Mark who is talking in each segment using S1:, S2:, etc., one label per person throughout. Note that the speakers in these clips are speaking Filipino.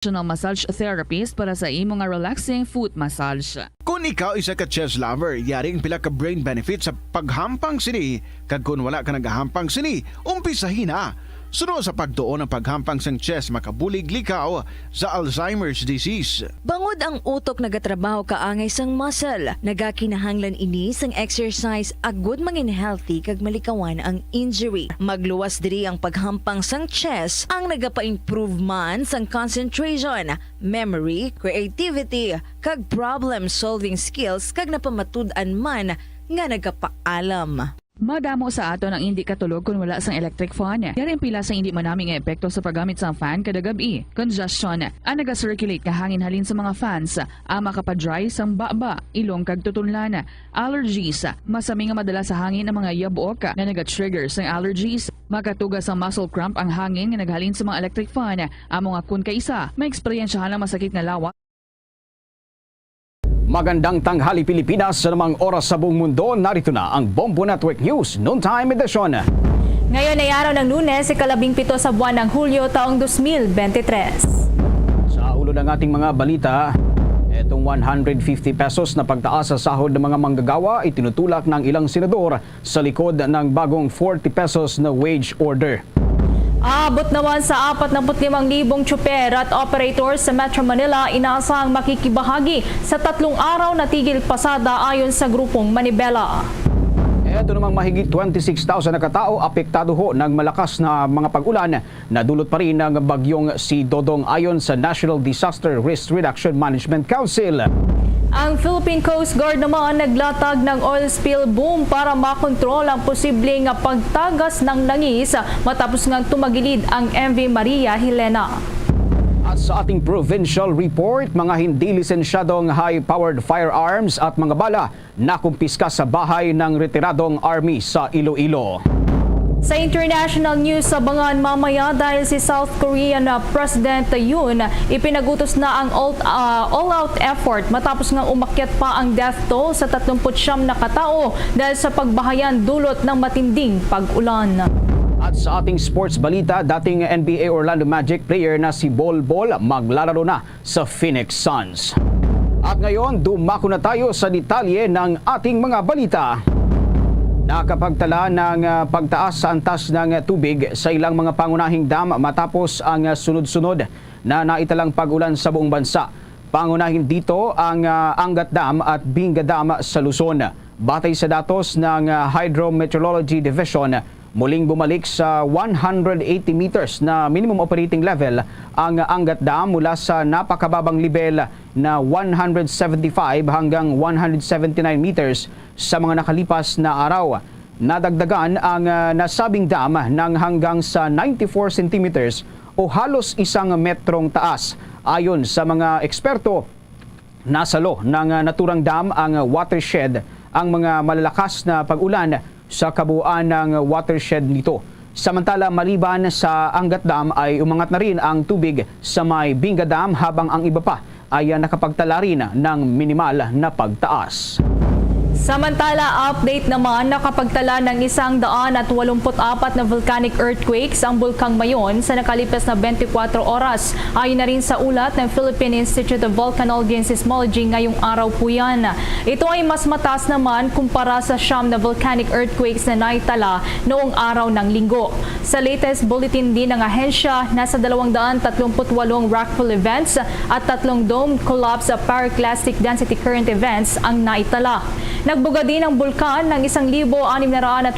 S1: massage therapist para sa imo nga relaxing foot massage.
S2: Kung ikaw isa ka chess lover, yaring pila ka brain benefit sa paghampang sini. Kag kung wala ka nagahampang sini, umpisahin na. Sunod sa pagtuon ng paghampang sang chess makabulig likaw sa Alzheimer's disease.
S3: Bangod ang utok nagatrabaho kaangay sang muscle, nagakinahanglan ini sang exercise agud mangin healthy kag malikawan ang injury. Magluwas diri ang paghampang sang chess ang nagapa-improve man sang concentration, memory, creativity, kag problem-solving skills kag napamatud-an man nga nagapaalam.
S1: Madamo sa ato nang hindi katulog kung wala sang electric fan. Yaring pila sa hindi manaming epekto sa paggamit sa fan kada gabi. Congestion, ang naga-circulate ka hangin halin sa mga fans, ang makapadry sang baba, ilong kag tutunlan. Allergies, masami nga madala sa hangin ang mga yabok na naga-trigger sang allergies. Makatugas ang muscle cramp ang hangin nga naghalin sa mga electric fan. Ang mga kun kaisa, may eksperyensyahan ng masakit nga lawa.
S4: Magandang tanghali Pilipinas, sa namang oras sa buong mundo, narito na ang Bombo Network News Noontime Edition.
S5: Ngayon ay araw ng Lunes, ika-17 sa buwan ng Hulyo taong 2023.
S4: Sa ulo ng ating mga balita, itong 150 pesos na pagtaas sa sahod ng mga manggagawa itinutulak ng ilang senador sa likod ng bagong 40 pesos na wage order.
S5: Aabot naman sa 45,000 tsuper at operators sa Metro Manila inaasahang makikibahagi sa 3 araw na tigil pasada ayon sa grupong Manibela.
S4: Ito namang mahigit 26,000 na katao apektado ho ng malakas na mga pag-ulan na dulot pa rin ng bagyong si Dodong ayon sa National Disaster Risk Reduction Management Council.
S5: Ang Philippine Coast Guard naman naglatag ng oil spill boom para makontrol ang posibleng pagtagas ng langis matapos ngang tumagilid ang MV Maria Helena.
S4: At sa ating provincial report, mga hindi lisensyadong high-powered firearms at mga bala nakumpiska sa bahay ng retiradong army sa Iloilo.
S5: Sa international news, abangan mamaya dahil si South Korean President Yoon ipinagutos na ang all-out effort matapos ngang umakyat pa ang death toll sa 39 na katao dahil sa pagbahayan dulot ng matinding pag-ulan.
S4: At sa ating sports balita, dating NBA Orlando Magic player na si Bol Bol maglalaro na sa Phoenix Suns. At ngayon, dumako na tayo sa detalye ng ating mga balita. Nakapagtala ng pagtaas sa antas ng tubig sa ilang mga pangunahing dam matapos ang sunod-sunod na naitalang pag-ulan sa buong bansa. Pangunahin dito ang Angat Dam at Binga Dam sa Luzon. Batay sa datos ng Hydrometeorology Division, muling bumalik sa 180 meters na minimum operating level ang Angat Dam mula sa napakababang level na 175 hanggang 179 meters sa mga nakalipas na araw. Nadagdagan ang nasabing dam ng hanggang sa 94 centimeters o halos 1 metrong taas. Ayon sa mga eksperto, nasalo ng naturang dam ang watershed ang mga malalakas na pag-ulan sa kabuuan ng watershed nito. Samantala, maliban sa Angat Dam ay umangat na rin ang tubig sa may Binga Dam habang ang iba pa ay nakapagtala rin ng minimal na pagtaas.
S5: Samantala, update naman, nakapagtala ng 184 na volcanic earthquakes ang Bulkang Mayon sa nakalipas na 24 oras. Ayon na rin sa ulat ng Philippine Institute of Volcanology and Seismology ngayong araw po yan. Ito ay mas mataas naman kumpara sa siyam na volcanic earthquakes na naitala noong araw ng linggo. Sa latest bulletin din ng ahensya, nasa 238 rockfall events at 3 dome collapse pyroclastic density current events ang naitala. Nagbuga din ang bulkan ng 1,689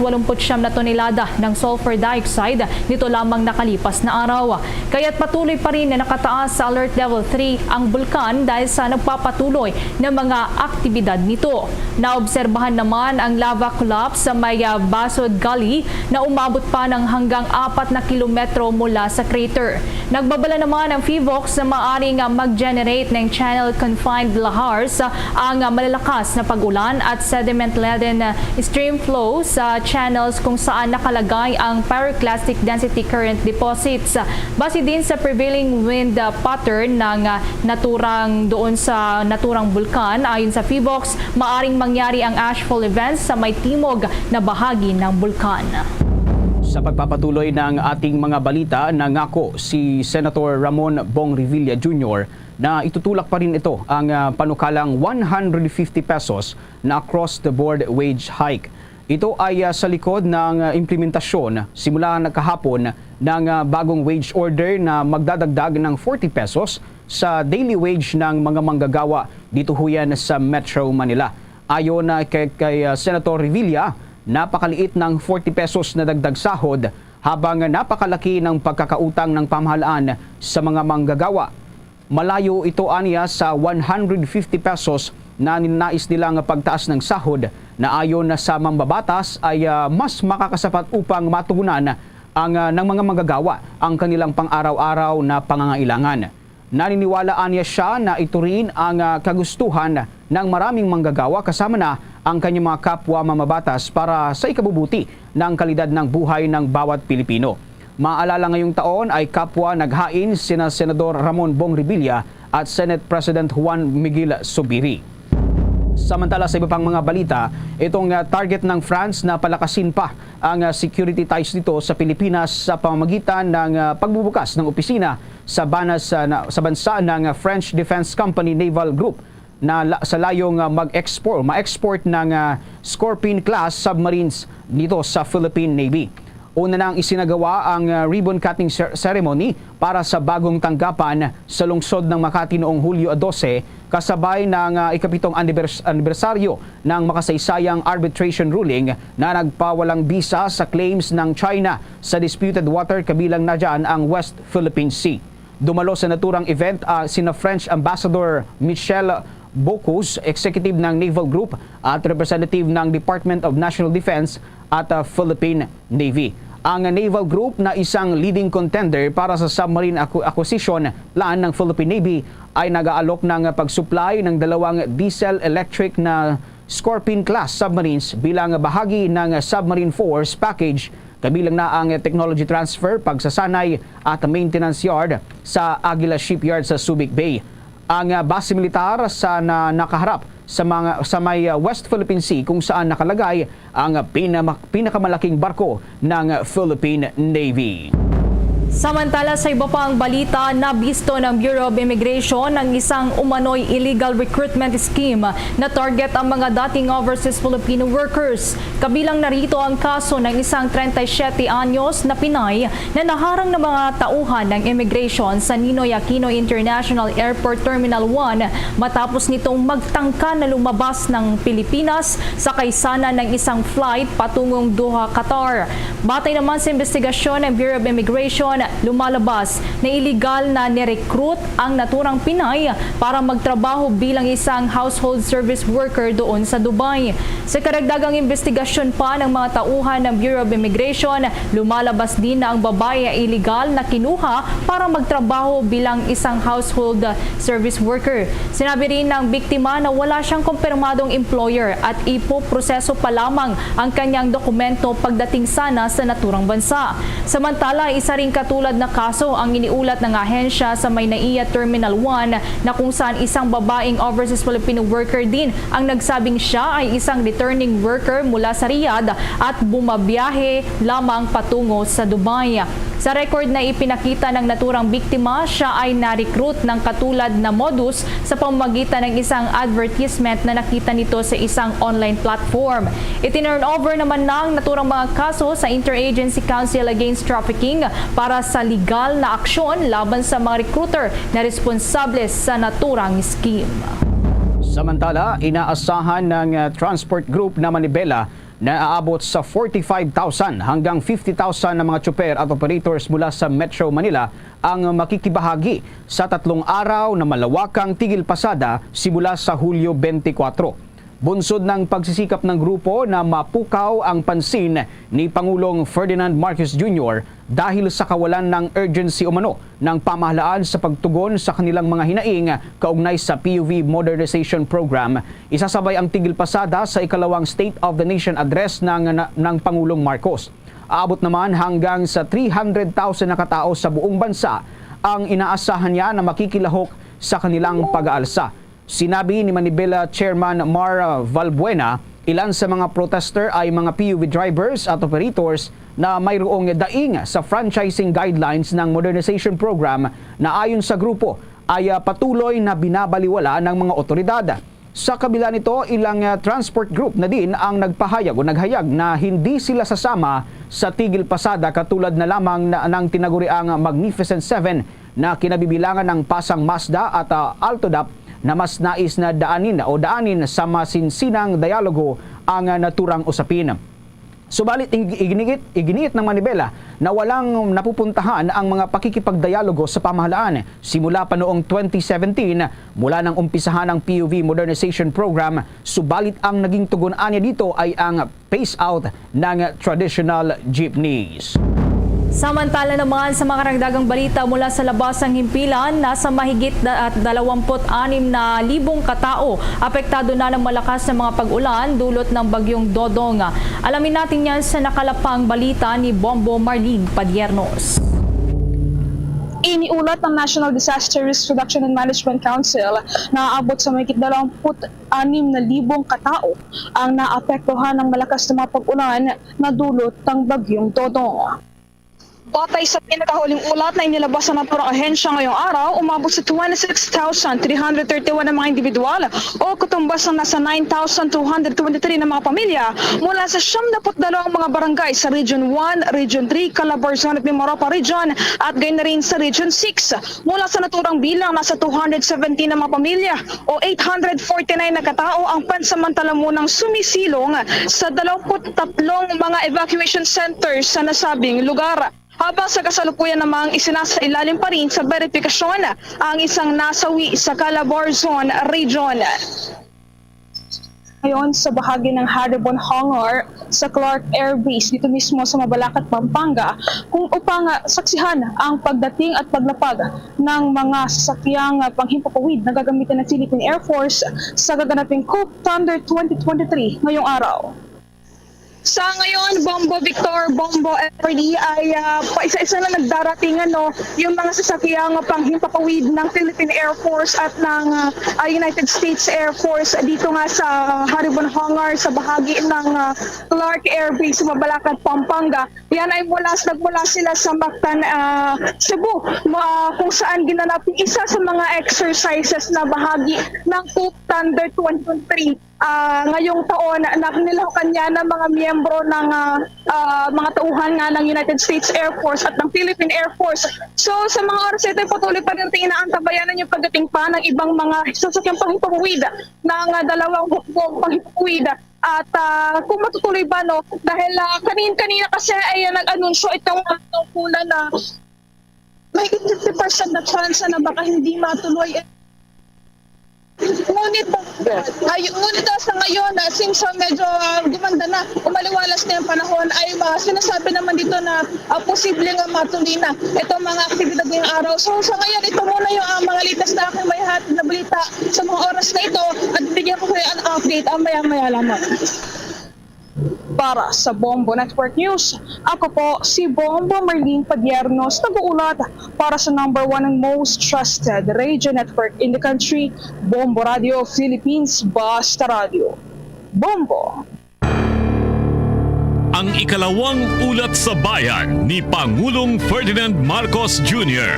S5: na tonelada ng sulfur dioxide nito lamang nakalipas na araw. Kaya't patuloy pa rin na nakataas sa alert level 3 ang bulkan dahil sa nagpapatuloy na mga aktibidad nito. Naobserbahan naman ang lava collapse sa may Basod Gully na umabot pa ng hanggang 4 na kilometro mula sa crater. Nagbabala naman ang PHIVOLCS na maaaring mag-generate ng channel confined lahars ang malalakas na pag-ulan at sediment-laden stream flow sa channels kung saan nakalagay ang pyroclastic density current deposits. Base din sa prevailing wind pattern ng naturang doon sa naturang bulkan, ayon sa PHIVOLCS, maaring mangyari ang ashfall events sa may timog na bahagi ng bulkan.
S4: Sa pagpapatuloy ng ating mga balita, nangako si Senator Ramon Bong Revilla Jr. na itutulak pa rin ito ang panukalang 150 pesos na across-the-board wage hike. Ito ay sa likod ng implementasyon simula kahapon ng bagong wage order na magdadagdag ng 40 pesos sa daily wage ng mga manggagawa dito huyan sa Metro Manila. Ayon kay Senator Revilla, napakaliit ng 40 pesos na dagdag sahod habang napakalaki ng pagkakautang ng pamahalaan sa mga manggagawa. Malayo ito aniya sa 150 pesos na ninais nilang pagtaas ng sahod na ayon sa mambabatas ay mas makakasapat upang matugunan ng mga manggagawa ang kanilang pang-araw-araw na pangangailangan. Naniniwala niya siya na ito rin ang kagustuhan ng maraming manggagawa kasama na ang kanyang mga kapwa mamabatas para sa ikabubuti ng kalidad ng buhay ng bawat Pilipino. Maalala ngayong taon ay kapwa naghain sina Senador Ramon Bong Revilla at Senate President Juan Miguel Zubiri. Samantala sa iba pang mga balita, itong target ng France na palakasin pa ang security ties nito sa Pilipinas sa pamamagitan ng pagbubukas ng opisina sa bansa ng French Defense Company Naval Group na sa layong ma-export ng Scorpion-class submarines dito sa Philippine Navy. Una nang isinagawa ang ribbon-cutting ceremony para sa bagong tanggapan sa lungsod ng Makati noong Hulyo 12, kasabay ng ikapitong anibersaryo ng makasaysayang arbitration ruling na nagpawalang bisa sa claims ng China sa disputed water kabilang na dyan ang West Philippine Sea. Dumalo sa naturang event sina French Ambassador Michel Bocuse, executive ng Naval Group at representative ng Department of National Defense at Philippine Navy. Ang Naval Group na isang leading contender para sa submarine acquisition plan ng Philippine Navy ay nag-aalok ng pag-supply ng 2 diesel-electric na Scorpion-class submarines bilang bahagi ng Submarine Force Package, kabilang na ang technology transfer, pagsasanay at maintenance yard sa Aguila Shipyard sa Subic Bay. Ang base militar sa nakaharap sa may West Philippine Sea kung saan nakalagay ang pinakamalaking barko ng Philippine Navy.
S5: Samantala sa iba pang balita, nabisto ng Bureau of Immigration ng isang umano'y illegal recruitment scheme na target ang mga dating overseas Filipino workers. Kabilang narito ang kaso ng isang 37 anyos na Pinay na naharang ng mga tauhan ng immigration sa Ninoy Aquino International Airport Terminal 1 matapos nitong magtangka na lumabas ng Pilipinas sa kaisana ng isang flight patungong Doha, Qatar. Batay naman sa investigasyon ng Bureau of Immigration, lumalabas na illegal na nirecruit ang naturang Pinay para magtrabaho bilang isang household service worker doon sa Dubai. Sa karagdagang investigasyon pa ng mga tauhan ng Bureau of Immigration, lumalabas din na ang babae ay illegal na kinuha para magtrabaho bilang isang household service worker. Sinabi rin ng biktima na wala siyang kumpirmadong employer at ipoproseso pa lamang ang kanyang dokumento pagdating sana sa naturang bansa. Samantala, isa ring katulad na kaso ang iniulat ng ahensya sa Maynaiya Terminal 1 na kung saan isang babaeng overseas Filipino worker din ang nagsabing siya ay isang returning worker mula sa Riyadh at bumabiyahe lamang patungo sa Dubai. Sa record na ipinakita ng naturang biktima, siya ay na-recruit ng katulad na modus sa pamamagitan ng isang advertisement na nakita nito sa isang online platform. Itinurn over naman ng naturang mga kaso sa Interagency Council Against Trafficking para sa legal na aksyon laban sa mga recruiter na responsable sa naturang scheme.
S4: Samantala, inaasahan ng transport group na Manibela na aabot sa 45,000 hanggang 50,000 na mga tsuper at operators mula sa Metro Manila ang makikibahagi sa 3 araw na malawakang tigil pasada simula sa Hulyo 24. Bunsod ng pagsisikap ng grupo na mapukaw ang pansin ni Pangulong Ferdinand Marcos Jr. dahil sa kawalan ng urgency umano ng pamahalaan sa pagtugon sa kanilang mga hinaing kaugnay sa PUV Modernization Program. Isasabay ang tigil pasada sa ikalawang State of the Nation address ng Pangulong Marcos. Aabot naman hanggang sa 300,000 na katao sa buong bansa ang inaasahan niya na makikilahok sa kanilang pag-aalsa. Sinabi ni Manibela Chairman Mar Valbuena Ilan sa mga protester ay mga PUV drivers at operators na mayroong daing sa franchising guidelines ng modernization program na ayon sa grupo ay patuloy na binabaliwala ng mga otoridad. Sa kabila nito, ilang transport group na din ang naghayag na hindi sila sasama sa tigil pasada katulad na lamang ng tinaguriang Magnificent Seven na kinabibilangan ng Pasang Mazda at Altodap na mas nais na daanin sa masinsinang dialogo ang naturang usapin. Subalit iginiit ng Manibela na walang napupuntahan ang mga pakikipagdialogo sa pamahalaan simula pa noong 2017 mula nang umpisahan ang PUV modernization program, subalit ang naging tugon niya dito ay ang phase out ng traditional jeepneys.
S5: Samantala naman sa mga karagdagang balita mula sa labas ng himpilan, nasa mahigit 26,000 katao apektado na ng malakas na mga pag-ulan dulot ng bagyong Dodong. Alamin natin yan sa nakalapang balita ni Bombo Marlene Padiernos.
S6: Iniulat ng National Disaster Risk Reduction and Management Council na aabot sa mahigit 26,000 katao ang naapektuhan ng malakas na mga pag-ulan na dulot ng bagyong Dodong. Batay sa pinakahuling ulat na inilabas ng naturang ahensya ngayong araw, umabot sa 26,331 na mga individual o katumbas ng nasa 9,223 na mga pamilya mula sa 72 mga barangay sa Region 1, Region 3, Calabarzon at Mimaropa Region at gayon na rin sa Region 6. Mula sa naturang bilang, nasa 217 na mga pamilya o 849 na katao ang pansamantala munang sumisilong sa 23 mga evacuation centers sa nasabing lugar. Habang sa kasalukuyan namang isinasailalim pa rin sa verifikasyon ang isang nasawi sa Calabarzon Region. Ngayon sa bahagi ng Haribon Hangar sa Clark Air Base dito mismo sa Mabalacat, Pampanga upang saksihan ang pagdating at paglapag ng mga sasakyang panghimpapawid na gagamitin ng Philippine Air Force sa gaganaping Coop Thunder 2023 ngayong araw. Sa ngayon, Bombo Victor, Bombo FRD ay paisa-isa na nagdarating yung mga sasakyang panghimpapawid ng Philippine Air Force at ng United States Air Force dito nga sa Haribon Hangar sa bahagi ng Clark Air Base, Mabalacat, Pampanga. Yan ay nagmula sila sa Mactan, Cebu, kung saan ginanap isa sa mga exercises na bahagi ng Coop Thunder 2023. Ngayong taon na nilahukan niya ng mga miyembro ng mga tauhan nga ng United States Air Force at ng Philippine Air Force. So sa mga oras ito patuloy pa rin inaantabayanan yung pagdating pa ng ibang mga sasakyang panghimpapawid ng dalawang hukbong panghimpapawid. At kung matutuloy ba dahil kanina kasi ay nag-anunsyo itong tungkulan na may 50% na chance na baka hindi matuloy. Ngunit sa ngayon, since medyo gumanda na, umaliwalas na yung panahon, ay sinasabi naman dito na posible nga matuloy na itong mga aktibidad ngayong araw. So sa ngayon, ito muna yung mga litas na aking may hatid na balita sa mga oras na ito at bigyan ko kayo ang update maya-maya lamang. Para sa Bombo Network News, ako po si Bombo Marlene Padiernos, nag-uulat para sa #1 and most trusted radio network in the country, Bombo Radio Philippines, Basta Radio. Bombo!
S7: Ang ikalawang ulat sa bayan ni Pangulong Ferdinand Marcos Jr.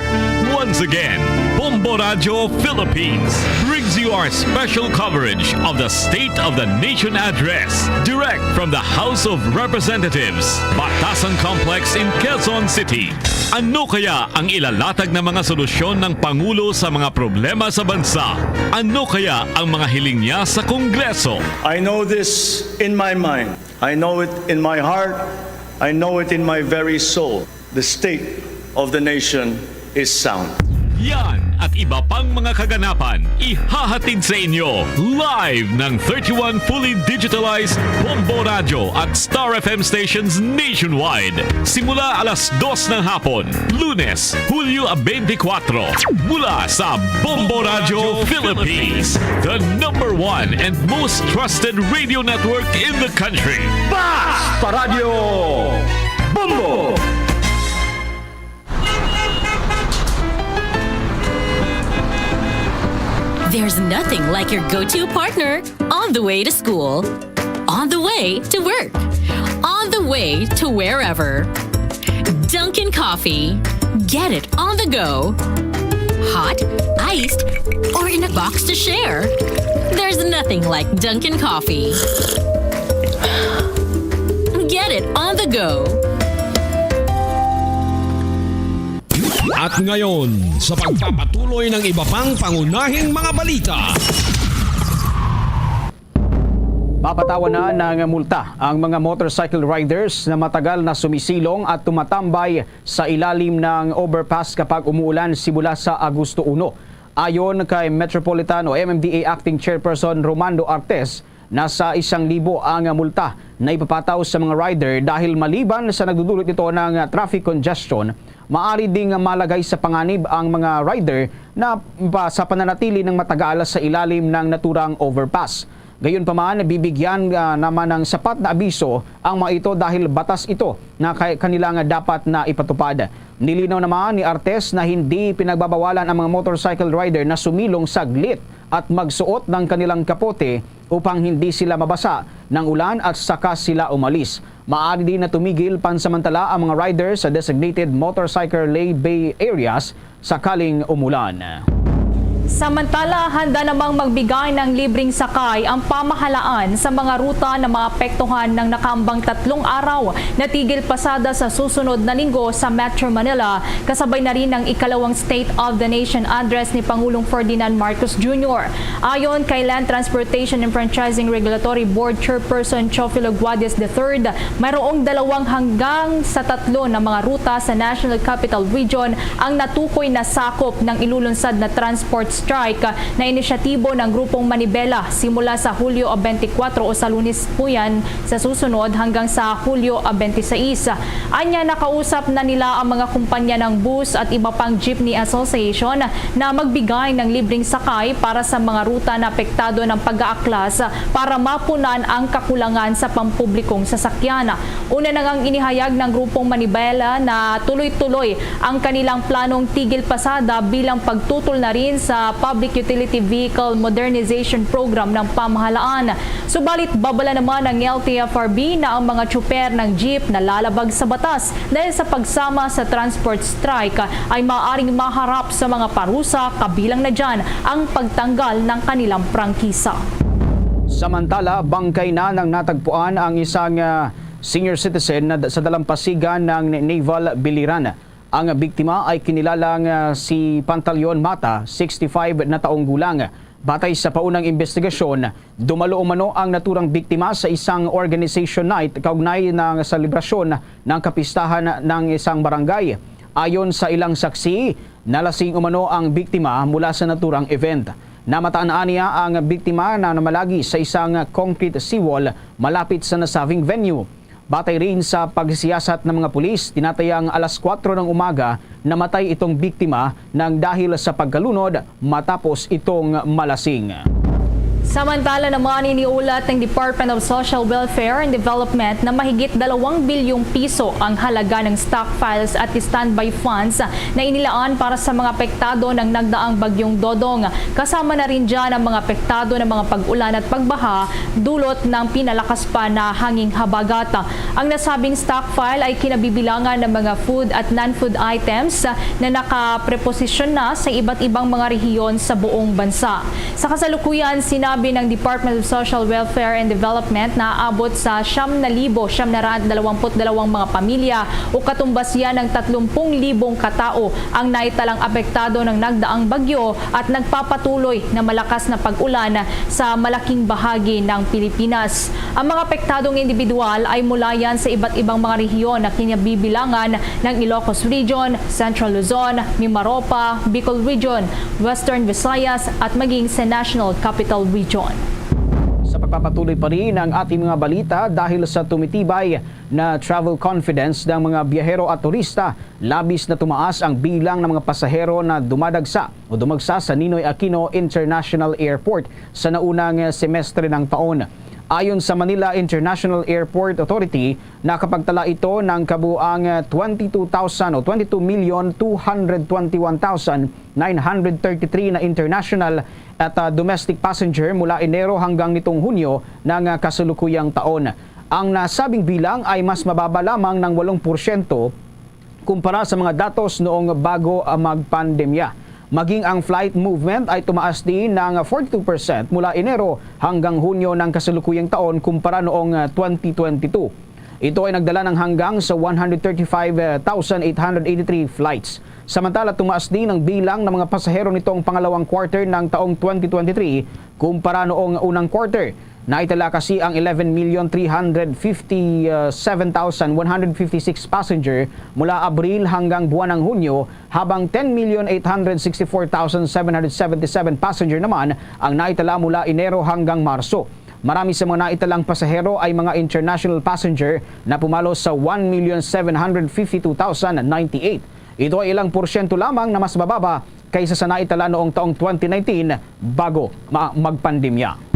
S7: Once again, Bombo Radio Philippines brings you our special coverage of the State of the Nation address direct from the House of Representatives, Batasan Complex in Quezon City. Ano kaya ang ilalatag na mga solusyon ng Pangulo sa mga problema sa bansa? Ano kaya ang mga hiling niya sa Kongreso?
S8: I know this in my mind. I know it in my heart. I know it in my very soul. The state of the nation is sound.
S7: Yan at iba pang mga kaganapan ihahatid sa inyo live ng 31 fully digitalized Bombo Radio at Star FM stations nationwide. Simula alas 2 ng hapon, Lunes, Hulyo 24, mula sa Bombo Radio Philippines, the #1 and most trusted radio network in the country.
S4: Basta Radio Bombo!
S9: There's nothing like your go-to partner on the way to school. on the way to work, on the way to wherever. Dunkin' Coffee. Get it on the go. Hot, iced, or in a box to share. There's nothing like Dunkin' Coffee. Get it on the go.
S10: At ngayon, sa pagpapatuloy ng iba pang pangunahing mga balita.
S4: Papatawan na ng multa ang mga motorcycle riders na matagal na sumisilong at tumatambay sa ilalim ng overpass kapag umuulan simula sa Agosto 1. Ayon kay Metropolitan o MMDA Acting Chairperson Romando Artes, nasa 1,000 ang multa na ipapataw sa mga rider dahil maliban sa nagdudulot ito ng traffic congestion, maaari ding malagay sa panganib ang mga rider na sa pananatili ng matagal sa ilalim ng naturang overpass. Gayunpaman, bibigyan naman ng sapat na abiso ang mga ito dahil batas ito na kanilang dapat na ipatupad. Nilinaw naman ni Artes na hindi pinagbabawalan ang mga motorcycle rider na sumilong saglit at magsuot ng kanilang kapote upang hindi sila mabasa ng ulan at saka sila umalis. Maaari din na tumigil pansamantala ang mga riders sa designated motorcycle lay-by areas sakaling umulan.
S5: Samantala, handa namang magbigay ng libreng sakay ang pamahalaan sa mga ruta na maapektuhan ng nakaambang 3 araw na tigil pasada sa susunod na linggo sa Metro Manila, kasabay na rin ng ikalawang State of the Nation address ni Pangulong Ferdinand Marcos Jr. Ayon kay Land Transportation and Franchising Regulatory Board Chairperson Chofilo Guadias III, mayroong 2 hanggang sa 3 na mga ruta sa National Capital Region ang natukoy na sakop ng ilulunsad na transport strike na inisyatibo ng Grupong Manibela simula sa Hulyo 24 o sa Lunes po yan sa susunod hanggang sa Hulyo 26. Anya, nakausap na nila ang mga kumpanya ng bus at iba pang jeepney association na magbigay ng libreng sakay para sa mga ruta na apektado ng pag-aaklas para mapunan ang kakulangan sa pampublikong sasakyan. Una na ngang inihayag ng Grupong Manibela na tuloy-tuloy ang kanilang planong tigil pasada bilang pagtutol na rin sa Public Utility Vehicle Modernization Program ng pamahalaan. Subalit babala naman ng LTFRB na ang mga tsuper ng jeep na lalabag sa batas dahil sa pagsama sa transport strike ay maaaring maharap sa mga parusa, kabilang na dyan ang pagtanggal ng kanilang prangkisa.
S4: Samantala, bangkay na nang natagpuan ang isang senior citizen na sa dalampasigan ng Naval Biliran. Ang biktima ay kinilalang si Pantaleon Mata, 65 na taong gulang. Batay sa paunang investigasyon, dumalo umano ang naturang biktima sa isang organization night kaugnay ng selebrasyon ng kapistahan ng isang barangay. Ayon sa ilang saksi, nalasing umano ang biktima mula sa naturang event. Namataan niya ang biktima na namalagi sa isang concrete seawall malapit sa nasabing venue. Batay rin sa pagsisiyasat ng mga pulis, tinatayang alas 4 ng umaga namatay itong biktima ng dahil sa pagkalunod matapos itong malasing.
S5: Samantala naman, iniulat ng Department of Social Welfare and Development na mahigit 2 bilyong piso ang halaga ng stockpiles at standby funds na inilaan para sa mga apektado ng nagdaang bagyong Dodong. Kasama na rin dyan ang mga apektado ng mga pag-ulan at pagbaha dulot ng pinalakas pa na hanging habagat. Ang nasabing stockpile ay kinabibilangan ng mga food at non-food items na nakapreposisyon na sa iba't ibang mga rehiyon sa buong bansa. Sa kasalukuyan, sinabi ng Department of Social Welfare and Development na aabot sa 9,922 mga pamilya o katumbas yan ng 30,000 katao ang naitalang apektado ng nagdaang bagyo at nagpapatuloy na malakas na pag-ulan sa malaking bahagi ng Pilipinas. Ang mga apektadong individual ay mula yan sa iba't ibang mga rehiyon na kinabibilangan ng Ilocos Region, Central Luzon, Mimaropa, Bicol Region, Western Visayas at maging sa National Capital Region.
S4: Sa pagpapatuloy pa rin ang ating mga balita dahil sa tumitibay na travel confidence ng mga biyahero at turista, labis na tumaas ang bilang ng mga pasahero na dumagsa sa Ninoy Aquino International Airport sa naunang semestre ng taon. Ayon sa Manila International Airport Authority, nakapagtala ito ng kabuang 22,221,933 na international at domestic passenger mula Enero hanggang nitong Hunyo ng kasalukuyang taon. Ang nasabing bilang ay mas mababa lamang ng 8% kumpara sa mga datos noong bago magpandemya. Maging ang flight movement ay tumaas din ng 42% mula Enero hanggang Hunyo ng kasalukuyang taon kumpara noong 2022. Ito ay nagdala ng hanggang sa 135,883 flights. Samantala, tumaas din ang bilang ng mga pasahero nitong pangalawang quarter ng taong 2023 kumpara noong unang quarter. Naitala kasi ang 11,357,156 passenger mula Abril hanggang buwan ng Hunyo, habang 10,864,777 passenger naman ang naitala mula Enero hanggang Marso. Marami sa mga naitalang pasahero ay mga international passenger na pumalo sa 1,752,098. Ito ay ilang porsyento lamang na mas bababa kaysa sa naitala noong taong 2019 bago magpandemya.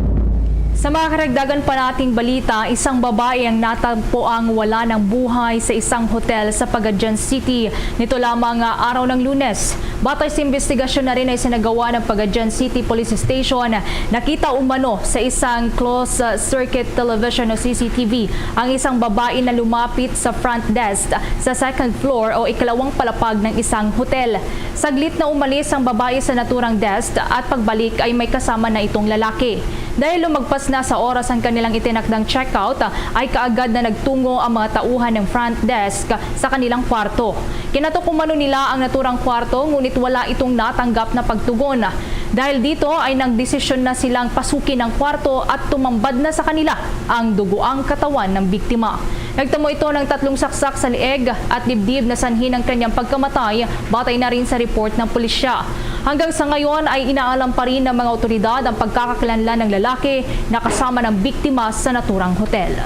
S5: Sa mga karagdagan pa nating balita, isang babae ang natagpo ang wala ng buhay sa isang hotel sa Pagadian City nito lamang araw ng Lunes. Batay sa investigasyon na rin ay sinagawa ng Pagadian City Police Station, nakita umano sa isang closed circuit television o CCTV ang isang babae na lumapit sa front desk sa second floor o ikalawang palapag ng isang hotel. Saglit na umalis ang babae sa naturang desk at pagbalik ay may kasama na itong lalaki. Dahil lumagpas na sa oras ang kanilang itinakdang checkout, ay kaagad na nagtungo ang mga tauhan ng front desk sa kanilang kwarto. Kinatok umano nila ang naturang kwarto, ngunit wala itong natanggap na pagtugon. Dahil dito ay nagdesisyon na silang pasukin ang kwarto at tumambad na sa kanila ang duguang katawan ng biktima. Nagtamo ito ng 3 saksak sa leeg at dibdib na sanhi ng kanyang pagkamatay, batay na rin sa report ng pulisya. Hanggang sa ngayon ay inaalam pa rin ng mga otoridad ang pagkakakilanlan ng lalaki na kasama ng biktima sa naturang hotel.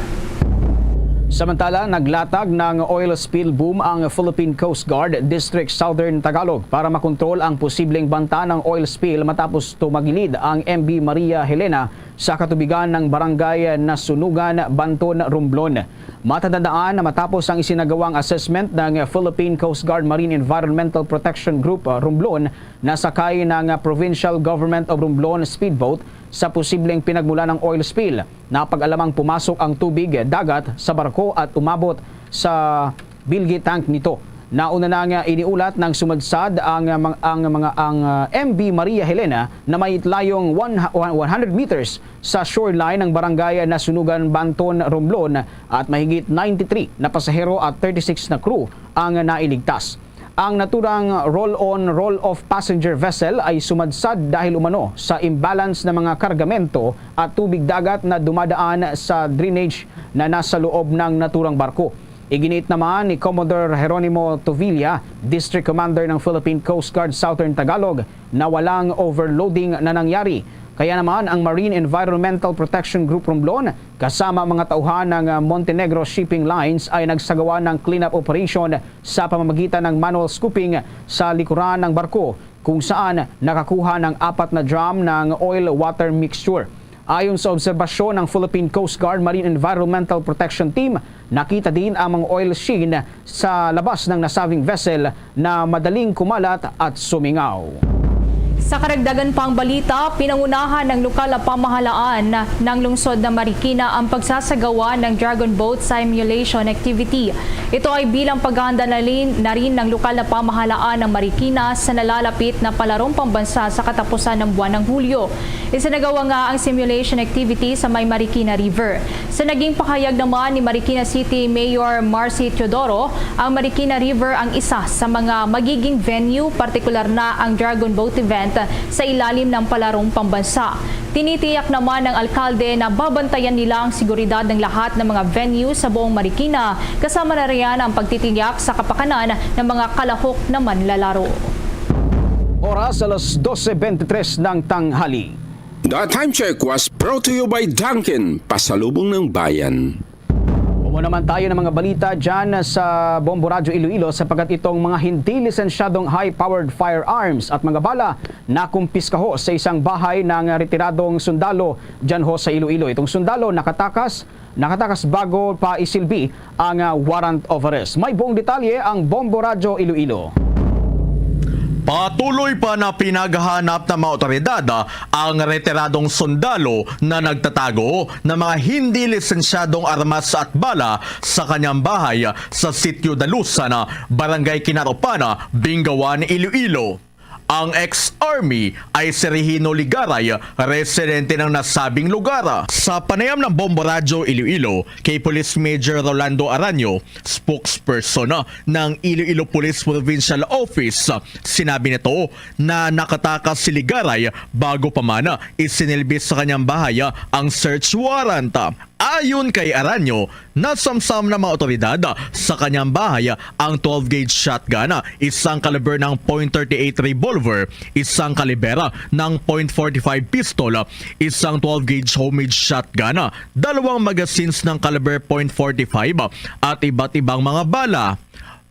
S4: Samantala, naglatag ng oil spill boom ang Philippine Coast Guard District Southern Tagalog para makontrol ang posibleng banta ng oil spill matapos tumagilid ang MV Maria Helena sa katubigan ng barangay Nasunugan, Banton, Romblon. Matatandaan na matapos ang isinagawang assessment ng Philippine Coast Guard Marine Environmental Protection Group Romblon na sakay ng Provincial Government of Romblon speedboat sa posibleng pinagmula ng oil spill. Napag-alamang pumasok ang tubig dagat sa barko at umabot sa bilge tank nito. Nauna na nga iniulat ng sumadsad ang MV Maria Helena na may layong 100 meters sa shoreline ng barangay Nasunugan, Banton, Romblon at mahigit 93 na pasahero at 36 na crew ang nailigtas. Ang naturang roll-on, roll-off passenger vessel ay sumadsad dahil umano sa imbalance ng mga kargamento at tubig dagat na dumadaan sa drainage na nasa loob ng naturang barko. Iginit naman ni Commodore Jeronimo Tovilla, District Commander ng Philippine Coast Guard Southern Tagalog, na walang overloading na nangyari. Kaya naman ang Marine Environmental Protection Group Romblon kasama mga tauhan ng Montenegro Shipping Lines ay nagsagawa ng cleanup operation sa pamamagitan ng manual scooping sa likuran ng barko kung saan nakakuha ng 4 na drum ng oil-water mixture. Ayon sa obserbasyon ng Philippine Coast Guard Marine Environmental Protection Team, nakita din ang mga oil sheen sa labas ng nasabing vessel na madaling kumalat at sumingaw.
S5: Sa karagdagan pang balita, pinangunahan ng lokal na pamahalaan ng lungsod na Marikina ang pagsasagawa ng Dragon Boat Simulation Activity. Ito ay bilang paghahanda na rin ng lokal na pamahalaan ng Marikina sa nalalapit na palarong pambansa sa katapusan ng buwan ng Hulyo. Isinagawa nga ang simulation activity sa May Marikina River. Sa naging pahayag naman ni Marikina City Mayor Marcy Teodoro, ang Marikina River ang isa sa mga magiging venue, partikular na ang Dragon Boat event sa ilalim ng palarong pambansa. Tinitiyak naman ng alkalde na babantayan nila ang seguridad ng lahat ng mga venue sa buong Marikina, kasama na riyan ang pagtitiyak sa kapakanan ng mga kalahok na manlalaro.
S4: Oras alas 12:23 ng tanghali.
S11: The time check was brought to you by Dunkin', pasalubong ng bayan.
S4: Tumo naman tayo ng mga balita dyan sa Bombo Radyo Iloilo sapagkat itong mga hindi lisensyadong high-powered firearms at mga bala na kumpiska ho sa isang bahay ng retiradong sundalo dyan ho sa Iloilo. Itong sundalo nakatakas bago pa isilbi ang warrant of arrest. May buong detalye ang Bombo Radyo Iloilo.
S11: Patuloy pa na pinaghahanap ng mga otoridad ang retiradong sundalo na nagtatago ng mga hindi lisensyadong armas at bala sa kanyang bahay sa Sitio Dalusan, Barangay Kinaropan, Bingawan, Iloilo. Ang ex-army ay si Regino Ligaray, residente ng nasabing lugar. Sa panayam ng Bombo Radyo Iloilo kay Police Major Rolando Aranyo, spokesperson ng Iloilo Police Provincial Office, sinabi nito na nakatakas si Ligaray bago pa man isinilbi sa kanyang bahay ang search warrant. Ayon kay Aranyo, nasamsam ng mga otoridad sa kanyang bahay ang 12-gauge shotgun, isang kaliber ng .38 revolver, isang kaliber ng .45 pistol, isang 12-gauge homemade shotgun, dalawang magazines ng kaliber .45 at iba't ibang mga bala.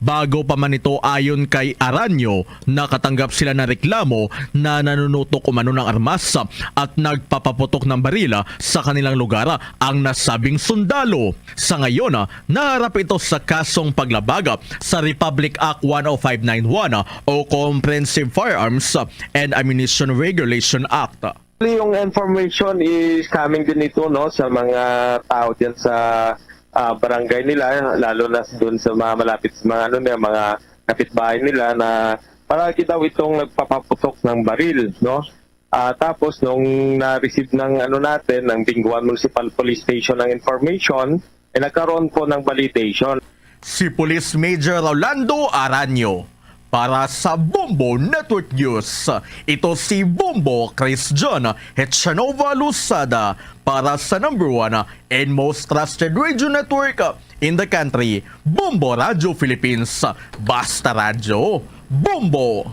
S11: Bago pa man ito, ayon kay Aranyo, nakatanggap sila ng reklamo na nanunutok umano ng armas at nagpapaputok ng barila sa kanilang lugar ang nasabing sundalo. Sa ngayon, naharap ito sa kasong paglabag sa Republic Act 10591 o Comprehensive Firearms and Ammunition Regulation Act.
S12: Yung information is coming din ito sa mga tao diyan sa barangay nila, lalo na doon sa mga malapit sa mga kapitbahay nila na palagi daw itong nagpapaputok ng baril, tapos nung na-receive ng ng Bingawan Municipal Police Station ng information, nagkaroon po ng validation.
S11: Si Police Major Rolando Aranyo para sa Bombo Network News. Ito si Bombo Chris John Hechanova Lusada para sa #1 and most trusted radio network in the country, Bombo Radio Philippines. Basta Radio, Bombo!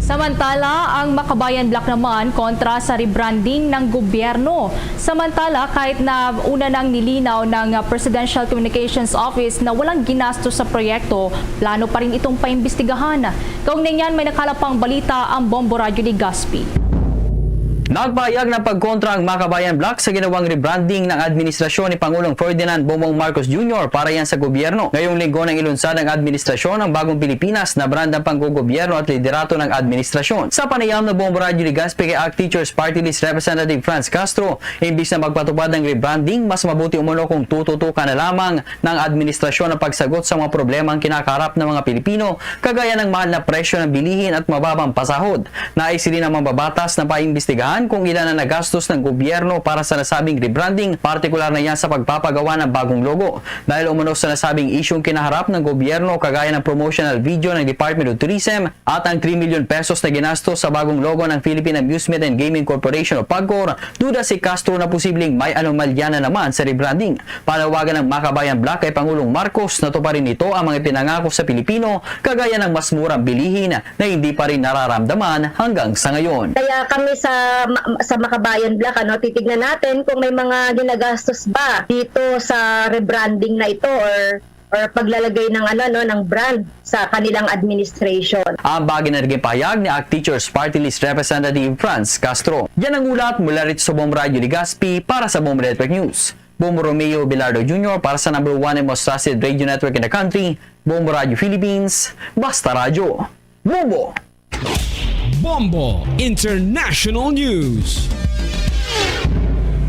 S5: Samantala, ang Makabayan Black naman kontra sa rebranding ng gobyerno. Samantala, kahit na una nang nilinaw ng Presidential Communications Office na walang ginastos sa proyekto, plano pa rin itong paimbestigahan. Kaugnay niyan, may nakalapang balita ang Bombo Radio Legazpi.
S13: Nagpahayag ng pagkontra ang Makabayan Black sa ginawang rebranding ng administrasyon ni Pangulong Ferdinand Bongbong Marcos Jr. para yan sa gobyerno. Ngayong linggo ng ilunsad ng administrasyon ng Bagong Pilipinas na brandang panggogobyerno at liderato ng administrasyon. Sa panayam ng Bombo Radio Legazpi kay ACT Teachers Party List Representative Franz Castro, imbis na magpatupad ng rebranding, mas mabuti umano kung tututukan na lamang ng administrasyon ang pagsagot sa mga problemang kinakaharap ng mga Pilipino, kagaya ng mahal na presyo ng bilihin at mababang pasahod. Nais din ang mababatas na paimbestigahan kung ilan na nagastos ng gobyerno para sa nasabing rebranding, partikular na yan sa pagpapagawa ng bagong logo. Dahil umano sa nasabing isyong kinaharap ng gobyerno kagaya ng promotional video ng Department of Tourism at ang 3 million pesos na ginastos sa bagong logo ng Philippine Amusement and Gaming Corporation o PAGCOR, duda si Castro na posibleng may anomalya na naman sa rebranding. Panawagan ng Makabayan Black kay Pangulong Marcos na tuparin nito ang mga pinangako sa Pilipino kagaya ng mas murang bilihin na hindi pa rin nararamdaman hanggang sa ngayon.
S14: Kaya kami sa Makabayan Black, titignan natin kung may mga ginagastos ba dito sa rebranding na ito or paglalagay ng ng brand sa kanilang administration.
S13: Ang bagay na naging pahayag ni ACT Teachers Party List Representative Franz Castro. Yan ang ulat mula rito sa Bombo Radio Legazpi para sa Bombo Network News. Bombo Romeo Bilardo Jr. para sa #1 and most trusted radio network in the country, Bombo Radio Philippines, Basta Radio. Bombo!
S10: Bombo International News.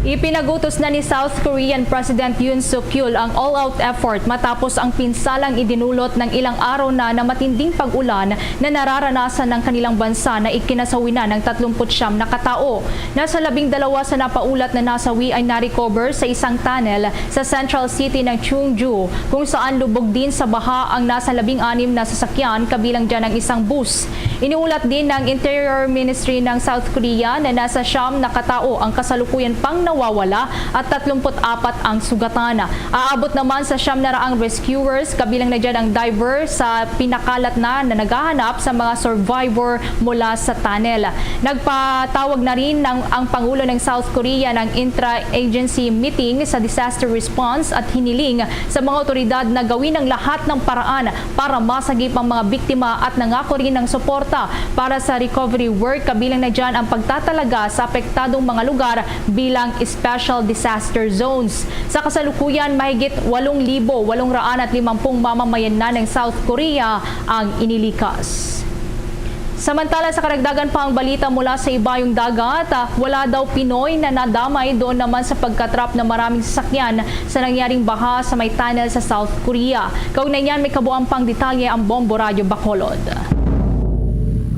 S5: Ipinagutos na ni South Korean President Yoon Suk-yeol ang all-out effort matapos ang pinsalang idinulot ng ilang araw na matinding pag-ulan na nararanasan ng kanilang bansa na ikinasawi na ng 39 na katao. Nasa 12 sa napaulat na nasawi ay na-recover sa isang tunnel sa central city ng Cheongju, kung saan lubog din sa baha ang nasa 16 na sasakyan, kabilang dyan ang isang bus. Iniulat din ng Interior Ministry ng South Korea na nasa 9 na katao ang kasalukuyan pang nawawala at 34 ang sugatan. Aabot naman sa 700 rescuers, kabilang na dyan ang diver sa pinakalat na naghahanap sa mga survivor mula sa tunnel. Nagpatawag na rin ang Pangulo ng South Korea ng intra-agency meeting sa disaster response at hiniling sa mga otoridad na gawin ang lahat ng paraan para masagip ang mga biktima at nangako rin ng suporta para sa recovery work, kabilang na dyan ang pagtatalaga sa apektadong mga lugar bilang special disaster zones. Sa kasalukuyan, mahigit 8,850 mamamayan na ng South Korea ang inilikas. Samantala, sa karagdagan pa ang balita mula sa ibayong dagat, wala daw Pinoy na nadamay doon naman sa pagkatrap ng maraming sasakyan sa nangyaring baha sa may tunnel sa South Korea. Kaugnay niyan, may kabuang pang detalye ang Bombo Radio Bacolod.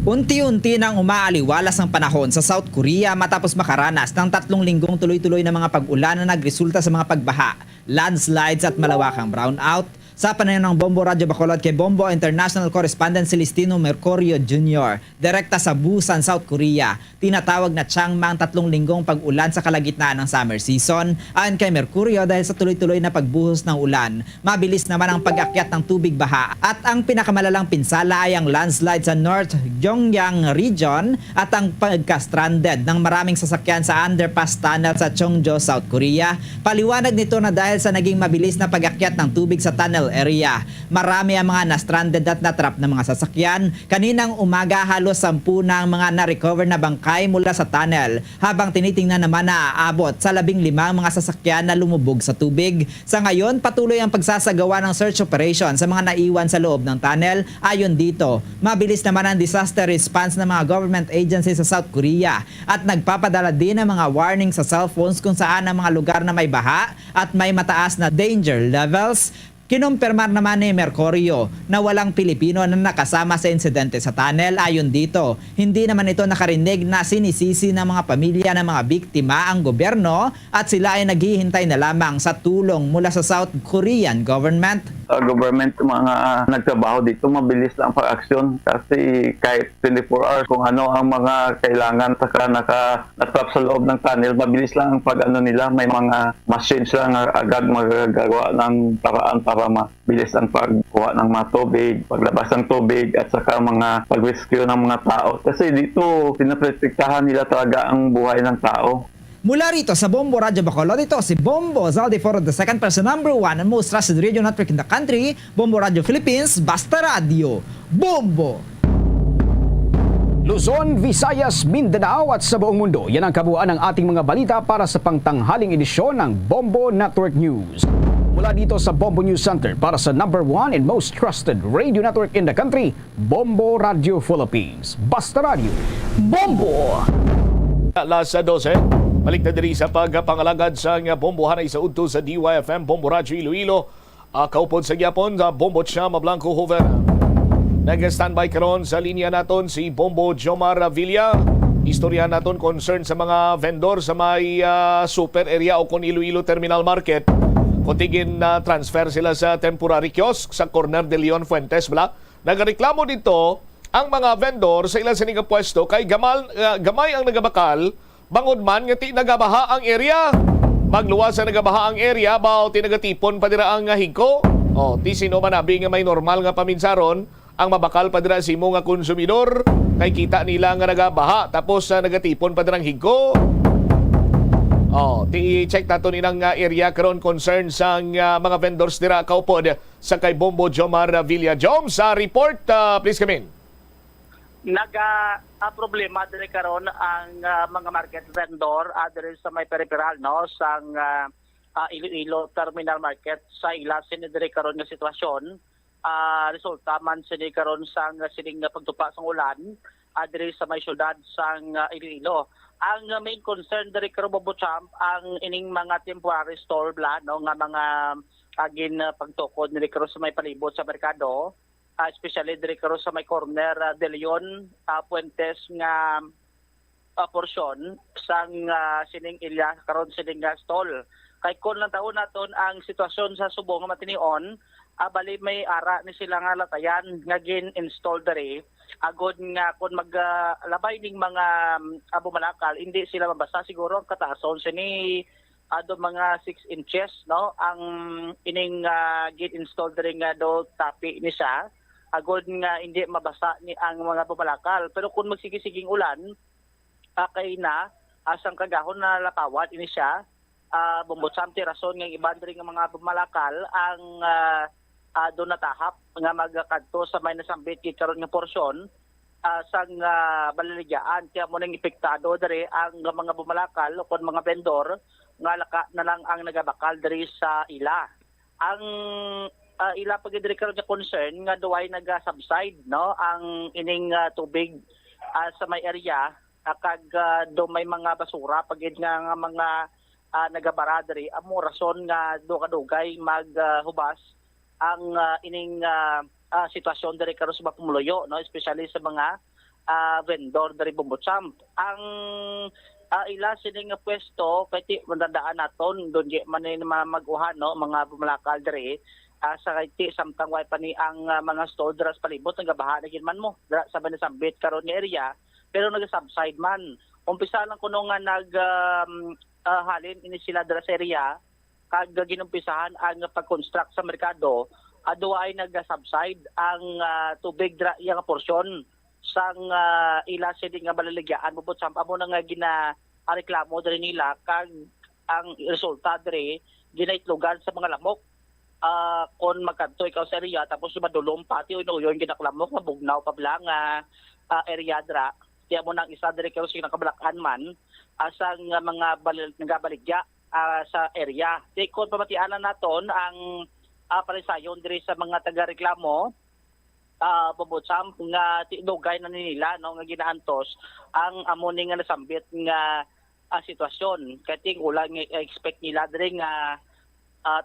S15: Unti-unti nang umaaliwalas ang panahon sa South Korea matapos makaranas ng 3 linggong tuloy-tuloy na mga pag-ulan na nagresulta sa mga pagbaha, landslides at malawakang brownout. Sa panayam ng Bombo Radio Bacolod kay Bombo International Correspondent Celestino Mercurio Jr., direkta sa Busan, South Korea, tinatawag na Changmang 3 linggong pag-ulan sa kalagitnaan ng summer season. Ayon kay Mercurio, dahil sa tuloy-tuloy na pagbuhos ng ulan, mabilis naman ang pag-akyat ng tubig baha at ang pinakamalalang pinsala ay ang landslide sa North Gyeongyang Region at ang pagka-stranded ng maraming sasakyan sa underpass tunnel sa Cheongjo, South Korea. Paliwanag nito na dahil sa naging mabilis na pag-akyat ng tubig sa tunnel area, marami ang mga na-stranded at na-trap na mga sasakyan. Kaninang umaga, halos 10 na ang mga na-recover na bangkay mula sa tunnel, habang tinitingnan naman na aabot sa 15 mga sasakyan na lumubog sa tubig. Sa ngayon, patuloy ang pagsasagawa ng search operation sa mga naiwan sa loob ng tunnel. Ayon dito, mabilis naman ang disaster response ng mga government agencies sa South Korea at nagpapadala din ng mga warning sa cellphones kung saan ang mga lugar na may baha at may mataas na danger levels. Kinumpirmar naman ni Mercurio na walang Pilipino na nakasama sa insidente sa tunnel. Ayon dito, hindi naman ito nakarinig na sinisisi ng mga pamilya ng mga biktima ang gobyerno at sila ay naghihintay na lamang sa tulong mula sa South Korean government.
S12: Government, mga nagtrabaho dito, mabilis lang pag-aksyon kasi kahit 24 hours kung ano ang mga kailangan saka naka-trap sa loob ng tunnel, mabilis lang ang pag-ano nila. May mga machines lang agad magagawa ng paraan para mabilis ang pagkuha ng mga tubig, paglabas ng tubig at saka mga pag-rescue ng mga tao. Kasi dito, pinaprotektahan nila talaga ang buhay ng tao.
S15: Mula rito sa Bombo Radio Bacolod, ito si Bombo Zaldiforo, the second person, number 1 and most trusted radio network in the country, Bombo Radio Philippines, Basta Radio, Bombo!
S4: Luzon, Visayas, Mindanao at sa buong mundo, yan ang kabuuan ng ating mga balita para sa pangtanghaling edisyon ng Bombo Network News. Mula dito sa Bombo News Center para sa number 1 and most trusted radio network in the country, Bombo Radio Philippines, Basta Radio, Bombo!
S16: Alas 12. Balik na diri sa pagpangalagad sa bombohan ay sa udto sa DYFM Bombo Radio Iloilo. Kaupod sa gyapon sa Bombo Chama Blanco Hover. Nag-standby karon sa linya naton si Bombo Jomar Villa. Istorya naton concern sa mga vendor sa may super area o kon Iloilo Terminal Market. Kuntigin na transfer sila sa temporary kiosk sa corner de Leon Fuentes bla. Nagareklamo dito ang mga vendor sa ilang sining pwesto kay gamay ang nagabakal bangod man nga ti nagabaha ang area. Magluwas sa nagabaha ang area, bao ti nagatipon pa dira ang hingko. O ti sino man abi nga may normal nga paminsaron, ang mabakal pa dira simo nga konsumidor kay kita nila nga nagabaha tapos nagatipon pa dira ang hingko. O ti check nato ninang area karon concern sa mga vendors dira kaupod sa kay Bombo Jomar Villa. Jom sa report, please come in.
S17: Problema dire karon ang mga market vendor dire sa may peripheral no sang Iloilo Terminal Market sa ila sini dire karon nga sitwasyon resulta man sini karon sang sining pagtupa sang ulan dire sa may syudad sang Iloilo. Ang main concern dire karon Bobo-champ ang ining mga temporary store bla no nga mga agin pagtukod dire karon sa may palibot sa merkado. Especially dire karon sa may corner de Leon Fuentes nga porsyon sang sining ilya karon sining stall. Kay kon lang taon naton ang sitwasyon sa Subo nga matinion, bali may ara ni sila nga latayan nga gin-install dere agod nga kung maglabay ning mga bumalakal, hindi sila mabasa siguro ang kataason sini do mga 6 inches, no, ang ining gate installed ring do tapi ni siya agod nga hindi mabasa ni ang mga bumalakal. Pero kung magsigisiging ulan, kay na asang kagahon na lapawat ini siya, bumbotsamti rason nga iban ring mga bumalakal ang do natahap nga magkadto sa may nasambit gid karon nga porsyon sang balaligyaan. Kaya mo nang epektado diri ang mga bumalakal o mga vendor nga laka na lang ang nagabakal diri sa ila. Ang ila pag diri karon nga concern nga duway naga-subside, no, ang ining tubig sa may area kag do may mga basura pag nga mga nagabara diri. Amo rason nga do kadugay maghubas ang ining sitwasyon diri karon sa Pumuluyo, no, especially sa mga vendor diri Bumbotsamp. Ang ila sining pwesto kay mandadaan naton doon di man maguhan, no, mga bumalakal diri sa kay samtang way pa ni ang mga store dira sa palibot nagabaha na gid man mo dira sa Banasambit karon nga area, pero naga-subside man. Umpisa lang kuno nga halin ini sila dira sa area kag ginumpisahan ang pag-construct sa merkado, aduay nag-subside ang tubig dra yang porsyon sang ila sining nga balaligyaan Bumbotsamp. Amo na nga reklamo diri nila kag ang resulta diri ginaitlogan sa mga lamok. Kon magkadto ikaw sa area tapos madulom pati uyon ginaklamok mabugnaw pa blang area dra. Kaya mo nang isa diri kayo sa nakabalakan man asang mga nagabaligya sa area. Di kon pamatianan naton ang palisayon diri sa mga taga-reklamo Bumbotsamp nga tidugay na nila, no, nga ginaantos ang amo ni nga nasambit nga sitwasyon. Kating ulang expect nila diri nga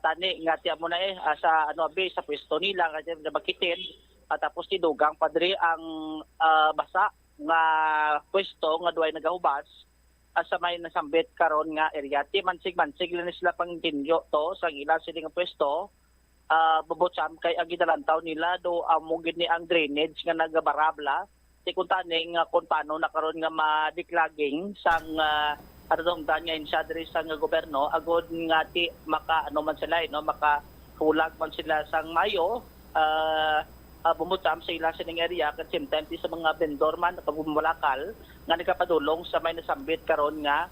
S17: tani nga tiya mo na sa sa pwesto nila nga nabakitin tapos tidugang pa diri ang basa nga pwesto nga duay nagahubas sa may nasambit karon nga area. Ti mansig-mansig lang sila pang tinyo to sa ila sila nga pwesto. Bumbotsamp kay ang gidalantaw nila do amo gid ni ang drainage nga nagabarabla. Ti kun tani nga kun paano na karon nga madiklaging sang adtong tanya insya diri sa gobyerno agod nga ti maka man sila, no, makahulag man sila sang Mayo Bumbotsamp sa ila sining area kat same time sa mga vendor man pagbumalakal nga nagapadulong sa may nasambit karon nga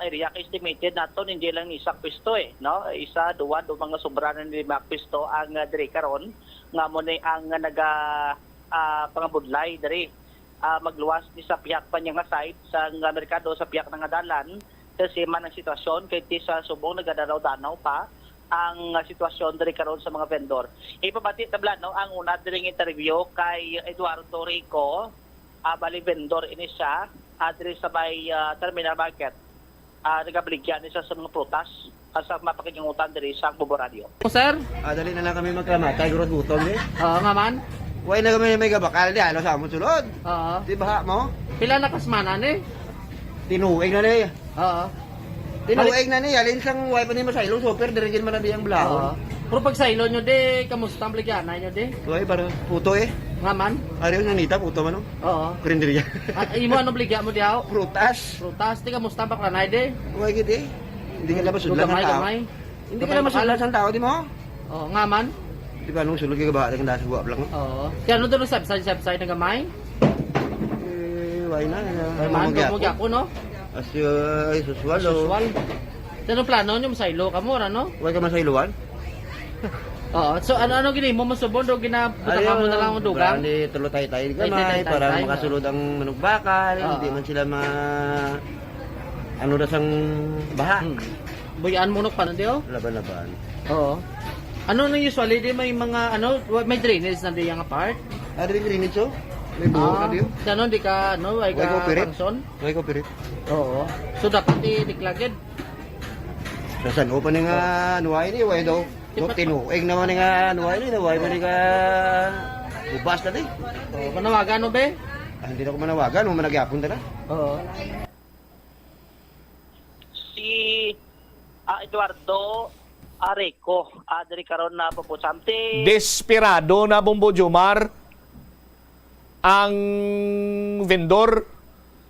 S17: area. Estimated naton hindi lang isang pwesto, no, isa duwa do mga sobra na 5 pwesto ang diri karon nga mo ni ang naga pangabudlay diri magluwas ni sa piyak pa niya nga site sa merkado sa piyak nga dalan kasi man ang sitwasyon kay ti sa Subong nagadanaw-danaw pa ang sitwasyon diri karon sa mga vendor. Ipabati tabla, no, ang una diri interview kay Eduardo Rico, bali vendor ini siya diri sa may terminal market. Nagabaligyan ni siya sa mga prutas sa mapakingutan diri sa Bombo Radio.
S18: Sir,
S19: dali na lang kami magkamatay gurod gutom
S18: oo nga man.
S19: Way na kami may gabakal di alo sa amon sulod.
S18: Oo.
S19: Di ba mo?
S18: Pila na kasmanan
S19: Tinuig na ni.
S18: Oo.
S19: Tinuig na ni alin sang way pa ni masaylo super dire man na biyang blahon.
S18: Pero pag saylo nyo de, kamusta ang bligyan nyo de?
S19: Way para puto
S18: Nga man?
S19: Ariyo nanita puto man.
S18: Oo.
S19: Kurindiriya.
S18: Imo ano bligyan mo diaw?
S19: Prutas.
S18: Prutas, di kamusta ba kanay de?
S19: Way gid Hindi ka labas sudlan ng tao. Hindi ka labas sudlan ng tao di mo?
S18: Oo, nga man.
S19: Di ba nung sulog ka ba ng dasa buwak lang?
S18: Oo. Kaya ano doon sa website na gamay?
S19: Way na.
S18: Man, mo no?
S19: Asyo susual.
S18: Susual. Ano plano nyo masaylo ka mo, ano?
S19: Way ka masayluan?
S18: Oo. So ano gini mo masubon do ginabutan mo na lang mo dugang?
S19: Hindi tulo tay gamay para makasulod ang manok bakal, hindi man sila ano na sang baha.
S18: Buyaan mo nok panandio?
S19: Laban-laban.
S18: Oo. Ano na usually di may mga may drainage na di yang apart?
S19: Ada drainage so? May buhok na diyo.
S18: Ano di ka ay ka function?
S19: Way ko pirit.
S18: Oo. So dapat diklagid.
S19: Sasan open nga nuway ni way daw. Tinuig naman nga nuway ni way man nga ubas na di.
S18: Oo, manawagan no be?
S19: Hindi na ko manawagan, mo managyapon ta na.
S18: Oo.
S17: Si Eduardo Rico diri karon na Bumbotsamp.
S16: Desperado na Bombo Jomar. ang vendor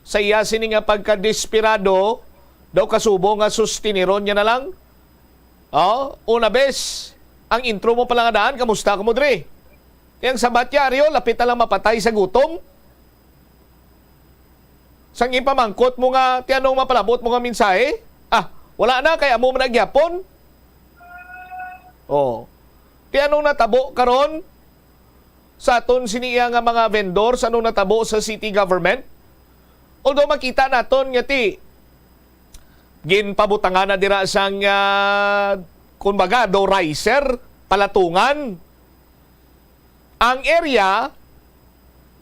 S16: sa iya sini nga pagka-desperado daw kasubo nga sustiniron niya na lang. Una bes, ang intro mo pala nga daan, kamusta ka mo dre? Yang sabat ya, Aryo, lapit na lang mapatay sa gutom. Sang ipamangkot mo nga, tiyanong mapalabot mo nga mensahe, wala na, kaya mo managyapon. Tiyanong natabo karon sa aton siniya nga mga vendor, sa anong natabo sa city government. Although makita naton nga ti, ginpabutangan na dira sang kumbaga do riser palatungan ang area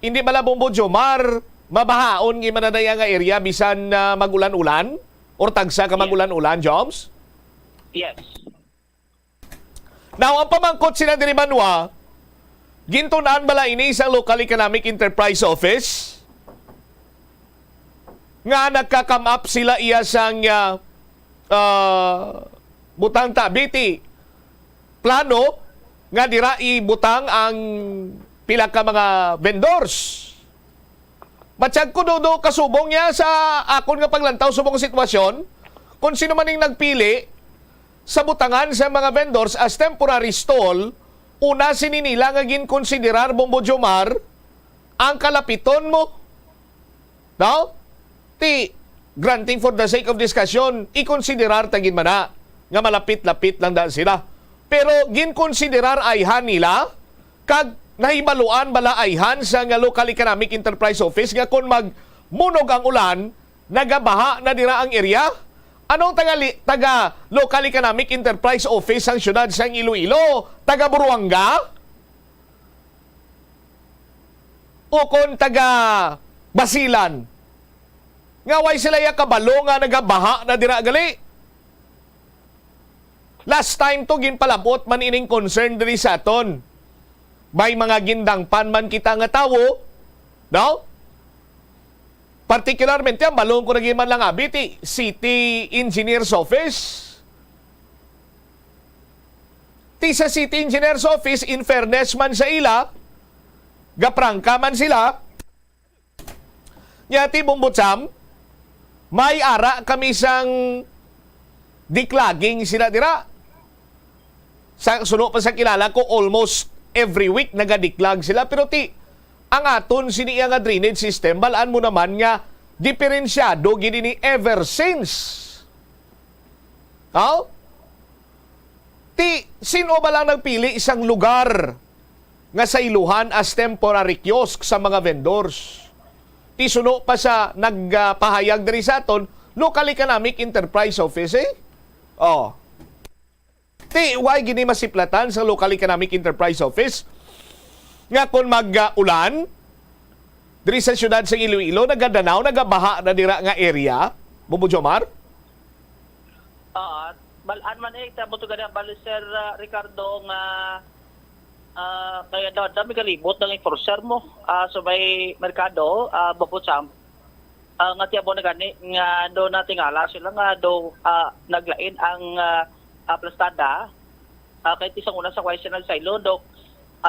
S16: hindi bala Bombo Jomar mabahaon gi manadaya nga area bisan magulan-ulan or tagsa ka magulan-ulan, Joms?
S17: Yes.
S16: Now ang pamangkot sila diri Manwa gintunan bala ini sa Local Economic Enterprise Office nga nagka-come up sila iya sang butang tabiti plano nga dira ibutang ang pila ka mga vendors. Matsyag ko do kasubong niya sa akon nga paglantaw subong sitwasyon kung sino maning nagpili sa butangan sa mga vendors as temporary stall, una sininila nga ginkonsiderar Bombo Jomar ang kalapiton mo. No? Granting for the sake of discussion, ikonsiderar tagin mana nga malapit-lapit lang daan sila. Pero ginkonsiderar ayhan nila kag nahibaluan bala ayhan sa nga Local Economic Enterprise Office nga kung magmunog ang ulan, nagabaha na dira ang area. Anong taga Local Economic Enterprise Office ang syudad sa Iloilo? Taga Buruanga? O kung taga Basilan? Ngaway sila ya kabalo nga nagabaha na dira gali. Last time to ginpalabot man ining concern diri sa aton. May mga gindangpan man kita nga tawo, no? Particularmente ang balong ko nagiman lang abiti, City Engineer's Office. Ti sa City Engineer's Office, in fairness man sa ila, gaprangka man sila, nyati Bumbutsam, may ara kami sang diklaging sila dira. Suno pa sa kilala ko, almost every week nagadiklag sila. Pero ang aton siniya nga drainage system, balaan mo naman nga diferensyado gini ni ever since. Sino ba lang nagpili isang lugar nga sa iluhan as temporary kiosk sa mga vendors? Suno pa sa nagpahayag diri sa aton Local Economic Enterprise Office why gini masiplatan sa Local Economic Enterprise Office nga kung mag-ulan diri sa syudad sa Iloilo, nagadanaw, nagabaha na dira nga area, Bombo Jomar?
S17: Balaan man tabo to gada bali Sir Ricardo nga kaya daw dami kalibot ng enforcer mo sa may merkado Baputsam nga tiyabo na gani nga do natingala sila nga do naglain ang plastada kahit isang una sa question ng silo do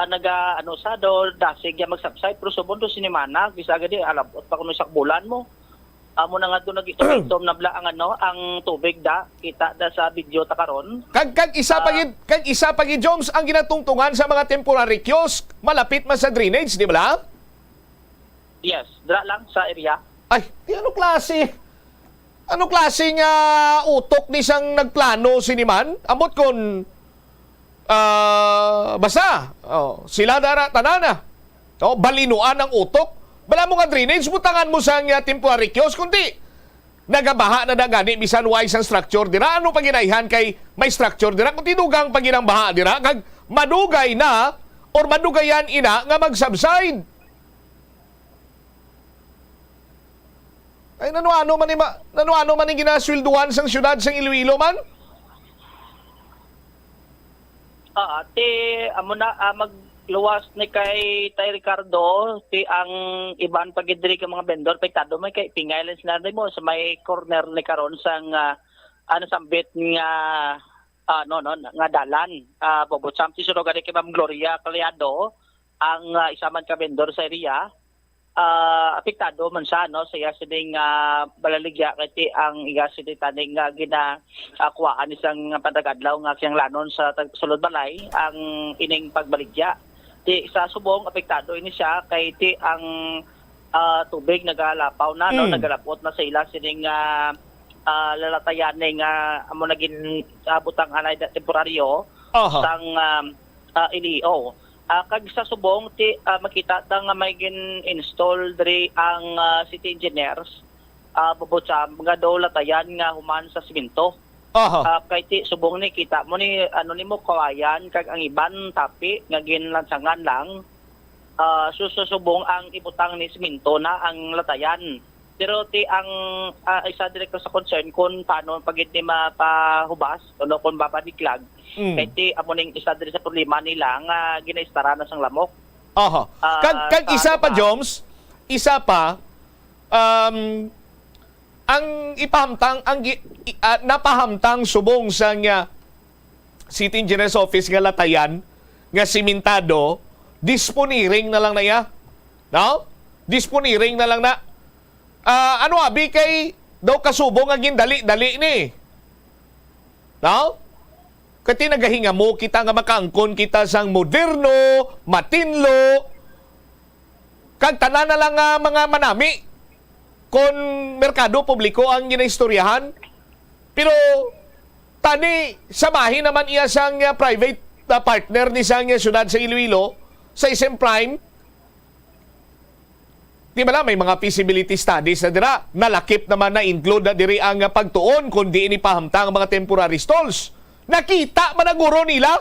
S17: naga sa do dasig ya magsubside pero subon do sinimana bisa gadi alabot pa kuno sak bulan mo amo na nga do nag-itom na bla ang tubig da kita da sa video ta karon
S16: kag isa pagid Joms ang ginatungtungan sa mga temporary kiosk malapit man sa drainage di ba?
S17: Yes, dra lang sa area.
S16: Ay, ano klase nga utok ni sang nagplano siniman? Amot kon basta sila dara tanana. Balinuan ang utok. Bala mo nga drainage, butangan mo sang temporary kiosk, kundi nagabaha na dagani bisan wise ang structure dira. Ano paginayhan kay may structure dira? Kung tinugang paginang baha dira, kag madugay na or madugayan ina nga mag-subside. Ay nanuano man ni ginaswelduhan sang syudad sang Iloilo man?
S17: Amo na magluwas ni kay Tay Ricardo ang iban pagidiri ka mga vendor pektado may kay pingailens na mo sa may corner ni karon sang sambit nga nga dalan Bobotsam ti suno gani kay Ma'am Gloria Caliado ang isa man ka vendor sa area apektado man siya no sa iya sining balaligya kay ang iya sining taning ginakuhaan isang padagadlaw nga siyang lanon sa sulod balay ang ining pagbaligya. Ti sa subong apektado ini siya kay ti ang tubig nagalapaw na no nagalapot na sa ila sining lalatayan nga amo naging butang anay temporaryo sang LEO. Kag sa subong ti makita ta nga may gin-install diri ang city engineers bubutsa mga daw latayan nga human sa simento. Kay ti subong ni kita mo ni ano nimo kawayan kag ang iban tapi nga ginlansangan lang susubong ang ibutang ni simento na ang latayan. Pero ti ang isa direkto sa concern kung paano pag iti mapahubas o kung mapaniklag kaya ti amuning isa direkto sa problema nila nga ginaistara na sang lamok.
S16: Kag isa pa Joms, isa pa ang ipahamtang ang napahamtang subong sa nga City Engineer's Office nga latayan nga simentado disponiring na lang na ya. No? Disponiring na lang na. Ano abi kay daw kasubong ang gindali-dali ni. No? Kati nagahinga mo kita nga makaangkon kita sang moderno, matinlo, kag tanan na lang mga manami kon merkado publiko ang ginaistoryahan. Pero tani samahin naman iya sang private partner ni sang syudad sa Iloilo sa SM Prime. Di ba lang, may mga feasibility studies na dira. Nalakip naman na include na diri ang pagtuon kundi ini pahamtang mga temporary stalls. Nakita managuro nila?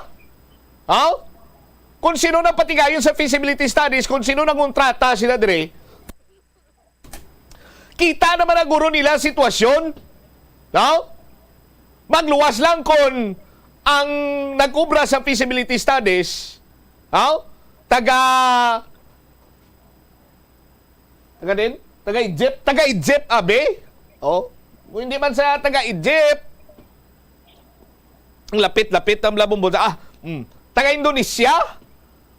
S16: Kung sino na patigayon sa feasibility studies, kung sino nang kontrata sila diri, kita naman managuro nila sitwasyon. Magluwas lang kung ang nag-ubra sa feasibility studies, taga Egypt abe. Kung hindi man sa taga Egypt, ang lapit-lapit ang labong buta. Taga Indonesia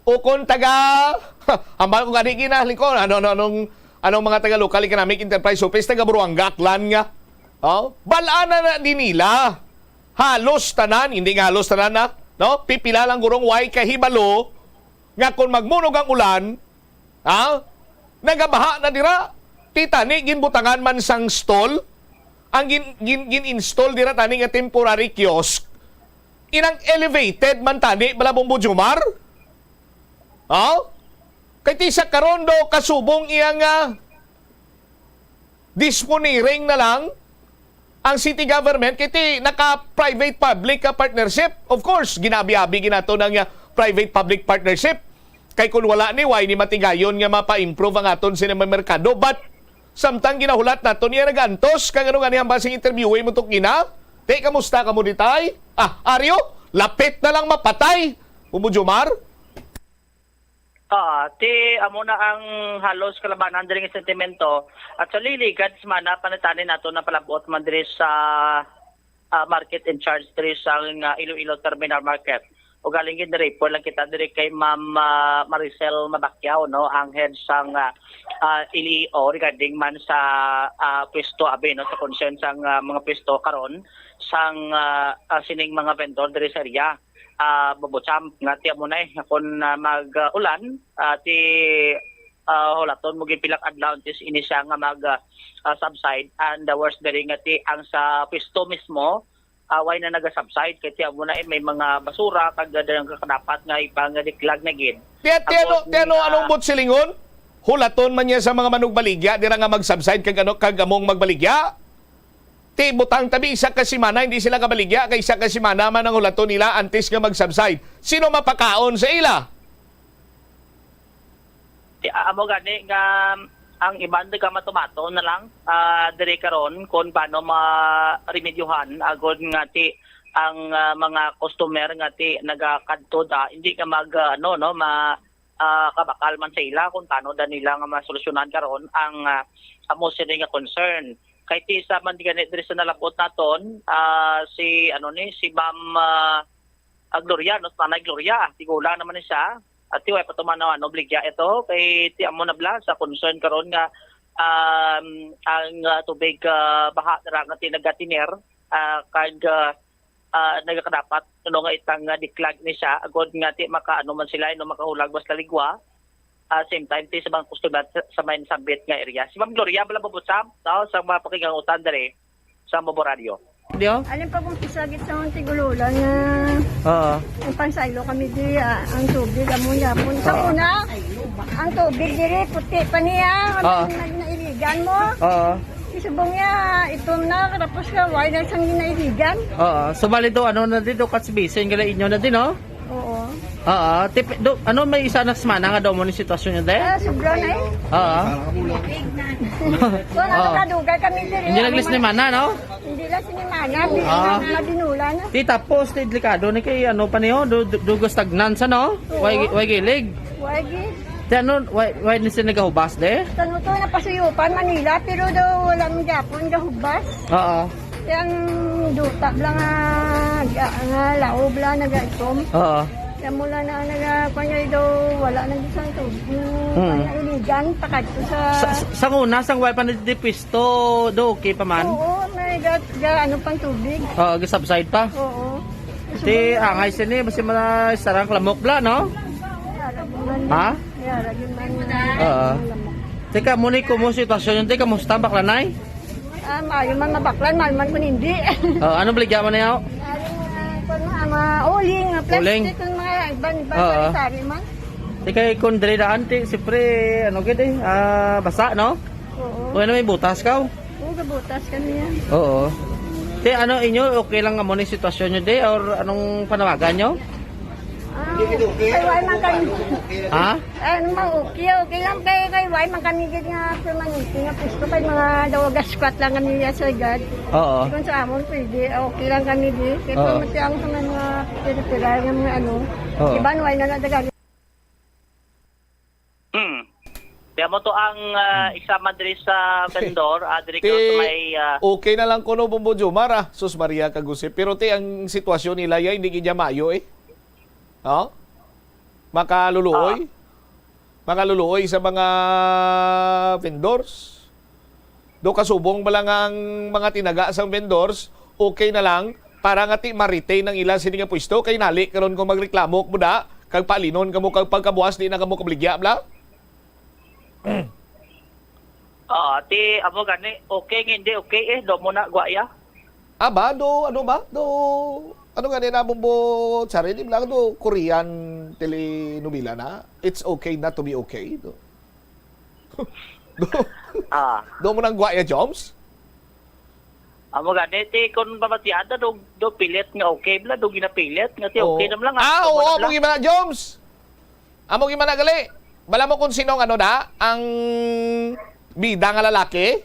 S16: o kung taga ambal ko gani gina lingkon anong mga taga local economic enterprise office taga Buruanga clan nga. Balaan na din nila. Halos tanan, hindi nga halos tanan na, no? Pipila lang gurong way kahibalo nga kung magmunog ang ulan, nagabaha na dira. Titani ginbutangan man sang stall, ang gin-install dira tani nga temporary kiosk. Inang elevated man tani balabong Bujumar. Kay ti sa karondo kasubong iyang disponiring na lang ang city government kiti naka-private public partnership. Of course, ginabi-abi ginato ng private public partnership. Kay kung wala ni why ni matigayon nga mapa-improve ang aton sinema merkado, but samtang ginahulat naton niya nagantos kang ano nga ni hambasing interviewin mo tok gina. Te kamusta ka mo ditay? Aryo, lapit na lang mapatay. Pumujumar.
S17: Ti amo na ang halos kalabanan diri nga sentimento at sa liligad man panatanin nato na palabot man diri sa market in charge diri sa Iloilo Terminal Market. O galing gid diri po lang kita diri kay Ma'am Maricel Mabakyaw no ang head sang LEO regarding man sa pwesto abi no sa concern sang mga pwesto karon sang sining mga vendor diri sa area. Babutsam nga ti amo na kun mag-ulan ti holaton mo gipilak adlaw tis ini siya nga mag subside and the worst diri nga ti ang sa pwesto mismo away na naga-subside kay tiyan mo na may mga basura kag dalang kadapat nga ipangadiklag na gid.
S16: Tiano anong butsilingon? Hulaton man niya sa mga manugbaligya dira nga mag-subside kag among magbaligya. Ti butang tabi isa ka semana hindi sila kabaligya kay isa ka semana man ang hulaton nila antes nga mag-subside. Sino mapakaon sa ila?
S17: Amo gani nga ang iban ka matumato na lang dire karon kung paano ma-remedyohan agod nga ti ang mga customer nga ti nagakadto da hindi ka mag kabakal man sa ila kung paano da nila nga masolusyonan karon ang amo sila nga concern kay ti sa man gani dire sa nalabot naton si Ma'am Gloria no Tanay Gloria tigula naman siya at tiway patumanaw obligya ito kay ti amo na bla sa concern karon nga ang tubig baha ra nga tinagatiner kag nagakadapat no nga itang diklag ni siya agod nga ti makaano man sila no makahulag basta ligwa. Same time ti sa mga kustomer sa main sambit nga area. Si Ma'am Gloria bala babutsam sa mga pakigangutan dere sa Moboradio.
S20: Dio? Alin pa kung pisagit sa mga tigululan na ang pansaylo kami di ang tubig amo yapon. Sa una, ang tubig diri puti pa niya. Nailigan mo. Isubong niya, itom na, tapos ka, why na siyang ginailigan?
S18: So bali do, ano na dito, katsibisen, gala inyo na din, no?
S20: Oo.
S18: Ano may isa na semana nga daw mo ni sitwasyon niya din?
S20: Sobra na So, nakakadugay kami diri.
S18: Hindi naglis ni mana, no?
S20: Hindi lang sinimana, madinulan.
S18: Di tapos, delikado ni kay ano pa niyo, dugo stagnansa, no? Way gilig.
S20: Way gig.
S18: Di ano, way ni sila nagahubas de?
S20: Tanong to na pasuyupan Manila, pero daw wala mong Japon, gahubas. Yang duta lang nga laob lang nag-itom. Kaya mula na nagkanya daw wala nang isang tubig. Kanya iligan, takad ko
S18: sa una, sang way pa nadipisto, do okay pa man?
S20: Oo, may ano pang tubig.
S18: Subside pa?
S20: Oo.
S18: Di, angay sini, basta mga sarang lamok bla, no? Ha? Teka, muna mo sitwasyon yun, teka, musta baklanay?
S20: Mayo man mabaklan, mayo man kung hindi.
S18: Ano baligya mo na yaw?
S20: Uling, plastic, mga iba sari man.
S18: Teka, kung dali daan, siyempre, ano gede, basa, no?
S20: Oo.
S18: O ano, may butas ka?
S20: Oo, gabutas kami yan.
S18: Oo. Te, ano inyo, okay lang nga mo na sitwasyon nyo, de? Or anong panawagan nyo?
S20: Kay why man kami.
S18: Ha?
S20: Ano man okay lang kay why man kami gid nga permanente nga pusto kay mga dawagas squat lang kami ya sa gad.
S18: Oo.
S20: Kung sa amon pwede okay lang kami di. Kay permanente ang sa mga peripheral nga mga ano. Iban why na nadagali.
S17: Kaya mo to ang isa madri sa vendor, adri ko sa may
S16: okay na lang kuno Bombo Jomar Sus Maria Kagusip. Pero te ang sitwasyon nila ya hindi kanya mayo Makaluluoy. Makaluluoy sa mga vendors. Do kasubong ba lang ang mga tinaga sa vendors, okay na lang para nga ti ma-retain ng ilang sini nga pwesto kay nali karon kung magreklamo mo da kag palinon kamo kag pagkabuas di na kamo kabligya bla.
S17: ti amo gani okay hindi okay do mo na guaya.
S16: Aba do ano ba? Ano nga nila Bombo Tsari, di ba do Korean telenovela na? It's okay not to be okay. Do mo nang guaya, Joms?
S17: Amo gani, ti kung pamatiada, do pilit nga okay, bla, do ginapilit, nga ti okay naman lang.
S16: Oo, amo gimana, Joms? Amo gimana, gali? Bala mo kung sinong ano da, ang bida nga lalaki?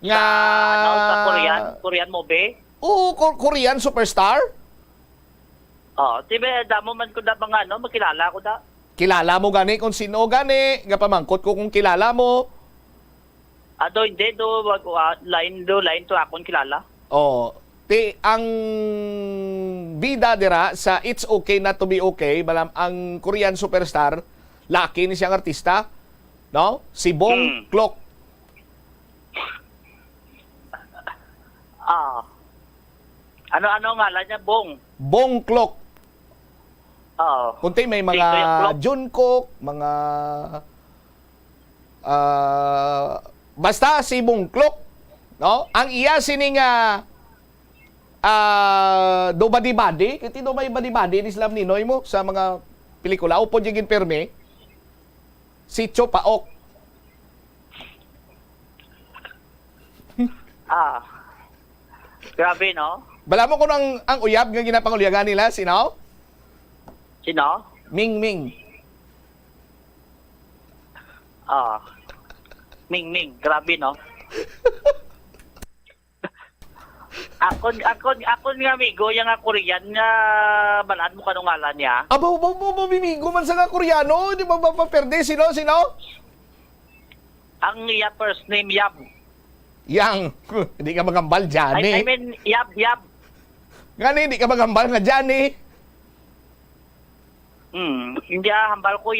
S16: Nga...
S17: Sa Korean movie?
S16: Oo, Korean superstar?
S17: Tibe, damo man ko da mga makilala ko da.
S16: Kilala mo gani kung sino gani, nga pamangkot ko kung kilala mo.
S17: Hindi, line to akong kilala.
S16: Ang bida dira sa It's Okay Not to Be Okay, balam ang Korean superstar, laki ni siyang artista, no? Si Bong Klok.
S17: Ano ngalan niya?
S16: Bong Klok. Kunti may mga Jungkook, mga basta si Bong Klok, no? Ang iya sining do badi-badi, kiti do may badi-badi ni Islam Ninoy mo sa mga pelikula upod yung perme. Si Cho Paok.
S17: Grabe, no?
S16: Bala mo kung ang uyab nga ginapangulyagan nila, sino?
S17: Sino?
S16: Ming Ming.
S17: Ming Ming, grabe, no? Ako nga amigo, yung Korean nga balaan mo kanong ngalan niya.
S16: Mamigo man sa nga Koreano, di ba mapaperde? Sino?
S17: Ang first name Yab.
S16: Yang, hindi ka magambal, Johnny.
S17: I mean, Yab.
S16: Nga hindi ka magambal nga, Johnny.
S17: Hindi hambal ko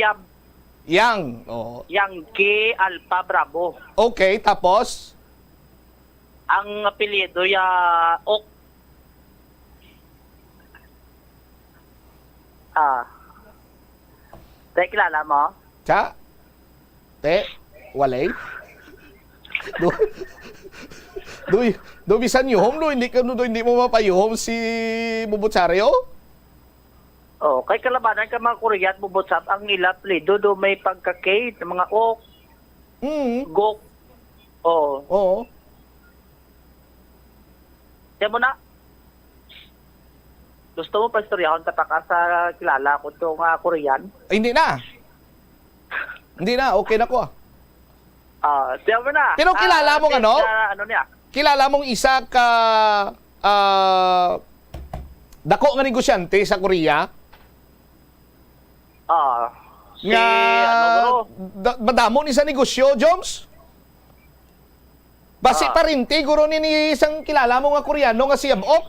S16: Yang. Oh.
S17: Yankee Alpha Bravo.
S16: Okay, tapos?
S17: Ang apelyido Ok. Te, kilala mo?
S16: Cha? Te? Walay? Do bisan yuhom do hindi mo mapayuhom si Bubutsaryo?
S17: Oh, kay kalabanan ka mga Korean bubutsap ang nila apelyido do may pagka-K ng mga Ok. Gok. Oh.
S16: Oo.
S17: Tiyan mo na. Gusto mo pa istoryahon tapaka sa kilala ko itong Korean?
S16: Hindi na. Hindi na, okay na ko.
S17: Tiyan mo na.
S16: Pero kilala mong ano?
S17: Ano niya?
S16: Kilala mong isa ka dako nga negosyante sa Korea?
S17: Si
S16: nga
S17: ano
S16: madamo ni sa negosyo, Joms? Basi pa rin, guro ni isang kilala mo nga Koreano nga si Abok?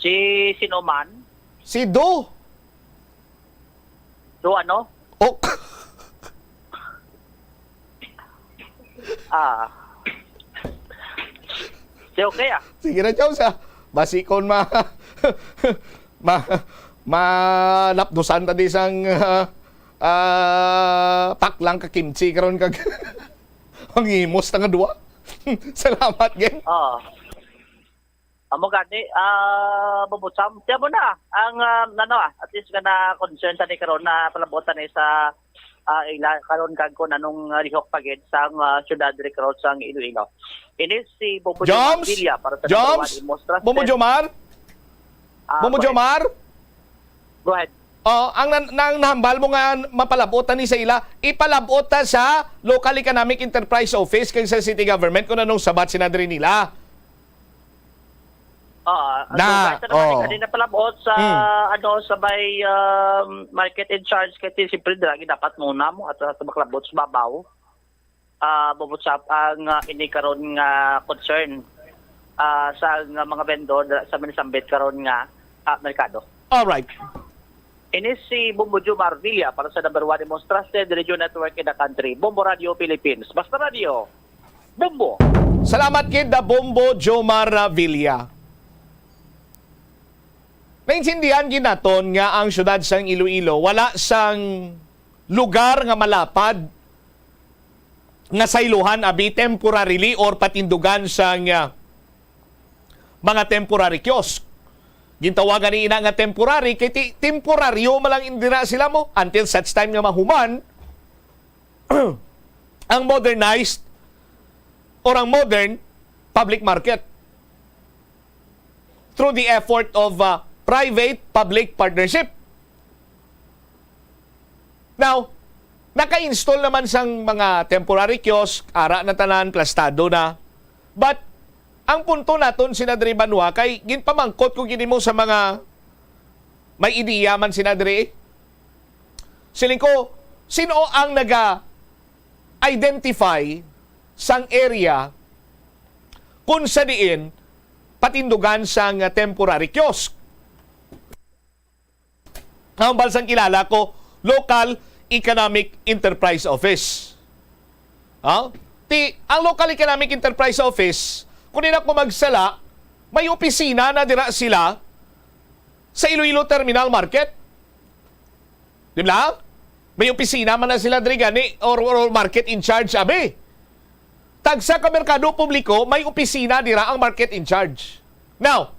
S17: Si Sinoman?
S16: Si Do.
S17: Do ano?
S16: Ok.
S17: Si okay
S16: Sige na, Joms Basikon malapdusan ta di sang paklang ka kimchi karon kag ang imos nga duwa. Salamat gen.
S17: Amo gani bubutsam tiyan mo na ang at least na concern sa ni karon na palabotan ni sa ila karon kag kun anong lihok pagid sang syudad diri karon sang Iloilo. Ini si Bobo
S16: Joms
S17: Villa para sa
S16: Bobo Jomar. Bobo Jomar.
S17: Go ahead.
S16: Ang nahambal mo nga mapalabotan ni sa ila, ipalabot ta sa Local Economic Enterprise Office kay sa City Government kung anong sabat sinadri nila.
S17: Kanina palabot sa sa may market in charge kay simple dragi dapat muna mo at sa maklabot sa babaw. Bubutsap ang ini karon nga concern sa mga vendor sa Minisambit karon nga merkado.
S16: All right.
S17: Ini si Bombo Jomar Villa para sa number 1 most trusted radio network in the country, Bombo Radio Philippines. Basta Radio, Bombo!
S16: Salamat kid Bombo Jomar Villa. Naintindihan ginaton nga ang syudad sang Iloilo wala sang lugar nga malapad nga sayluhan abi temporarily or patindugan sang mga temporary kiosk. Gintawagan ni ina nga temporary kay temporaryo malang indira sila mo until such time nga mahuman ang modernized or ang modern public market through the effort of private-public partnership. Now, naka-install naman sang mga temporary kiosk, ara na tanan, plastado na. But, ang punto naton sinadri Banwa kay ginpamangkot kung gini mo sa mga may ideya man sinadri. Siling ko, sino ang naga-identify sang area kung sa diin patindugan sang temporary kiosk? Ang balsang kilala ko, Local Economic Enterprise Office. Ang Local Economic Enterprise Office, kung nila ko magsala, may opisina na dira sila sa Iloilo Terminal Market. Di ba? May opisina man na sila diri gani or market in charge abi. Tagsa ka merkado publiko, may opisina dira ang market in charge. Now,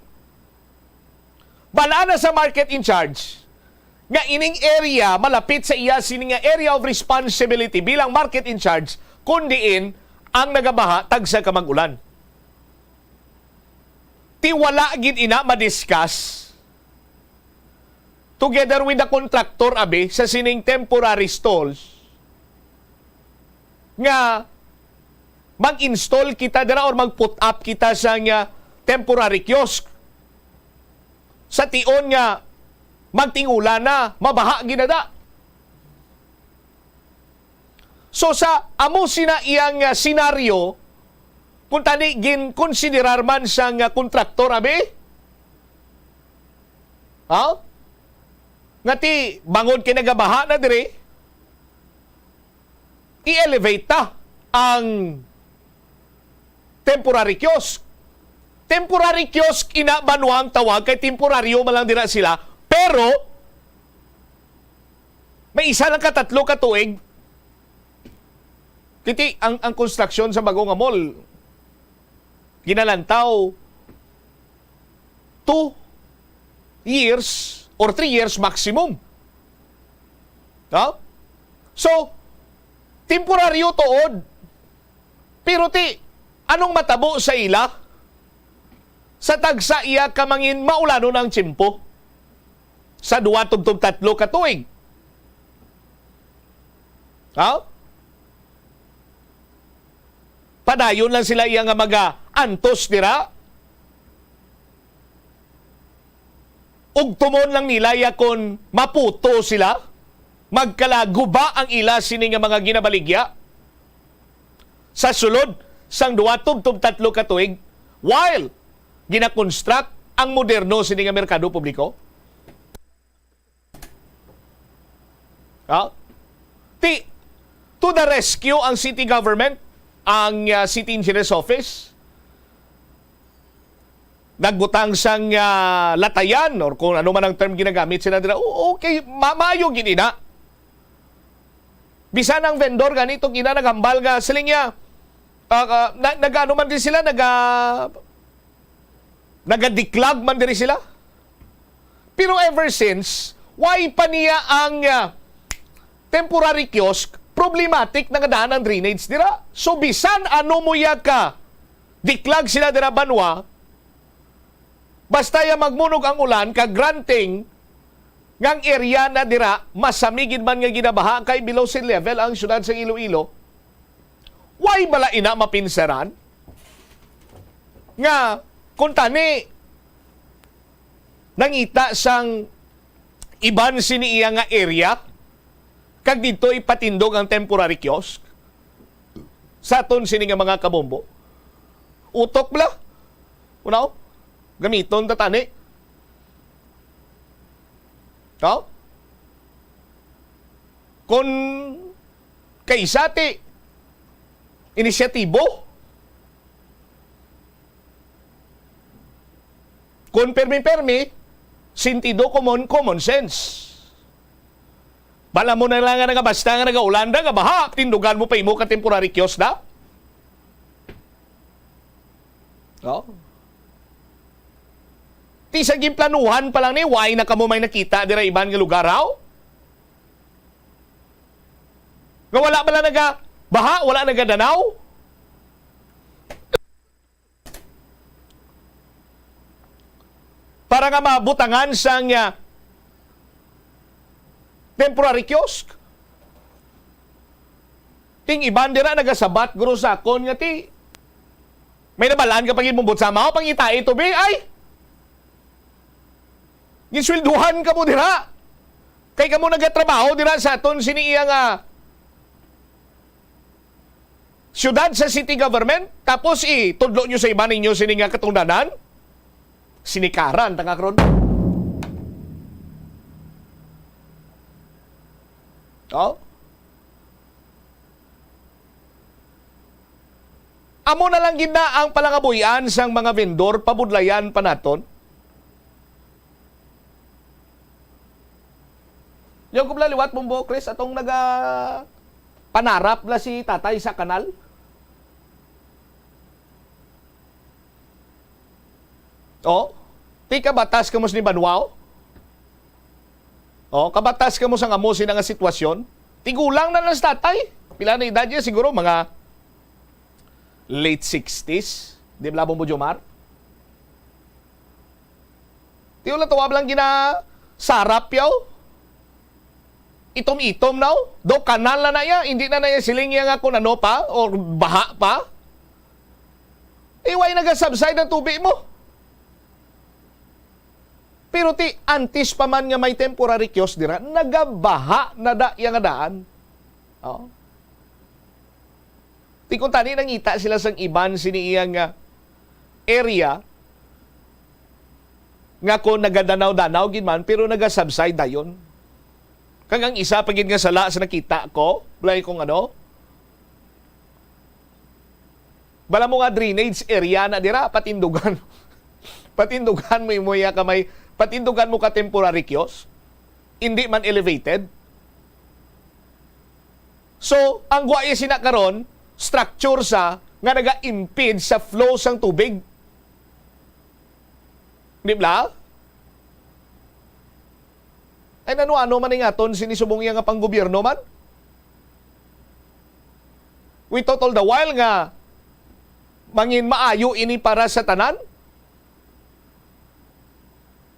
S16: bala na sa market in charge nga ining area malapit sa iya sining area of responsibility bilang market in charge kundiin ang nagabaha tagsa ka mag-ulan. Ti wala gid ina madiscuss together with the contractor abi sa sining temporary stalls nga mag-install kita dira or mag-put up kita sa nga temporary kiosk sa tion nga magtingula na mabaha ginada. So sa amo sina iyang senaryo kung tani gin-konsiderar man sang kontraktor abi? nga ti bangod kinagabaha na dire, i-elevate ta ang temporary kiosk. Temporary kiosk ina Banwa ang tawag kay temporaryo man lang dira sila, pero may isa lang katatlo ka tuig. Kiti ang construction sa bagong nga mall ginalantaw 2 years or 3 years maximum. No? So, temporaryo tuod. Pero anong matabo sa ila? Sa tagsa iya kamangin maulano ng tsimpo. Sa 2-3 ka tuig. Ha? Padayon lang sila iya nga antos dira. Ug tumon lang nila yakon maputo sila. Magkalaguba ang ila sini nga mga ginabaligya. Sa sulod sang 2-3 ka tuig while ginakonstruct ang moderno sini nga merkado publiko. Ha? To the rescue ang city government, ang city engineer's office. Nagbutang sang latayan or kung ano man ang term ginagamit sila dira. Okay, maayo gini na. Bisan ang vendor ganito gina naghambal nga siling niya. Nagano man din sila, nagadiklag man din sila. Pero ever since, why pa niya ang temporary kiosk problematic na daan ng drainage dira? So bisan ano mo ya ka diklag sila dira Banwa, basta ya magmunog ang ulan ka granting ngang area na dira masamigid man nga ginabaha kay below sea level ang syudad sa Iloilo. Why bala ina mapinsaran? Nga kung tani nangita sang iban siniiya nga area kag dito ipatindog ang temporary kiosk sa aton sini nga mga kabombo. Utok bala. Unaw? Gamiton ta tani. No? Kung kaysa ti inisyatibo, kung permi-permi, sentido common sense. Bala mo na lang nga basta nga nag-Ulanda nga baha, tindugan mo pa imo ka temporary kiosk na? No? Ti sa gimplanuhan pa lang ni, why na kamo may nakita dira iban nga lugar raw? Nga wala ba lang baha, wala nagadanaw? Para nga mabutangan sang temporary kiosk. Ting iban dira nagasabat guro sa kon nga ti may nabalaan ka pagin mumbot sa mao pangita ito be ay giswelduhan ka mo dira kay kamo nagatrabaho dira sa aton siniiya nga syudad sa city government tapos tudlo nyo sa iba ninyo sini nga katungdanan sinikaran tanga karon. Oh? Amo na lang gina ang palangabuyan sang mga vendor pabudlayan pa naton. Yung kubla liwat mong Chris atong panarap na si tatay sa kanal. Oh, ti kabatas ka mo ni Banwao. Oh, kabatas ka mo sa ngamusin nga sitwasyon. Tigulang na lang sa tatay. Pila na edad niya siguro mga late 60s. Di ba labong mo Jomar? Tiyo lang tawab lang gina sarap yaw. Itom-itom now. Do kanal na na ya. Hindi na na ya siling ya nga kung ano pa or baha pa. Iway nagasubside ang tubig mo. Pero ti antis pa man nga may temporary kiosk dira, nagabaha na yang daan. Oh. Ti kung tani nangita sila sang iban siniiyang area nga kung nagadanaw-danaw gin man pero nagasubside dayon. Kagang isa pagid nga sala sa nakita ko, balay kong ano. Bala mo nga drainage area na dira patindugan. Patindugan mo imoya kamay, patindugan mo ka temporary kiosk. Hindi man elevated. So, ang guwaya sinakaron, structure sa nga naga-impede sa flow sang tubig. Di ba? Ay ano man ingaton sinisubong iya nga panggobyerno man? We thought all the while nga mangin maayo ini para sa tanan.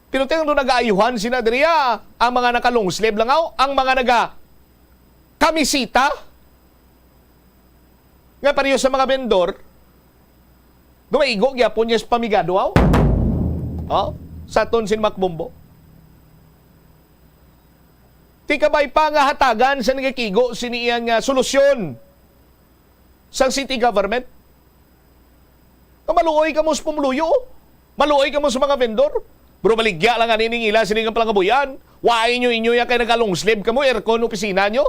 S16: Pero tingnan doon nag-aayuhan sina diriya ang mga naka-long sleeve lang ang mga kamisita nga pareho sa mga vendor dumaigo gyapon niya sa pamigado sa ton sin Macbombo. Ti kabay pa nga hatagan sa nagakigo siniyang solusyon sa city government. Maluoy ka mo sa pumuluyo. Maluoy ka mo sa mga vendor. Bro, baligya lang nga nining ila sining ang palangabuyan. Waay nyo inyo ya kay nag-long sleeve ka mo, aircon opisina nyo.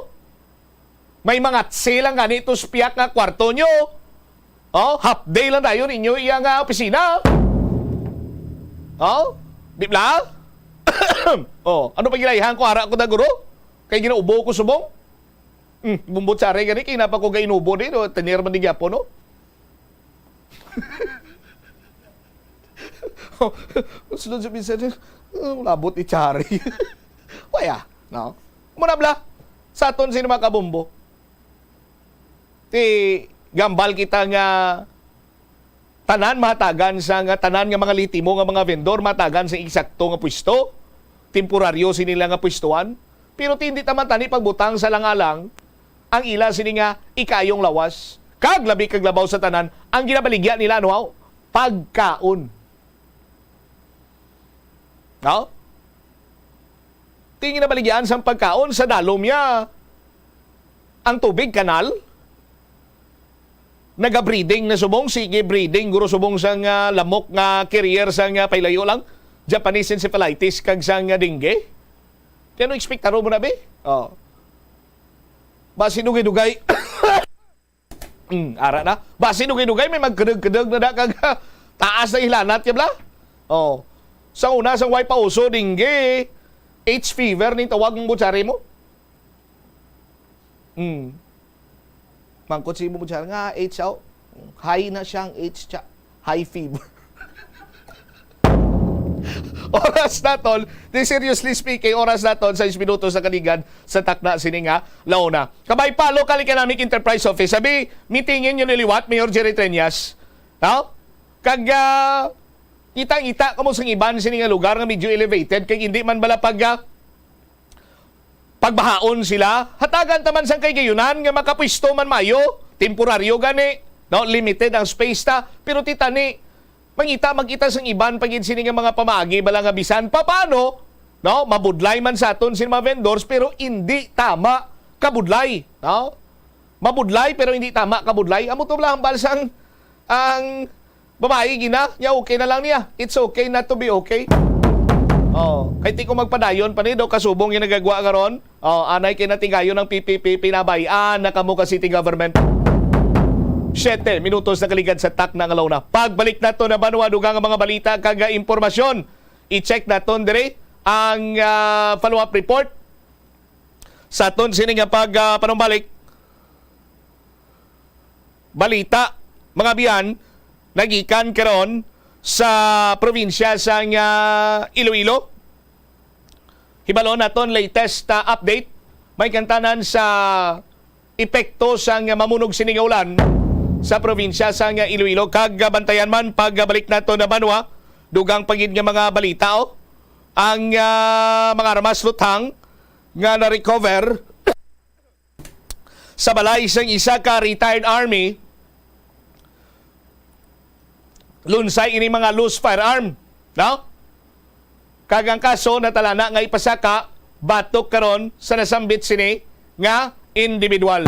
S16: May mga tse lang nga nito spiyak nga kwarto nyo. Half day lang tayo ninyo iya nga opisina. Di ba? Ano pa gilayahan ko ara ko da guro? Kay ginaubo ko subong? Bumbot sari gani kay napa ko gainubo din o tenir man digyapo no? Sunod sa minsan labot ni Chari. Waya, no? Munabla sa aton sino mga kabumbo. Ti gambal kita nga tanan matagan sa nga tanan nga mga litimo nga mga vendor matagan sa eksakto nga pwesto. Temporaryo sinila nga pwestuan. Pero hindi taman tani pagbutang sa langalang ang ila sini nga ikayong lawas. Kaglabi kaglabaw sa tanan ang ginabaligya nila no pagkaon. No? Tingin na baligyan sa pagkaon sa dalom niya. Ang tubig kanal naga-breeding na subong, sige breeding guro subong sang lamok nga carrier sang pailayo lang. Japanese encephalitis kag sang dengue. Kaya no ekspektaro mo na be? Basi dugay-dugay. Ara na. Basi dugay-dugay may magkedeg-kedeg na kag taas na ilanat ya bla. Sa una sang way pauso dengue, H fever ni tawag ng butsari mo. Mangkot si mo butsari nga H high na siyang H high fever. Oras na tol, seriously speaking, oras na tol, 6 minutos na kaligan sa takna sininga launa. Kabay pa, Local Economic Enterprise Office, sabi, meetingin yun niliwat, Mayor Jerry Treñas. No? Kag, itang-ita kamo sang iban sininga lugar nga medyo elevated, kay hindi man bala pagbahaon sila, hatagan taman sang kay gayunan, nga makapwisto man mayo, temporaryo gani, no? Limited ang space ta, pero titani, magita sang iban pagin sini nga mga pamagi bala nga bisan paano no mabudlay man sa aton sin mga vendors pero hindi tama kabudlay no mabudlay pero hindi tama kabudlay amo to lang balsang ang babae gina ya okay na lang niya it's okay not to be okay kay ti ko magpadayon pa ni do kasubong yung nagagwa karon anay kay natingayon ng PPP pinabayan na kamo ka city government 7 minutos na kaligad sa tak ng alaw na. Pagbalik nato na banwa dugang mga balita kaga impormasyon. I-check naton dire ang follow-up report sa aton sini nga panumbalik. Balita mga biyan nagikan karon sa probinsya sa Iloilo. Hibalon naton latest update may kantanan sa epekto sa mamunog sining ulan sa probinsya sa Iloilo. Kagabantayan man pagbalik nato na banwa dugang pagid nga mga balita ang mga armas luthang nga na-recover sa balay sang isa ka retired army lunsay ini mga loose firearm no? Kagang kaso natalana nga ipasaka batok karon sa nasambit sini nga individual.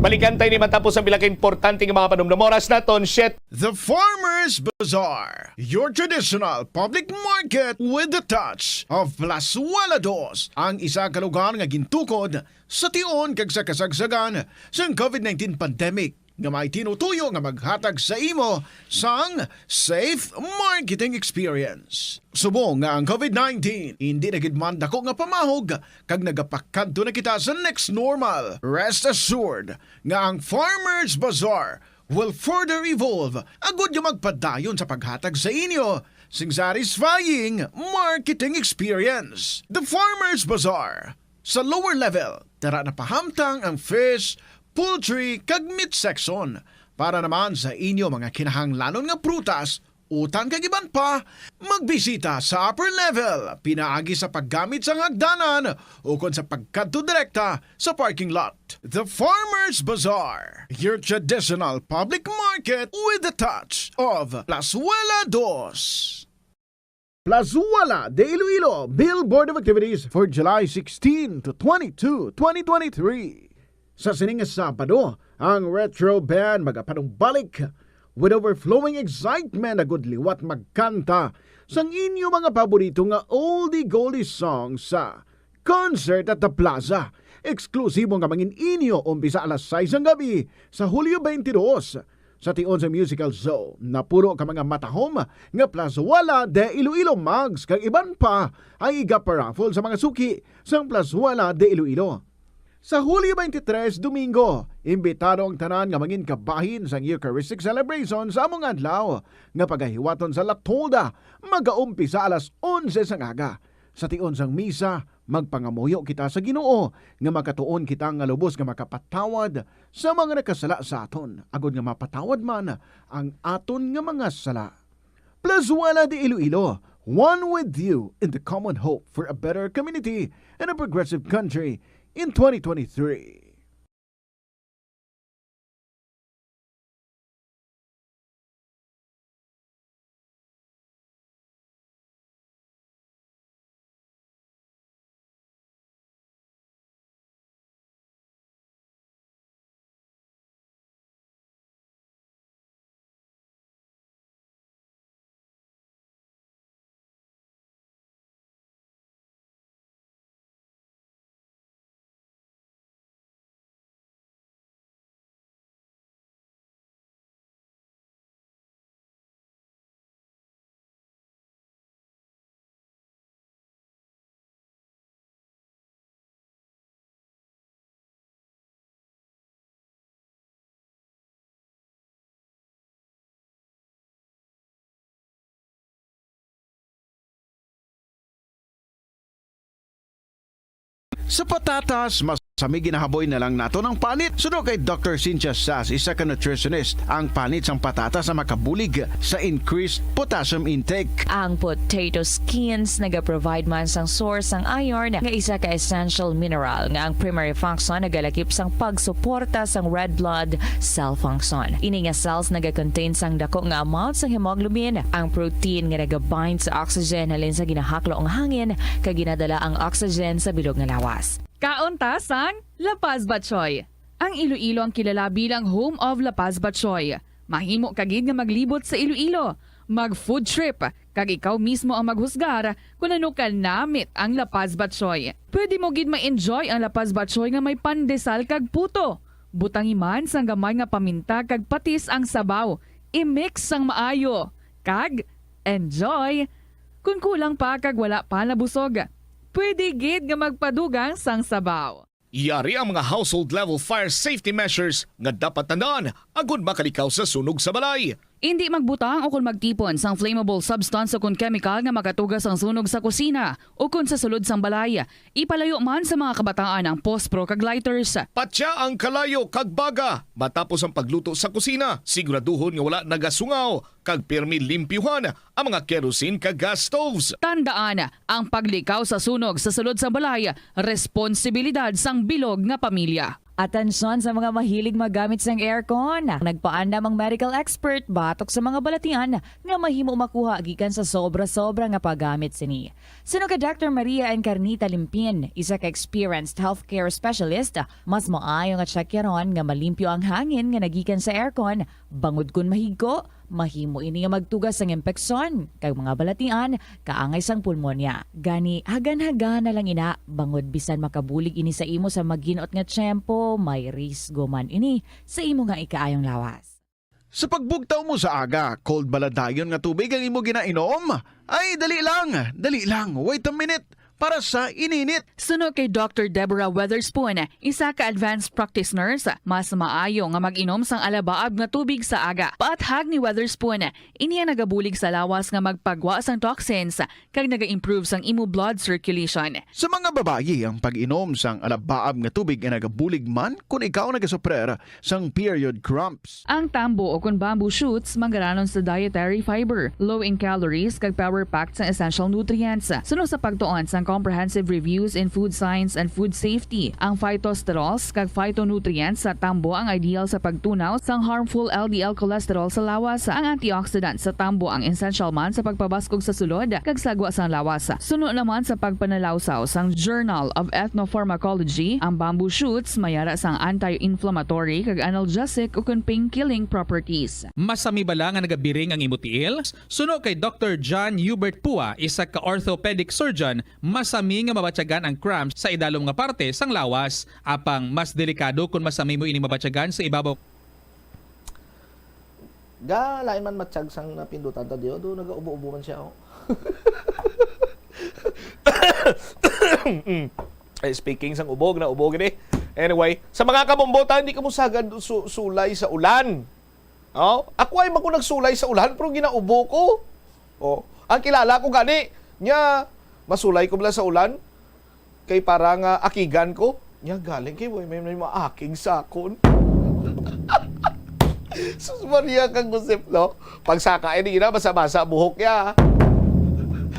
S16: Balikan tayo ni matapos ang bilang importante ng mga panumdum oras naton, shit.
S2: The Farmers Bazaar, your traditional public market with the touch of Plazuela Dos, ang isa ka lugar nga gintukod sa tion kag sa kasagsagan sa COVID-19 pandemic nga may tinutuyo nga maghatag sa imo sang safe marketing experience. Subong nga ang COVID-19 hindi na gid man dako nga pamahog kag nagapakadto na kita sa next normal. Rest assured nga ang Farmers Bazaar will further evolve agud yung magpadayon sa paghatag sa inyo sing satisfying marketing experience. The Farmers Bazaar sa lower level tara na pahamtang ang fish, poultry kag meat section para naman sa inyo mga kinahanglanon nga prutas, utang kag iban pa, magbisita sa upper level pinaagi sa paggamit sa hagdanan o kon sa pagkadto direkta sa parking lot. The Farmers Bazaar, your traditional public market with the touch of Plazuela Dos. Plazuela de Iloilo Billboard of Activities for July 16 to 22, 2023. Sa sining Sabado, ang retro band magapanumbalik with overflowing excitement agud liwat magkanta sang inyo mga paborito nga oldie-goldie songs sa Concert at the Plaza. Eksklusibo nga mangin inyo umpisa alas 6 ng gabi sa Hulyo 22 sa tion sa musical show na puro ka mga matahom nga Plazuela de Iloilo mugs kag iban pa ay iga-paraffle sa mga suki sang Plazuela de Iloilo. Sa Hulyo 23, Domingo, imbitado ang tanan nga mangin kabahin sa Eucharistic celebration sa among adlaw nga pagahiwaton sa Latolda magaumpisa alas 11 sang aga. Sa tion sang misa, magpangamuyo kita sa Ginoo nga makatuon kita nga lubos nga makapatawad sa mga nakasala sa aton, agud nga mapatawad man ang aton nga mga sala. Plazuela de Iloilo, one with you in the common hope for a better community and a progressive country in 2023. Sa patatas, masami ginahaboy na lang nato ng panit. Suno kay Dr. Cynthia Sass, isa ka nutritionist, ang panit sang patatas na makabulig sa increased potassium intake.
S3: Ang potato skins naga-provide man sang source sang iron nga isa ka essential mineral nga ang primary function nagalakip sang pagsuporta sang red blood cell function. Ini nga cells naga-contain sang dako nga amount sang hemoglobin, ang protein nga naga-bind sa oxygen halin sa ginahaklo ang hangin kag ginadala ang oxygen sa bilog nga lawas.
S1: Kaunta sang La Paz Batchoy. Ang Iloilo ang kilala bilang home of La Paz Batchoy. Mahimo kagid nga maglibot sa Iloilo, mag-food trip, kag ikaw mismo ang maghusgar kung ano ka namit ang La Paz Batchoy. Pwede mo gid ma-enjoy ang La Paz Batchoy nga may pandesal kag puto. Butangi man sang gamay nga paminta kag patis ang sabaw. I-mix sang maayo. Kag enjoy. Kung kulang pa kag wala pa nabusog, pwede gid nga magpadugang sang sabaw.
S16: Yari ang mga household level fire safety measures nga dapat tandaan agud makalikaw sa sunog sa balay.
S1: Hindi magbutang o kung magtipon sang flammable substance o kung chemical nga makatugas ang sunog sa kusina o kung sa sulod sang balay. Ipalayo man sa mga kabataan ang pospro kag lighters.
S16: Patya ang kalayo kag baga matapos ang pagluto sa kusina. Siguraduhon nga wala nagasungaw kag pirmi limpyuhan ang mga kerosene kag gas stoves.
S1: Tandaan, ang paglikaw sa sunog sa sulod sa balay, responsibilidad sang bilog nga pamilya.
S3: Atensyon sa mga mahilig magamit ng aircon. Nagpaandam ang medical expert batok sa mga balatian nga mahimo makuha gikan sa sobra-sobra nga paggamit sini. Suno ka Dr. Maria Encarnita Limpin, isa ka experienced healthcare specialist, mas maayo nga tsakyaron nga malimpyo ang hangin nga nagikan sa aircon, bangod kun mahigko, mahimo ini nga magtugas ng impeksyon kay mga balatian kaangay sang pulmonya. Gani hagan-hagan na lang ina bangod bisan makabulig ini sa imo sa magginot nga tiyempo, may risgo man ini sa imo nga ikaayong lawas.
S2: Sa pagbugtaw mo sa aga, cold baladayon nga tubig ang imo ginainom? Ay, dali lang, wait a minute. Para sa ininit.
S1: Suno kay Dr. Deborah Weatherspoon, isa ka advanced practice nurse, mas maayo nga mag-inom sang alabaab nga tubig sa aga. Paathag ni Weatherspoon, iniya nagabulig sa lawas nga magpagwa sang toxins kag naga-improve sang imo blood circulation.
S2: Sa mga babayi, ang pag-inom sang alabaab nga tubig ay nagabulig man kung ikaw nagasuprer sang period cramps.
S1: Ang tambo o kung bamboo shoots manggaranon sa dietary fiber, low in calories kag power-packed sa essential nutrients. Suno sa pagtuon sang comprehensive reviews in food science and food safety. Ang phytosterols kag phytonutrients sa tambo ang ideal sa pagtunaw sang harmful LDL cholesterol sa lawas. Ang antioxidants sa tambo ang essential man sa pagpabaskog sa sulod kag sagwa sang lawas. Suno naman sa pagpanalawsaw sang Journal of Ethnopharmacology, ang bamboo shoots mayara sang anti-inflammatory kag analgesic o pain-killing properties.
S21: Masami bala nga nagabiring ang imutiil? Suno kay Dr. John Hubert Pua, isa ka orthopedic surgeon, masami nga mabatyagan ang cramps sa idalom nga parte sang lawas. Apang mas delikado kung masami mo ini mabatyagan sa ibabaw.
S18: Lain man matsyag sang napindutan ta diyo, do nagaubo-ubo man siya.
S16: Speaking sang ubog na ubog ni. Anyway, sa mga kabombotan, hindi ka mo sagad sulay sa ulan. Oh, ako ay mako nagsulay sa ulan pero ginaubo ko. Oh, ang kilala ko gani nya masulay ko bala sa ulan kay parang akigan ko nya galing kay may maaking sakon. Sus Maria kang gusip no. Pagsaka ay na basa-basa buhok ya.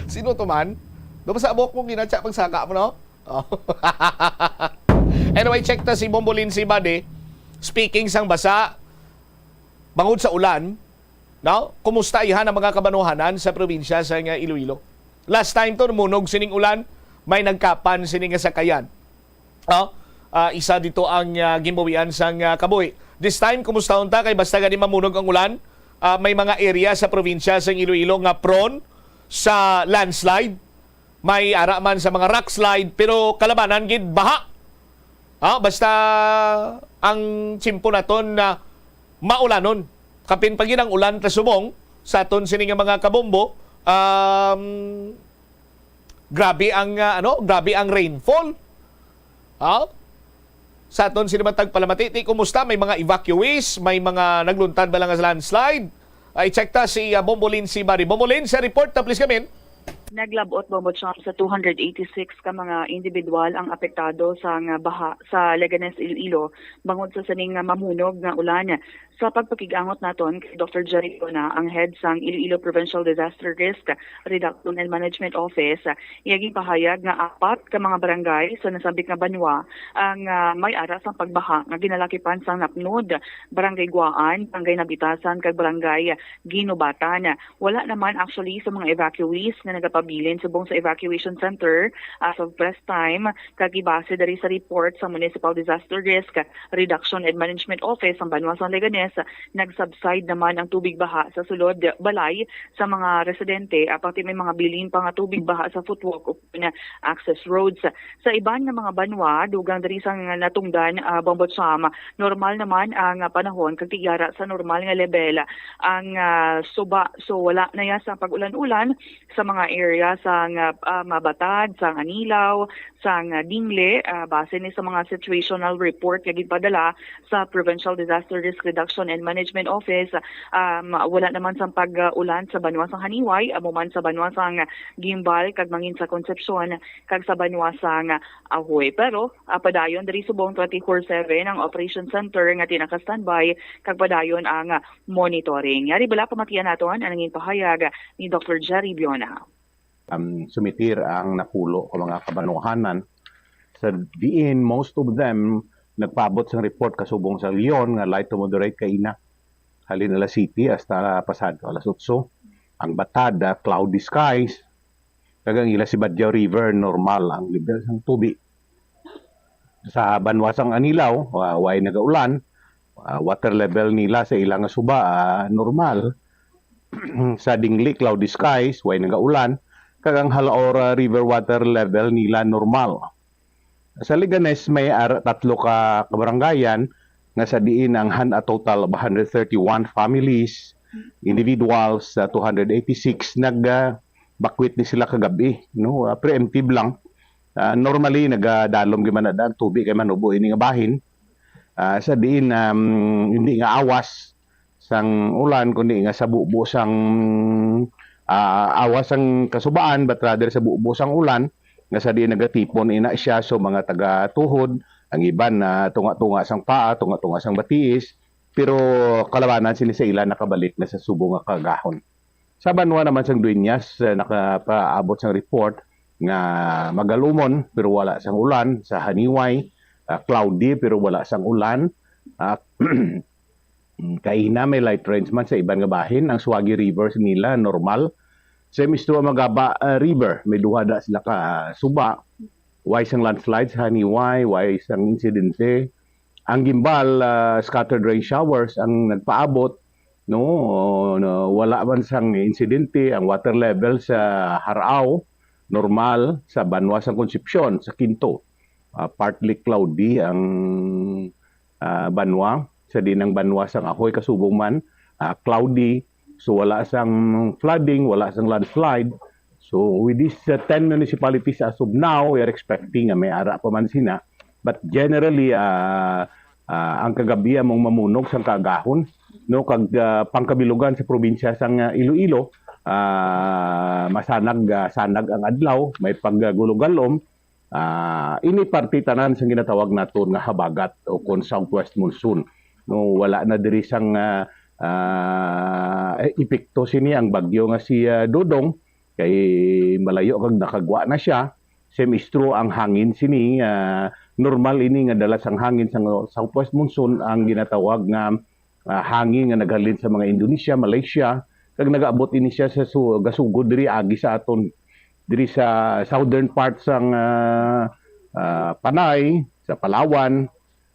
S16: Sino to man? Do basa buhok mo ginatsa pagsaka mo no? Oh. Anyway, check ta si Bombolin si Bade. Speaking sang basa bangod sa ulan, no? Kumusta ihan ang mga kabanuhanan sa probinsya sa Iloilo? Last time to munog sining ulan, may nagkapan sining sakayan. Oh, isa dito ang gimbawian sang Kaboy. This time kumusta unta kay basta gani mamunog ang ulan, may mga area sa probinsya sa Iloilo nga prone sa landslide. May ara man sa mga rock slide pero kalabanan gid baha. Basta ang tsimpo naton na maulanon. Kapin pagin ang ulan tasubong sa aton sining mga kabombo, grabe ang rainfall. Sa aton sinimatag palamatiti, kumusta? May mga evacuees, may mga nagluntad ba lang sa landslide? I-check ta si Bombolin si Barry. Bombolin, sa report ta please come in.
S22: Naglabot Bombot sa 286 ka mga individual ang apektado sa baha sa Leganes, Iloilo bangod sa saning mamunog nga ulan. Sa pagpakigangot naton kay Dr. Jerry Bona, ang head sang Iloilo Provincial Disaster Risk Reduction and Management Office, iyaging pahayag nga 4 ka mga barangay sa nasabik nga banwa ang may ara sang pagbaha nga ginalakipan sang Napnod, Barangay Guaan, Barangay Nabitasan kag Barangay Ginubatan. Wala naman actually sa mga evacuees na nagapabilin subong sa evacuation center as of press time kag ibase diri sa report sa Municipal Disaster Risk Reduction and Management Office ang banwa sa Leganes. Nagsubside naman ang tubig baha sa sulod balay sa mga residente pati may mga bilin pa nga tubig baha sa footwalk o access roads. Sa iban nga mga banwa dugang diri sang natungdan Bombot Sam, normal naman ang panahon kag tigara sa normal nga level ang suba, so wala na ya sa pag-ulan-ulan sa mga area sang Mabatad, sang Anilaw, sang Dingle, base ni sa mga situational report nga gipadala sa Provincial Disaster Risk Reduction and Management Office. Wala naman sang pag-ulan sa banwa sang Haniway, amuman sa banwa sang Gimbal kag mangin sa Concepcion kag sa banwa sang Ahoy. Pero padayon diri subong 24/7 ang operation center nga tinaka-standby kag padayon ang monitoring. Yari bala pamatian naton ang nangin pahayag ni Dr. Jerry Biona.
S23: Sumitir ang napulo o mga kabanuhanan sa diin most of them
S6: nagpaabot sa report kasubong sa Leon nga light to moderate kaina halin alas City hasta pasado alas 8. Ang Batad, cloudy skies. Kagang ila si Badyaw River, normal ang level ng tubig. Sa Banwasang Anilaw, way nagaulan. Water level nila sa ilang suba, normal. Sa Dingli, cloudy skies, way nagaulan. Kagang Halaora River water level nila normal. Sa Liganes may 3 ka kabarangayan nga sa diin ang a total of 131 families, individuals, 286 nag-bakwit ni sila kagabi, no? Preemptive lang. Normally nagadalom gyud man ang tubig kay manubo ini nga bahin. Sa diin hindi nga awas sang ulan kundi nga sa bubo sang awas ang kasubaan but rather sa bubo sang ulan nga sa diin nagatipon ina siya so mga taga-tuhod ang iban na tunga-tunga sang paa, tunga-tunga sang batiis, pero kalabanan sini sa ila nakabalik na sa subo nga kagahon. Sa Banwa naman sang Dueñas nakapaabot sang report nga magalumon pero wala sang ulan. Sa Haniway cloudy pero wala sang ulan. Kaina may light rains man sa iban nga bahin. Ang Suwagi River nila normal. Sa Mistuwa Magaba River may duha da sila ka suba. Way sang landslides Haniway, way sang insidente. Ang Gimbal scattered rain showers ang nagpaabot, no, wala man sang insidente. Ang water level sa Harao normal. Sa Banwa sang Concepcion sa Quinto partly cloudy ang Banwa. Sa dinang Banwa sang Ahoy kasubong man cloudy, so wala sang flooding, wala sang landslide. So with these 10 municipalities as of now, we are expecting may ara pa man sina. But generally, ang kagabi mong mamunog sang kagahon, no, kag pangkabilugan sa probinsya sang Iloilo, sanag ang adlaw, may paggulugalom. Ini parti tanan sang ginatawag naton nga habagat o kon southwest monsoon. No, wala na diri sang epekto sini ang bagyo nga si Dodong. Kay malayo kag nakagwa na siya. Semistro ang hangin sini normal ini nga dalas ang hangin sa southwest monsoon ang ginatawag nga hangin nga naghalin sa mga Indonesia, Malaysia kag nagaabot ini siya sa gasugod diri agi sa aton diri sa southern part sang Panay, sa Palawan,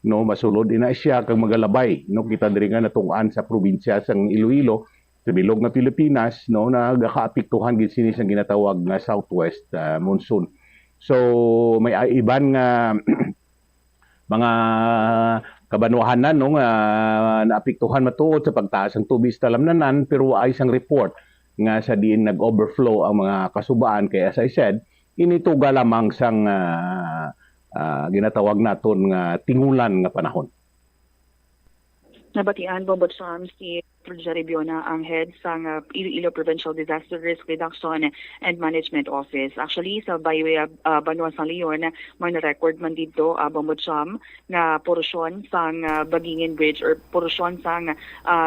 S6: no, masulod ina siya kag magalabay, no, kita diri nga natungan sa probinsya sang Iloilo sa bilog na Pilipinas, no, nagakaapektuhan gid sini sa ginatawag nga southwest monsoon. So may iban nga mga kabanwahanan, no, nga naapektuhan matuod sa pagtaas ng tubig sa talamnanan pero ay isang report nga sa diin nag-overflow ang mga kasubaan. Kaya as I said, inituga lamang sang ginatawag naton nga tingulan nga panahon.
S22: Nabatian Bombot Sam si Jerry Biona ang head sa Iloilo Provincial Disaster Risk Reduction and Management Office. Actually, sa Bayway Banwa San Leon, may na-record man dito Bombot Sam nga porosyon sang Bagingin Bridge or porosyon sang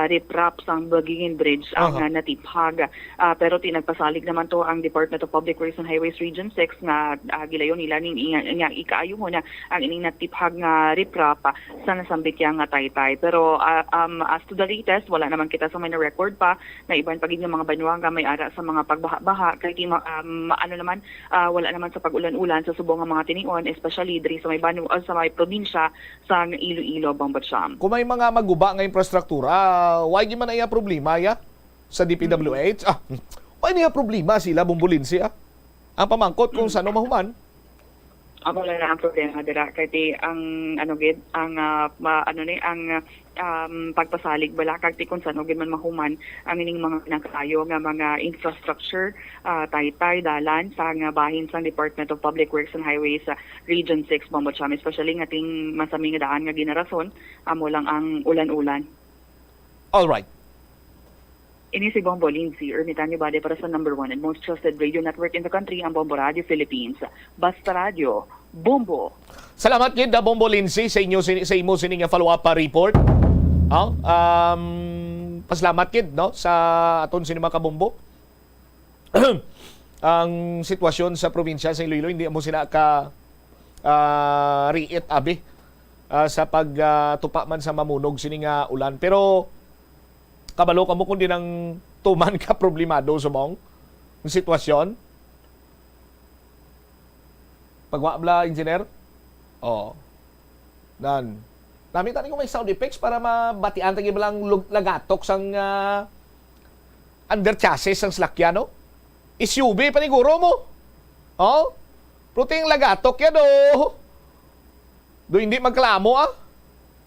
S22: riprap sang Bagingin Bridge ang natiphag. Pero tinagpasalig naman to ang Department of Public Works and Highways Region 6 nga gilayon nila ning ikaayo mo na ang ining natiphag nga riprap sa nasambit yang nga Taytay. Pero as to the latest, wala naman kita sa may na-record pa na iban pagig ng mga banwa nga may ara sa mga pagbaha-baha kay wala naman sa pag-ulan-ulan sa subong nga mga tinion, especially diri sa may banwa sa may probinsya sa Iloilo, Bombot Sam.
S16: Kung may mga maguba nga infrastruktura, why di man ay problema sa DPWH? Why niya problema sila bumbulin siya? Ang pamangkot kung saan mahuman.
S22: Wala na ang problema dira kay ang pagpasalig bala kag kung saan gid man mahuman ang ining mga pinakaayo nga mga infrastructure Taytay dalan sa nga bahin sa Department of Public Works and Highways Region 6 Bombot Sam, especially nga ting masami nga daan nga ginarason amo lang ang ulan-ulan.
S16: All right.
S22: Ini si Bombo Lindsay, Ermitanyo Bade para sa number 1 and most trusted radio network in the country, ang Bombo Radio Philippines. Basta Radio, Bombo.
S16: Salamat gid Bombo Lindsay sa imo sining follow-up report. Pasalamat gid no sa aton sini mga kabombo. Ang sitwasyon sa probinsya sa Iloilo hindi mo sila ka riit abi sa pagtupa man sa mamunog sining ulan. Pero kabalo ka mo kung di nang tuman ka problemado sa mong sitwasyon. Pagwabla, engineer? Oo. Dan. Dami tani ko may sound effects para mabatian tagi balang lagatok sang under chassis sang slakyan, no? SUV paniguro mo. Oh? Proting lagatok yan, do. Do hindi magklamo, ah.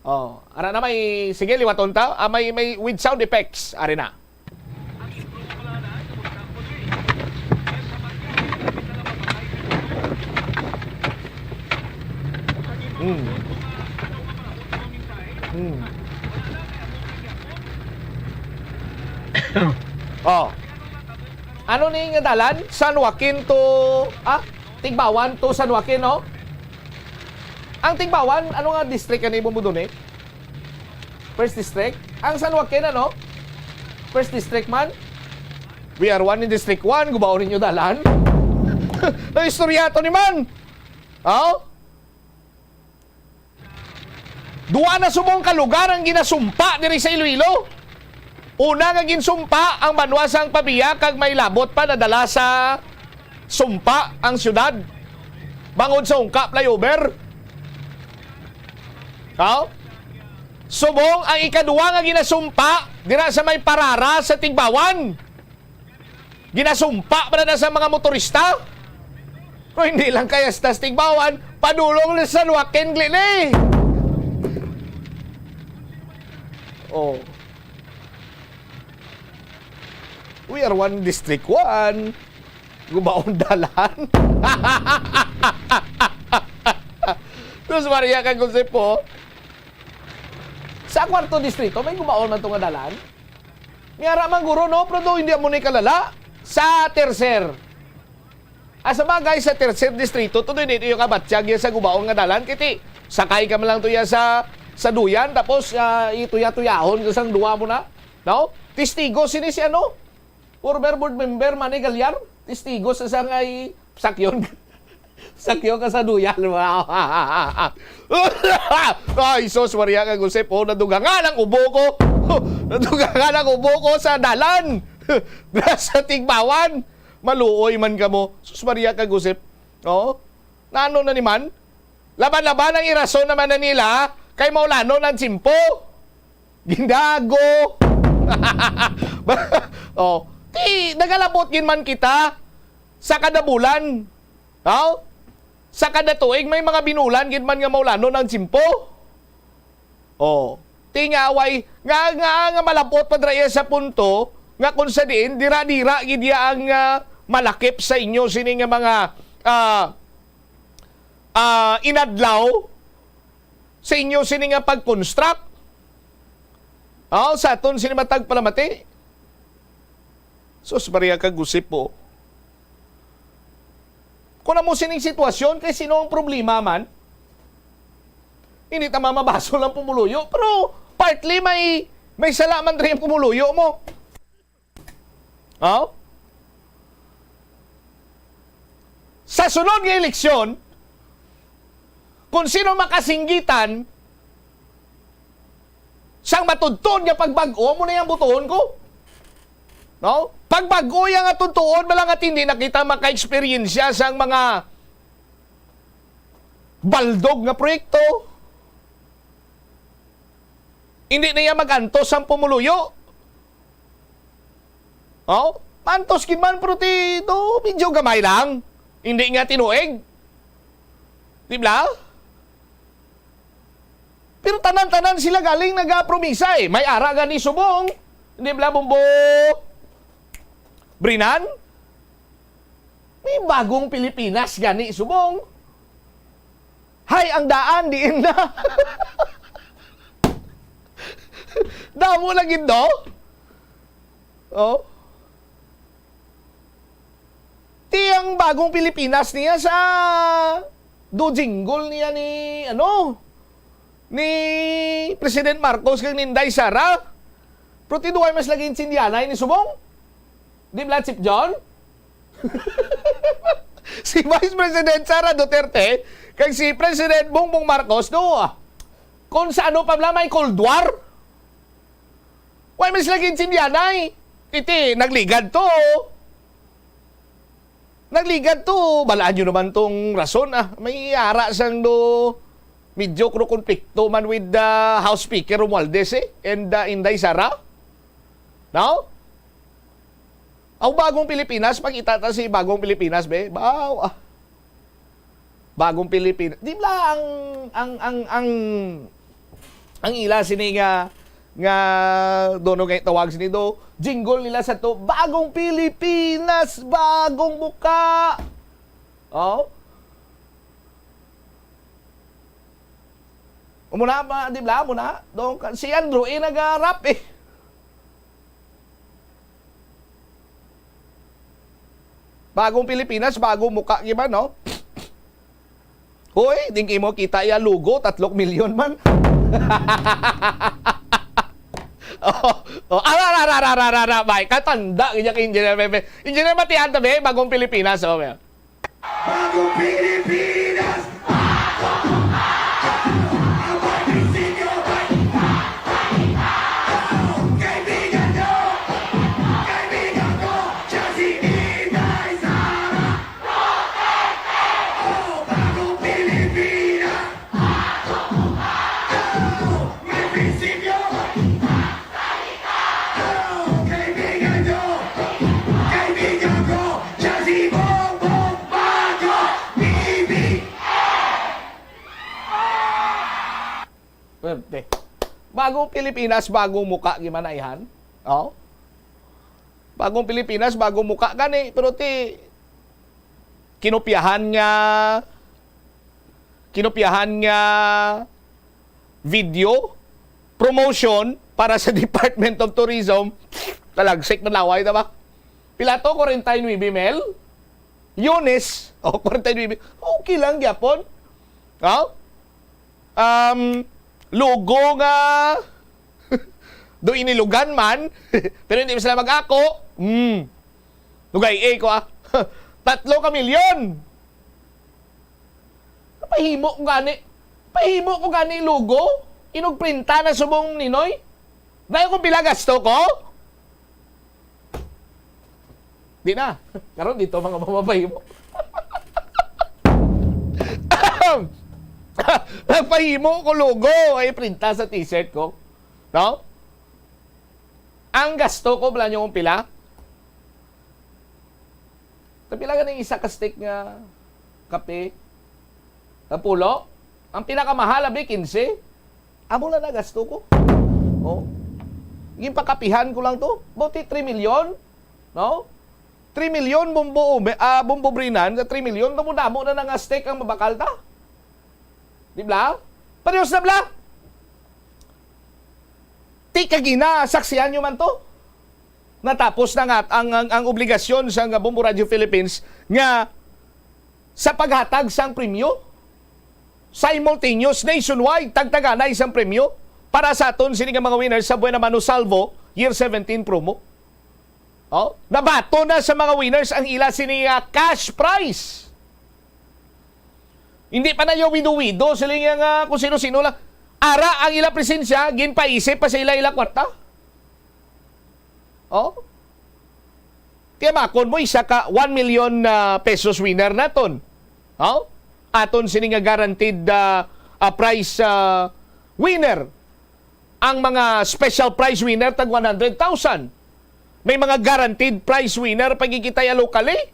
S16: Oh, ara na may sige liwaton ta, may with sound effects ari na. Oh. Ano ni nga dalan? San Joaquin to Tigbawan to San Joaquin, no? Ang Tigbawan, ano nga district kanimo mo doon eh? First district? Ang San Joaquin, ano? First district man? We are one in District 1. Gubaon ninyo dalan? Na istoryato ni man! Oh? Duwa na sumong kalugar ang ginasumpa diri sa Iloilo. Una nga ginsumpa ang Banwasang Pabiya kag may labot pa nadala sa sumpa ang syudad. Bangod sa ungka flyover. Oh? Subong ang ikaduwa nga ginasumpa dira sa may parara sa Tigbawan. Ginasumpa pa na sa mga motorista. Kung hindi lang kaya sa Tigbawan, padulong na sa Joaquin Glene. Oh. We are one District 1. Gubaon dalan. Terus Maria kang konsep po. Sa kwarto distrito, may gubaon man itong dalan. Ngara man guro, no? Pero do, hindi mo ni kalala. Sa tercer. Asa bagay sa tercer distrito, to dito yung kabatsyag yan sa gubaon nga dalan. Kiti, sakay ka man lang to yan sa duyan, tapos ituya-tuyahon kasang duwa mo na. No? Testigo sini si ano? Former board member Manny Galyar. Testigo sa sangay sakyon. Sakyo ka sa duyan. Ay, sos, Maria kang Josep. Oh, nadugangan ang ubo ko. Nadugangan ang ubo ko sa dalan. Sa Tigbawan. Maluoy man ka mo. Sos, Maria kang Josep. Oh, nano na ni man? Laban-laban ang irason naman na nila kay Maulano ng Simpo. Gindago. Oh, nagalabot gin man kita sa kada bulan. Oh? Sa kada tuig may mga binulan gid man nga Maulano ng Simpo. Oh, tingaway nga malapot pa dra sa punto nga kung sa diin dira-dira gid ang malakip sa inyo sini nga mga inadlaw sa inyo sini nga pag-construct. Oh, sa aton sini matag palamati. Sus Maria kag Gusip po. Kung na mo sining sitwasyon, kay sino ang problema man, hindi tama mabaso lang pumuluyo, pero partly may salaman rin pumuluyo mo. Oh? Sa sunod ng eleksyon, kung sino makasinggitan, siyang matudtod nga pagbago mo na yung butuhon ko. No? Pagbago yung atutuon, malang at hindi nakita maka-experiensya sa mga baldog nga proyekto. Hindi na yan mag-antos ang pumuluyo. Oh? Mantos kin man, pero medyo gamay lang. Hindi nga tinuig. Diba? Pero tanan-tanan sila galing nag-promisa eh. May ara gani subong. Hindi ba, Bumbo? Brinan? May bagong Pilipinas gani subong. Hay, ang daan, diin na. Damo lagi do. Oh. Tiyang bagong Pilipinas niya sa jingle niya ni President Marcos kang Ninday Sara. Pero tinuay mas laging sindianay ni subong. Di ba, Chip John? Si Vice President Sara Duterte kag si President Bongbong Marcos kung sa ano pa may Cold War. Why mas lagi sindianay? Iti, nagligad to. Nagligad to. Balaan nyo naman tong rason. May ara sang do medyo konflikto man with the House Speaker Romualdez and Inday Sara. No? Bagong Pilipinas, makita ta si Bagong Pilipinas, be. Bagong Pilipinas. Di ba ang ila sini nga dono kay tawag sini do jingle nila sa to, Bagong Pilipinas, bagong muka. Muna ba, di ba? Muna. Si Andrew nag-rap Bagong Pilipinas, bagong muka, giba, no? Hoy, dingki mo kita ya lugo, 3 milyon man. Bay, katanda kanya kay Engineer Bebe. Engineer Matihan tabi, Bagong Pilipinas. Bagong Pilipinas! Bagong Pilipinas, bagong muka, gimana ihan? Bagong Pilipinas, bagong muka gani, pero kinopyahan nga video promotion para sa Department of Tourism. Talagsik na laway, diba? Pila to, 49 mil? Yunis, 49 mil. Okay lang, gyapon. Logo nga do inilugan man pero hindi sila mag-ako. Lugay ko 3 ka milyon. Pahimo ko gani logo inugprinta na subong ninoy. Dahil kung pila gasto ko? Di na. Karon dito mga mamapahimo. Nagpahimo ko logo ay printa sa t-shirt ko. No? Ang gasto ko, bala nyo kung pila? Pila ka ng isa ka stick nga kape? Pulo? Ang pinakamahal, 15? Amo na gasto ko. Yung pakapihan ko lang to. Buti 3 milyon? No? 3 milyon bumbo brinan sa 3 milyon, damo na nga steak ang mabakal ta. Di ba? Parehos na bla? Kagina, saksiyan nyo man to. Natapos na nga ang obligasyon sa Bombo Radio Philippines nga sa paghatag sang premyo. Simultaneous, nationwide, tagtaga na isang premyo para sa aton sini nga mga winners sa Buena Mano Salvo Year 17 promo. Nabato na sa mga winners ang ila sini cash prize. Hindi pa na yung wido-wido. Sila nga kung sino-sino lang. Ara ang ila presensya, ginpaisip pa sa ila kwarta. Kaya makon mo, isa ka 1 million pesos winner naton. Aton sini nga guaranteed prize winner. Ang mga special prize winner tag 100,000. May mga guaranteed prize winner pagkikitay locally.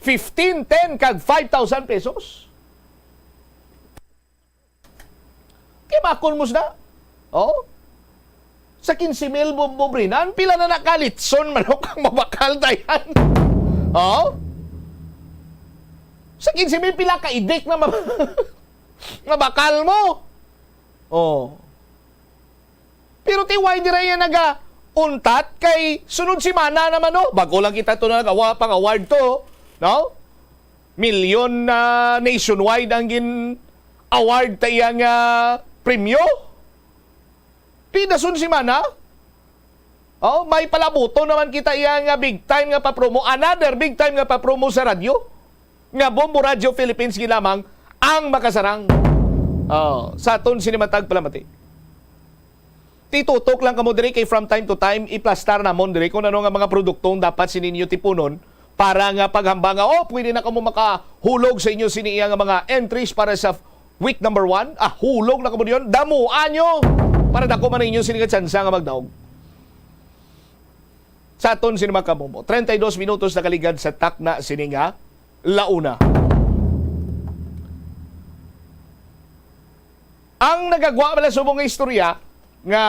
S16: 15, 10, kag 5,000 pesos. Kaya makon mo na. Sa 15,000 bumbrinan, pila na nakalitson manok ang mabakal tayan. Sa 15,000, pila ka idik na mabakal mo. Pero why di rin untat kay sunod si Mana naman bago lang kita ito na nagawa pang award to. Milyon na nationwide ang award tayang premyo? Pinasun si Mana? May palabuto naman kita yang big time nga pa-promo. Another big time nga pa-promo sa radyo. Nga Bombo Radio Philippines gilamang ang makasarang. Sa aton sinimatag palamati. Titutok lang kamo diri kay from time to time iplastar namon diri kung ano nga mga produktong dapat sininyo tipunon para nga paghamba nga pwede na kamo makahulog sa inyo siniya nga mga entries para sa week number 1. Hulog na kamo diyon. Damuan nyo para dako man ninyo sini nga tsansa nga magdaog. Sa aton sini makabombo. 32 minutos na kaligad sa takna sini nga launa. Ang nagagwa pala subong nga istorya nga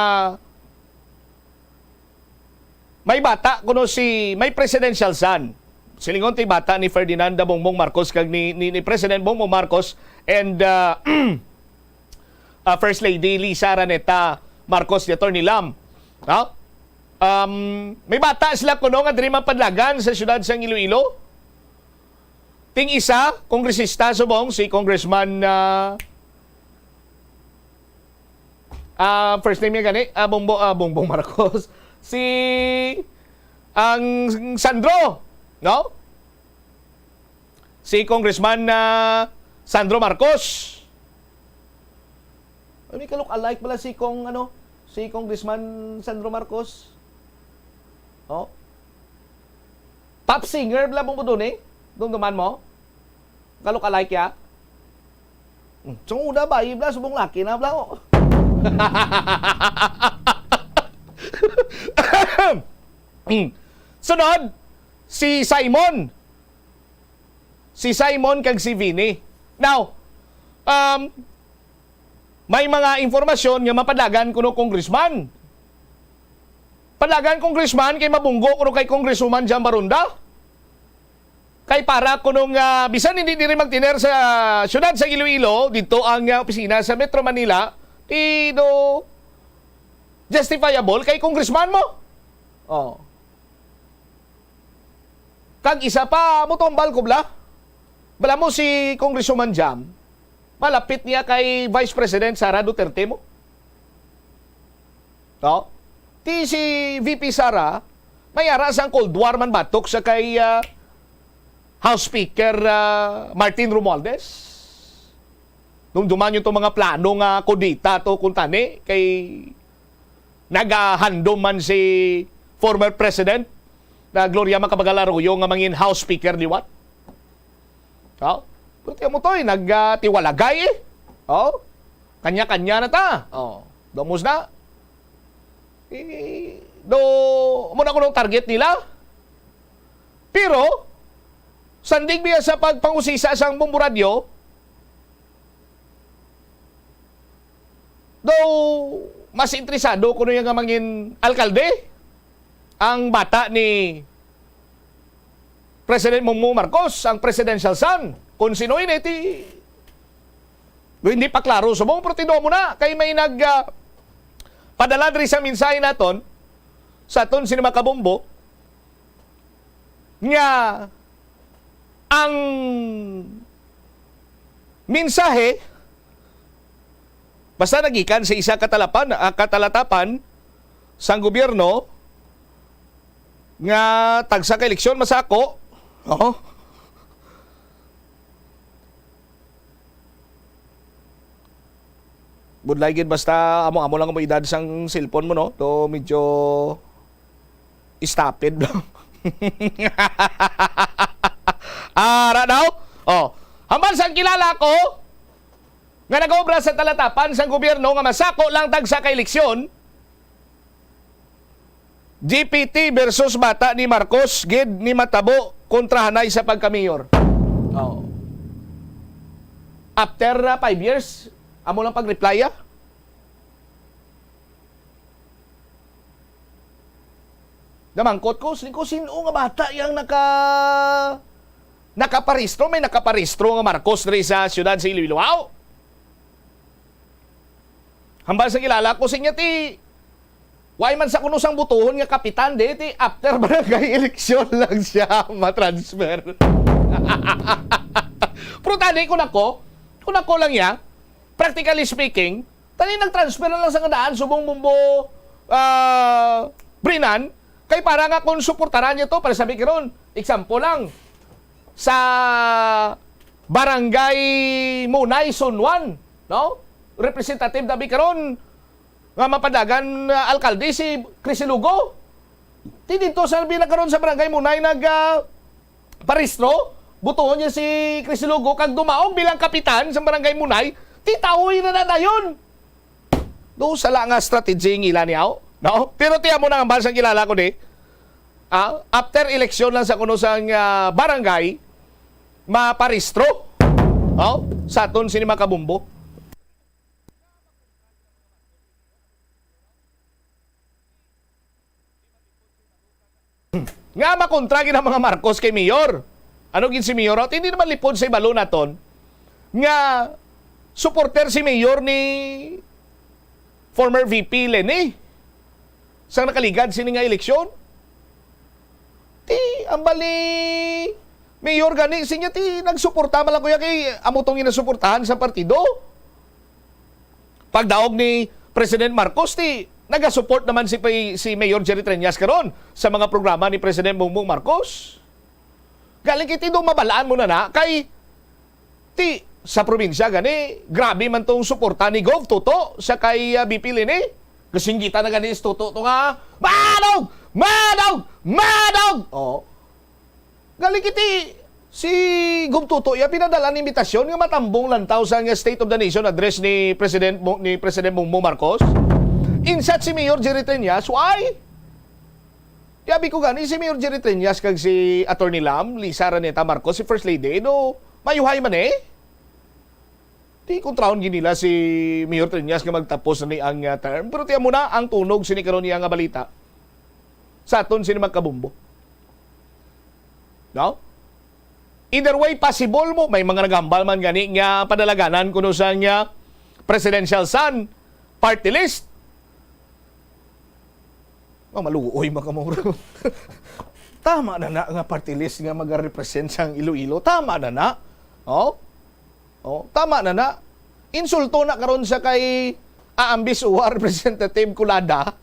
S16: may bata kuno may presidential son. Silingon ti bata ni Ferdinand Bongbong Marcos kag ni President Bongbong Marcos and First Lady Lisa Araneta Marcos ni Atty. Lam. May bata sila kuno nga diri mapadlagan sa siyudad sa Iloilo. Ting isa, kongresista subong si Congressman first name niya gani, Bongbong Marcos. Si ang Sandro, no? Si Congressman Sandro Marcos. May kalok-alike pala si Congressman Sandro Marcos. Oh. Pop singer bla mo doon Dumduman mo. Kalok-alike ya. Sung uda ba ibla subong laki na bla ko. Sunod, si Simon. Si Simon kag si Vinny. Now, may mga informasyon nga mapadagan kuno congressman. Padagan congressman kay mabunggo kuno kay Congresswoman Jan Barunda. Kay para kuno nga bisan hindi diri magtiner sa siyudad sa Iloilo, dito ang opisina sa Metro Manila, justifiable kay congressman mo. Kag isa pa mo tombal ko bla. Bala mo si Congresswoman Jam. Malapit niya kay Vice President Sara Duterte mo. Ti si VP Sara may ara sang Cold War man batok sa kay House Speaker Martin Romualdez. Nung duman yung mga plano nga kodita to kuntani kay nagahandom man si former President na Gloria Macapagal Arroyo nga mangin House Speaker ni Wat. Pero mo to'y nagtiwalagay Kanya-kanya na ta. Domos na. Muna ko ng target nila. Pero, sandig biya sa pagpangusisa sa Bombo Radio, mas interesado kuno yung mangin alkalde ang bata ni President Bongbong Marcos, ang presidential son. Kung sino ti hindi pa klaro subong partido mo na kay may padala diri sa mensahe naton sa aton sini makabombo nga ang mensahe basta nagikan sa isa katalatapan sang gobyerno nga tagsa ka eleksyon masako. Budlay gid basta amo lang mo edad sang cellphone mo no. To medyo stupid no. Ara daw. Hambal sang kilala ko nga nag-obra sa talatapan sang gobyerno nga masako lang tagsa ka eleksyon. GPT versus bata ni Marcos gid ni matabo kontra hanay sa pagka-mayor. After 5 years, amo lang pag-reply namangkot ko, sino nga bata yang nakaparistro, may nakaparistro nga Marcos diri sa siyudad sa Iloilo. Hambal sa kilala ko sinya ti why man sa kuno sang butuhon nga kapitan ti after barangay eleksyon lang siya matransfer. Pero tani ko nako lang ya, practically speaking, tani nag-transfer na lang sa daan subong Bombo Brinan, kay para nga kung suportaran niya to, para sabi karon, example lang, sa barangay Munay, Zone 1, no? representative dabi karon nga mapadagan alkalde si Crisilugo. Ti dito sa karon sa barangay Munay paristro, butuhon niya si Crisilugo kag dumaog bilang kapitan sa barangay Munay, ti taoy na dayon. Do sala nga strategy ng ilan niyaw, no? Pero tiyan mo na ang bansang kilala ko di. After election lang sa kuno sang barangay maparistro. Sa aton sini makabumbo. Nga makontragi ng mga Marcos kay Mayor. Ano gin si Mayor? At hindi naman lipod sa ibalo naton nga supporter si Mayor ni former VP Leni sa nakaligad sini nga eleksyon. Ti ang bali Mayor gani sinya ti nagsuporta man lang kuya kay amutong inasuportahan sa partido. Pagdaog ni President Marcos ti nagasupport naman si Mayor Jerry Triñas karon sa mga programa ni President Bongbong Marcos. Galing kiti do mabalaan mo na kay ti sa probinsya gani grabe man tong suporta ni Gov Toto sa kay BP Leni. Kasinggita na gani is Toto to nga Madog! Madog! Madog! Galing kiti si Gov Toto ya pinadala ni imbitasyon nga matambong lantaw sa State of the Nation address ni President Bongbong Marcos. Insat si Mayor Jerry Triñas, why? Yabi ko gani si Mayor Jerry Triñas kag si Attorney Lam, Lisa Raneta Marcos, si First Lady, no, mayuhay man eh. Di kontraon ginila si Mayor Triñas nga magtapos na ni ang term. Pero tiyan mo na ang tunog sinikaroon niya nga balita. Sa aton sini magkabumbo. No? Either way, possible mo. May mga nagambal man gani nga padalaganan kuno sa nga presidential son, party list. Maluoy makamura. Tama na nga party list nga mag-represent sang Iloilo. Tama na. Tama na. Insulto na karon sa kay aambis uwa representative Kulada.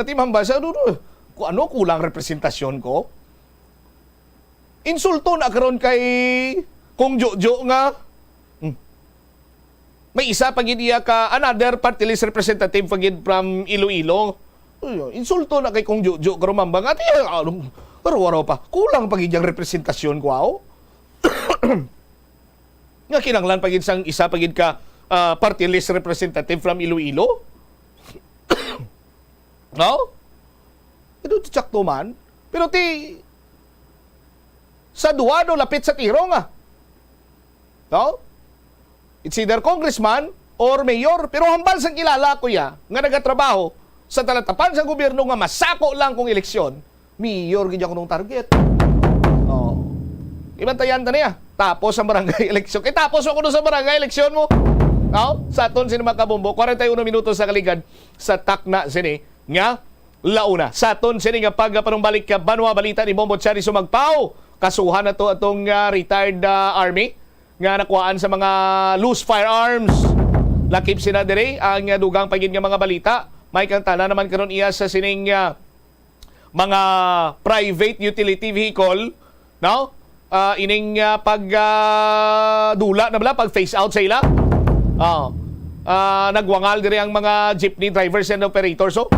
S16: Natimang ba siya, ano kulang representasyon ko? Insulto na karon kay Kung Jojo nga. May isa pagid iya ka another party list representative pagid from Iloilo. Insulto na kay Kung Jojo karumambang at araw-araw pa kulang pagid yang representasyon ko aw. Nga kinanglan pagid sang isa pagid ka party list representative from Iloilo. No? Ito tsakto man. Pero ti sa duwa do lapit sa tiro nga. No? It's either congressman or mayor. Pero hambal sang kilala ko ya nga nagatrabaho sa talatapan sa gobyerno nga masako lang kung eleksyon, mayor gid ako nung target. Ibantayan ta niya. Tapos sa barangay eleksyon. Tapos ako sa barangay eleksyon mo. Sa aton sini makabumbo 41 minutos sa kaligad sa takna sini nga launa. Sa aton sini nga pagpanumbalik ka banwa balita ni Bombo Chari sumagpaw. Kasuhan na to atong retired army nga nakuhaan sa mga loose firearms. Lakip sina dire ang dugang pagid nga mga balita. May kantana naman karon iya sa sining mga private utility vehicle, no? Ining pagdula na bala pag face out sa ila. Nagwangal dire ang mga jeepney drivers and operators. So,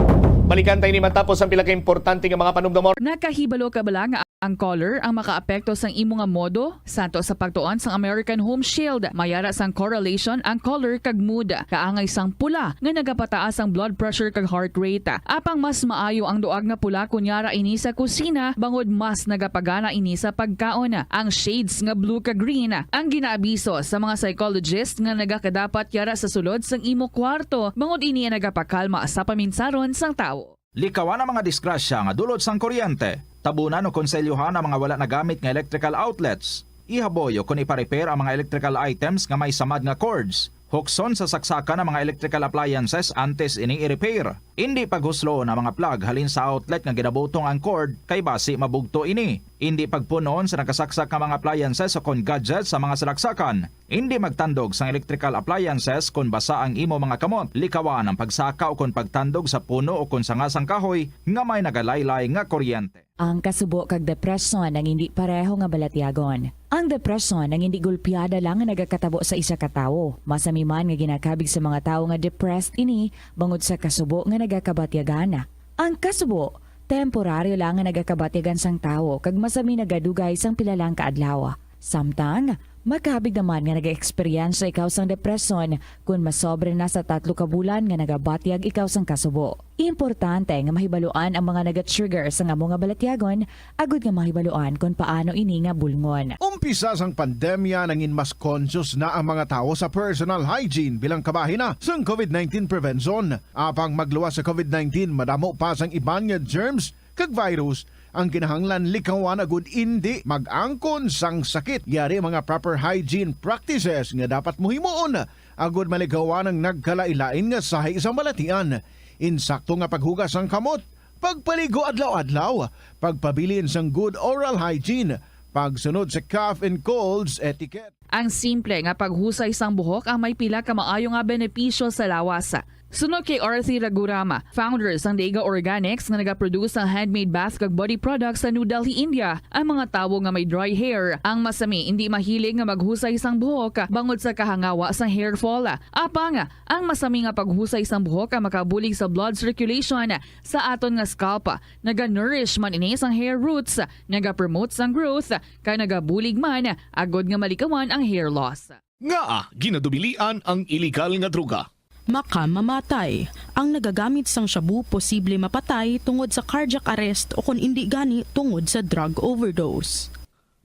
S16: balikan tayo ni matapos ang pila ka importante nga mga panumdumor.
S1: Nakahibalo ka bala nga ang color ang makaapekto sang imo nga modo santo sa pagtuon sang American Home Shield. Mayara sang correlation ang color kag mood. Kaangay sang pula nga nagapataas ang blood pressure kag heart rate. Apang mas maayo ang duag nga pula kunyara ini sa kusina bangod mas nagapagana ini sa pagkaon. Ang shades nga blue kag green ang ginaabiso sa mga psychologist nga nagakadapat yara sa sulod sang imo kwarto bangod ini nagapakalma sa paminsaron sang tawo.
S7: Likawan ang mga disgrasya nga dulot sang kuryente. Tabunan o konselyuhan ang mga wala nagamit nga electrical outlets. Ihaboyo kung ipa-repair ang mga electrical items nga may samad nga cords. Hukson sa saksakan ng mga electrical appliances antes ini i-repair. Hindi paghuslo na mga plug halin sa outlet nga ginabutong ang cord kay basi mabugto ini. Hindi pagpunon sa nakasaksak nga mga appliances o kon gadgets sa mga salaksakan. Hindi magtandog sa electrical appliances kung basa ang imo mga kamot. Likawan ang pagsaka o kung pagtandog sa puno o kung sangasang kahoy nga may nagalaylay nga kuryente.
S8: Ang kasubo kag depresyon ang hindi pareho nga balatyagon. Ang depresyon ang hindi gulpiyada lang nga nagakatabo sa isa ka tawo. Masami man nga ginakabig sa mga tawo nga depressed ini bangod sa kasubo nga nagakabatyagan. Ang kasubo temporaryo lang nga nagakabatyagan sang tawo kag masami nagadugay sang pilalang kaadlaw. Samtang makabig naman nga nag-experience ikaw sang depresyon kung masobre na sa 3 ka bulan nga nagabatyag ikaw sang kasubo. Importante nga mahibaluan ang mga naga-trigger sa nga mga balatyagon agud nga mahibaluan kung paano ini nga bulngon.
S2: Umpisa sang pandemya nangin mas conscious na ang mga tao sa personal hygiene bilang kabahina sang COVID-19 prevention. Apang magluwas sa COVID-19 madamo pa sang iban nga germs kag virus ang kinahanglan likawan agud hindi mag-angkon sang sakit. Yari mga proper hygiene practices nga dapat muhimuon agud maligawan ang nagkalailain nga sahi sa balatian. Insakto nga paghugas sang kamot, pagpaligo adlaw-adlaw, pagpabilin sang good oral hygiene, pagsunod sa cough and colds etiquette.
S1: Ang simple nga paghusay sang buhok ang may pila ka maayo nga benepisyo sa lawas. Sunod kay Arthi Ragurama, founder sang Daiga Organics nga nagaproduce ng handmade bath kag body products sa New Delhi, India. Ang mga tawo nga may dry hair, ang masami hindi mahilig nga maghusay sang buhok bangod sa kahangawa sang hair fall. Apang ang masami nga paghusay sang buhok ang makabulig sa blood circulation sa aton nga scalp. Naga-nourish man ini sang hair roots, naga-promote sang growth, kay nagabulig man agod nga malikawan ang hair loss.
S16: Nga ginadubilian ang illegal nga droga.
S9: Makamamatay. Ang nagagamit sang shabu posible mapatay tungod sa cardiac arrest o kung hindi gani tungod sa drug overdose.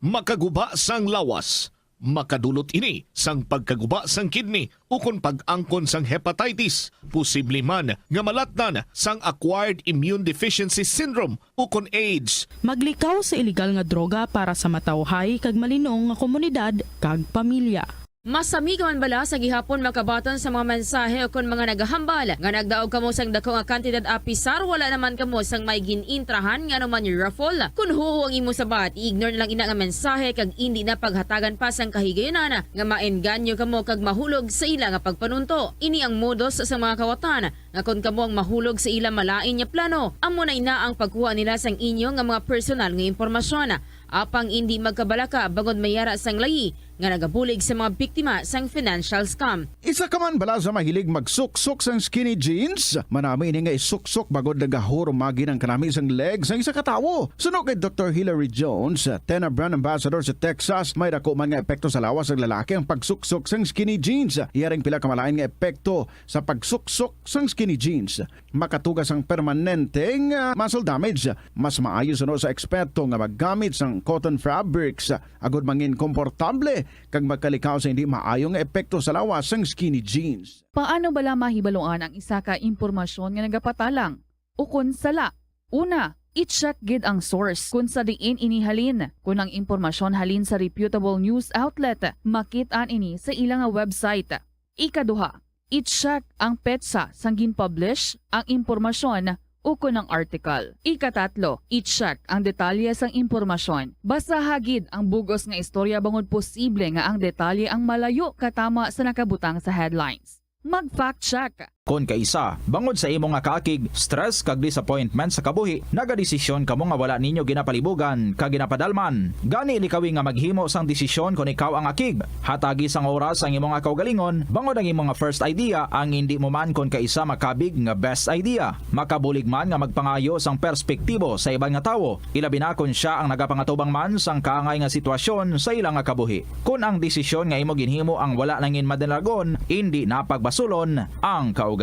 S16: Makaguba sang lawas. Makadulot ini sang pagkaguba sang kidney o kung pag-angkon sang hepatitis. Posible man nga malatnan sang acquired immune deficiency syndrome o kung AIDS.
S9: Maglikaw sa illegal nga droga para sa matawhay kag malinong nga komunidad kag pamilya.
S23: Masami ka man bala sa gihapon makabaton sa mga mensahe o kung mga nagahambal nga nagdaog kamo sang dako nga kantidad apisar wala naman kamo sang may ginintrahan nga naman yung raffle. Kung huho ang imo sabat, ignore na lang ina nga mensahe kag hindi na paghatagan pa sang kahigayonan nga maenganyo kamo kag mahulog sa ila nga pagpanunto. Ini ang modus sa mga kawatan nga kung kamo ang mahulog sa ila malain nga plano, amo na ina ang pagkuha nila sang inyo nga mga personal nga impormasyon. Apang hindi magkabalaka bangod mayara sang layi nga nagabulig sa mga biktima sang financial scam.
S2: Isa ka man bala sa mahilig magsuksok sang skinny jeans? Manami ini nga isuksok bagod nagahurumagi ng kanami sang legs sang isa ka tawo. Sunog kay Dr. Hilary Jones, Tena brand ambassador sa Texas, may dako man nga epekto sa lawas ng lalaki ang pagsuksok sang skinny jeans. Iyaring pila kamalain nga epekto sa pagsuksok sang skinny jeans. Makatugas ang permanenteng muscle damage. Mas maayo suno sa eksperto nga maggamit sang cotton fabrics agud mangin komportable kag magkalikaw sa hindi maayong epekto sa lawas sang skinny jeans.
S1: Paano bala mahibaluan ang isa ka impormasyon nga nagapatalang? O kun sala? Una, i-check gid ang source kung sa diin inihalin. Kung ang impormasyon halin sa reputable news outlet, makit-an ini sa ilang website. Ikaduha, i-check ang petsa sang gin-publish ang impormasyon o kung ang article. Ikatatlo, i-check ang detalye sang impormasyon. Basta hagid ang bugos nga istorya bangod posible nga ang detalye ang malayo katama sa nakabutang sa headlines. Mag-fact check.
S7: Kon kaisa, bangod sa imong nga kaakig, stress kag disappointment sa kabuhi, nagadesisyon kamo nga wala ninyo ginapalibugan kag ginapadalman. Gani likawi nga maghimo sang desisyon kon ikaw ang akig. Hatagi sang oras ang imong nga kaugalingon, bangod ang imong nga first idea ang hindi mo man kon kaisa makabig nga best idea. Makabulig man nga magpangayo sang perspektibo sa ibang nga tawo, ilabi na kon siya ang nagapangatubang man sang kaangay nga sitwasyon sa ilang nga kabuhi. Kun ang desisyon nga imo ginhimo ang wala nangin madalagon, hindi napagbasulon ang kaugalingon.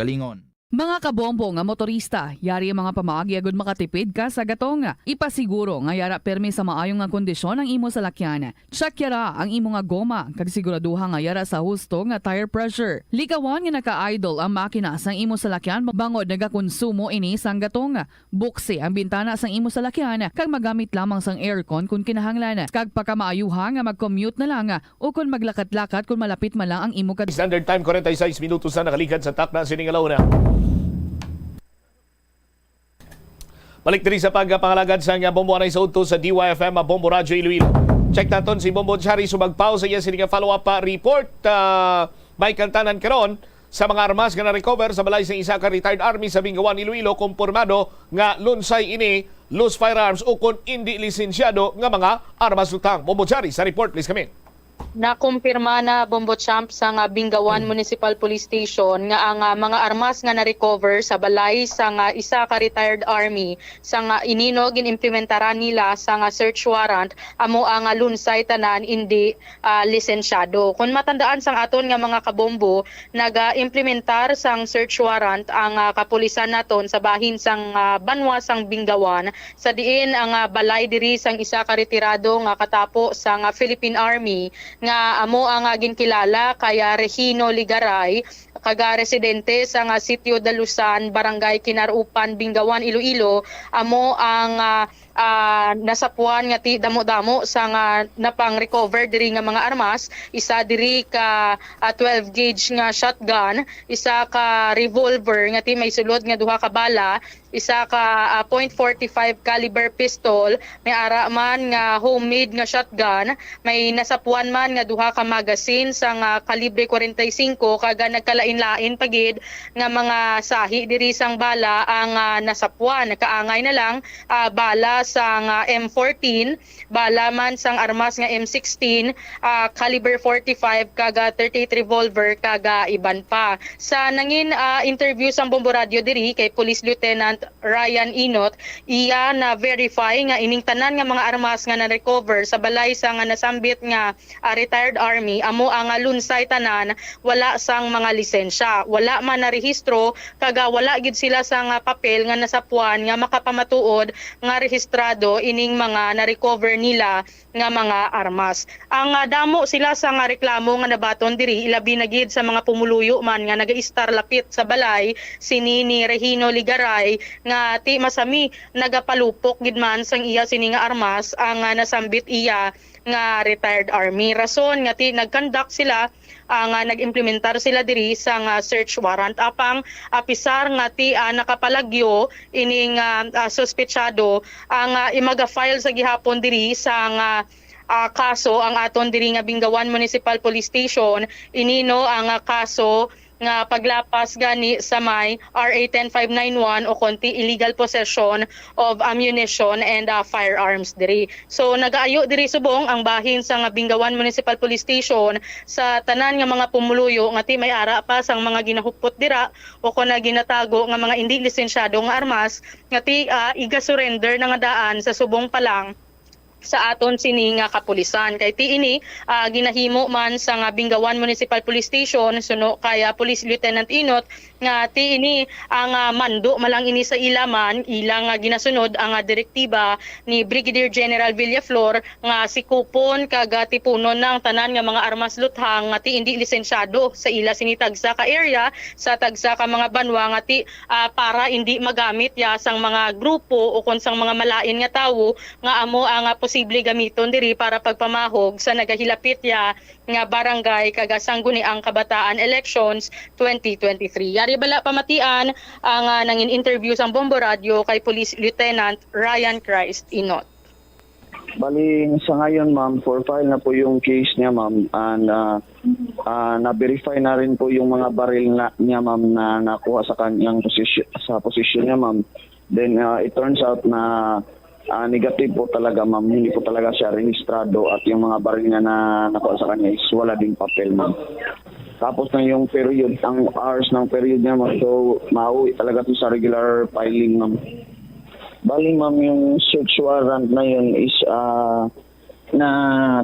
S1: Mga kabombo nga motorista, yari ang mga pamaagi agud makatipid ka sa gatong. Ipasiguro nga yara permi sa maayong nga kondisyon ang imo salakyan. Check yara ang imo nga goma kag siguraduha nga yara sa husto nga tire pressure. Likawan nga naka-idle ang makina sang imo salakyan bangod nagakonsumo ini sang gatong. Buksi ang bintana sang imo salakyan kag magamit lamang sang aircon kung kinahanglan. Kag pagkamaayuha nga mag-commute na lang o kung maglakat-lakat kung malapit man lang ang imo
S16: Standard time 46 minutos na nakalikan sa takna sining alauna. Balik diri sa pagpangalagad sa Bombo Anay sa udto sa DYFM Bombo Radyo Iloilo. Check naton si Bombo Chari sumagpaw sa iya sining follow-up report may kantanan karon sa mga armas nga na-recover sa balay sa isa ka retired army sa Bingawan Iloilo, kumpirmado nga lunsay ini loose firearms o kung hindi lisensyado nga mga armas lutang. Bombojari, sa report please kami.
S11: Nakumpirma na Bombo Champ sa nga Bingawan Municipal Police Station nga ang mga armas nga na-recover sa balay sa nga isa ka retired army sa nga inino ginimplementaran nila sa nga search warrant amo ang lunsay tanan hindi lisensyado. Kung matandaan sang aton nga mga kabombo, nag-implementar sang search warrant ang kapulisan naton sa bahin sang banwa sang Bingawan sa diin ang balay diri sang isa ka retirado nga katapo sa nga Philippine Army nga amo ang ginkilala kaya Regino Ligaray kaga residente sa nga Sitio Dalusan, Barangay Kinarupan, Bingawan, Iloilo. Amo ang nasapuan nga ti damo-damo sa nga napang-recover diri nga mga armas. Isa diri ka 12 gauge nga shotgun, isa ka revolver nga ti may sulod nga duha ka bala, isa ka .45 caliber pistol, may ara man nga homemade nga shotgun, may nasapuan man nga duha ka magazine sa nga kalibre 45 kaga nagkalain-lain pagid nga mga sahi diri sang bala ang nasapuan. Kaangay na lang bala sang M14, bala man sang armas nga M16, caliber 45 kaga 38 revolver kaga iban pa. Sa nangin interview sang Bombo Radio diri kay Police Lieutenant Ryan Inot, iya na verify nga ining tanan nga mga armas nga na-recover sa balay sa nga nasambit nga retired army amo ang lunsay tanan wala sang mga lisensya, wala man na rehistro kaga wala gid sila sang papel nga nasapuan nga makapamatuod nga rehistrado ining mga na-recover nila nga mga armas. Ang damo sila sa nga reklamo nga nabaton diri ilabi na gid sa mga pumuluyo man nga naga-istar lapit sa balay sini ni Regino Ligaray nga ti masami nagapalupok gid man sang iya sini nga armas ang nasambit iya nga retired army. Rason nga ti nagkandak sila nga nag-implementar sila diri sa nga search warrant apang apisar nga ti nakapalagyo ining suspetsado ang imaga-file sa gihapon diri sa nga kaso ang aton diri nga Bingawan Municipal Police Station. Inino ang kaso nga paglapas gani sa may RA 10591 o konti illegal possession of ammunition and firearms diri. So nagaayo diri subong ang bahin sa nga Bingawan Municipal Police Station sa tanan nga mga pumuluyo nga ti may ara pa sang mga ginahupot dira o kon na ginatago nga mga hindi lisensyado nga armas nga ti iga-surrender na nga daan sa subong pa lang sa aton sini nga kapulisan. Kay ti ini ginahimo man sa nga Bingawan Municipal Police Station suno kaya Police Lieutenant Inot nga ti ini ang mando malang ini sa ilaman ilang ginasunod ang direktiba ni Brigadier General Villaflor nga sikupon kaga tipunon ng tanan nga mga armas luthang nga ti hindi lisensyado sa ila sini tagsa ka area sa tagsa ka mga banwa nga ti para hindi magamit ya sang mga grupo o kon sang mga malain nga tawo nga amo ang posible gamiton diri para pagpamahog sa nagahilapit ya nga barangay kaga sangguniang kabataan elections 2023. Yari bala pamatian ang nangin interview sang Bombo Radio kay Police Lieutenant Ryan Christ Inot.
S13: Bali sa ngayon ma'am, for file na po yung case niya ma'am and na-verify na rin po yung mga baril niya ma'am na nakuha sa kanyang position niya ma'am. Then it turns out na negative po talaga ma'am, hindi po talaga siya rehistrado at yung mga baril niya na nakuha sa kanya is wala ding papel ma'am. Tapos na yung period, ang hours ng period niya ma'am, so mauwi talaga to sa regular filing ma'am. Bali ma'am, yung search warrant na yun is na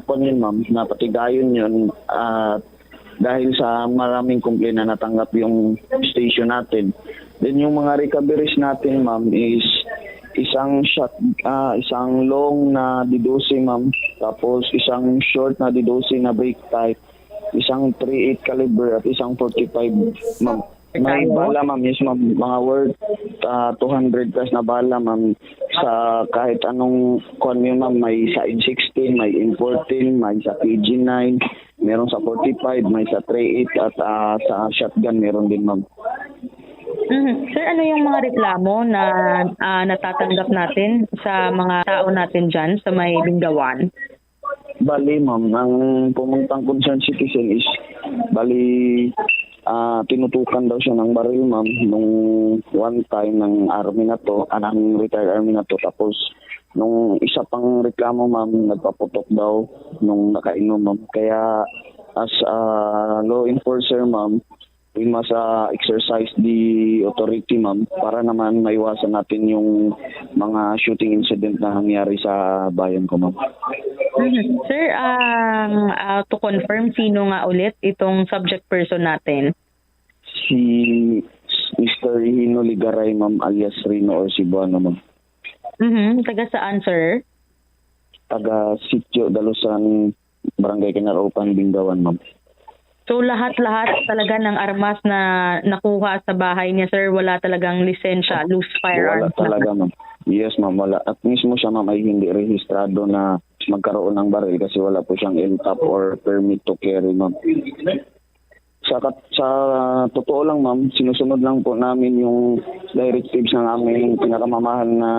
S13: kunin ma'am, na patigayon yun dahil sa maraming complaint na natanggap yung station natin. Then yung mga recoveries natin ma'am is isang isang long na D12 ma'am, tapos isang short na D12 na break type, isang 38 caliber at isang 45 ma'am. May bala ma'am, yes ma'am, mga worth 200 plus na bala ma'am sa kahit anong kon yun ma'am, may sa M16, may M14, may sa PG9, meron sa 45, may sa 38 at sa shotgun meron din ma'am.
S11: Sir, ano yung mga reklamo na natatanggap natin sa mga tao natin dyan sa may Bingawan?
S13: Bali ma'am, ang pumuntang concerned citizen is bali tinutukan daw siya ng baril, ma'am, nung one time ng army na to, ng retired army na to. Tapos nung isa pang reklamo, ma'am, nagpaputok daw nung nakainom, ma'am. Kaya as a law enforcer, ma'am, we must exercise the authority, ma'am, para naman maiwasan natin yung mga shooting incident na nangyari sa bayan ko, ma'am.
S5: Sir, to confirm, sino nga ulit itong subject person natin?
S13: Si Mr. Hino Ligaray, ma'am, alias Rino or Cebuano, ma'am.
S5: Taga saan, sir?
S13: Taga Sitio Dalusan, Barangay Kinaraupan, Bingawan, ma'am.
S5: So lahat-lahat talaga ng armas na nakuha sa bahay niya, sir, wala talagang lisensya, loose firearms?
S13: Wala talaga, ma'am. Yes, ma'am, wala. At mismo siya, ma'am, ay hindi rehistrado na magkaroon ng baril kasi wala po siyang LTAP or permit to carry, ma'am. Sa totoo lang, ma'am, sinusunod lang po namin yung directives ng aming pinakamamahal na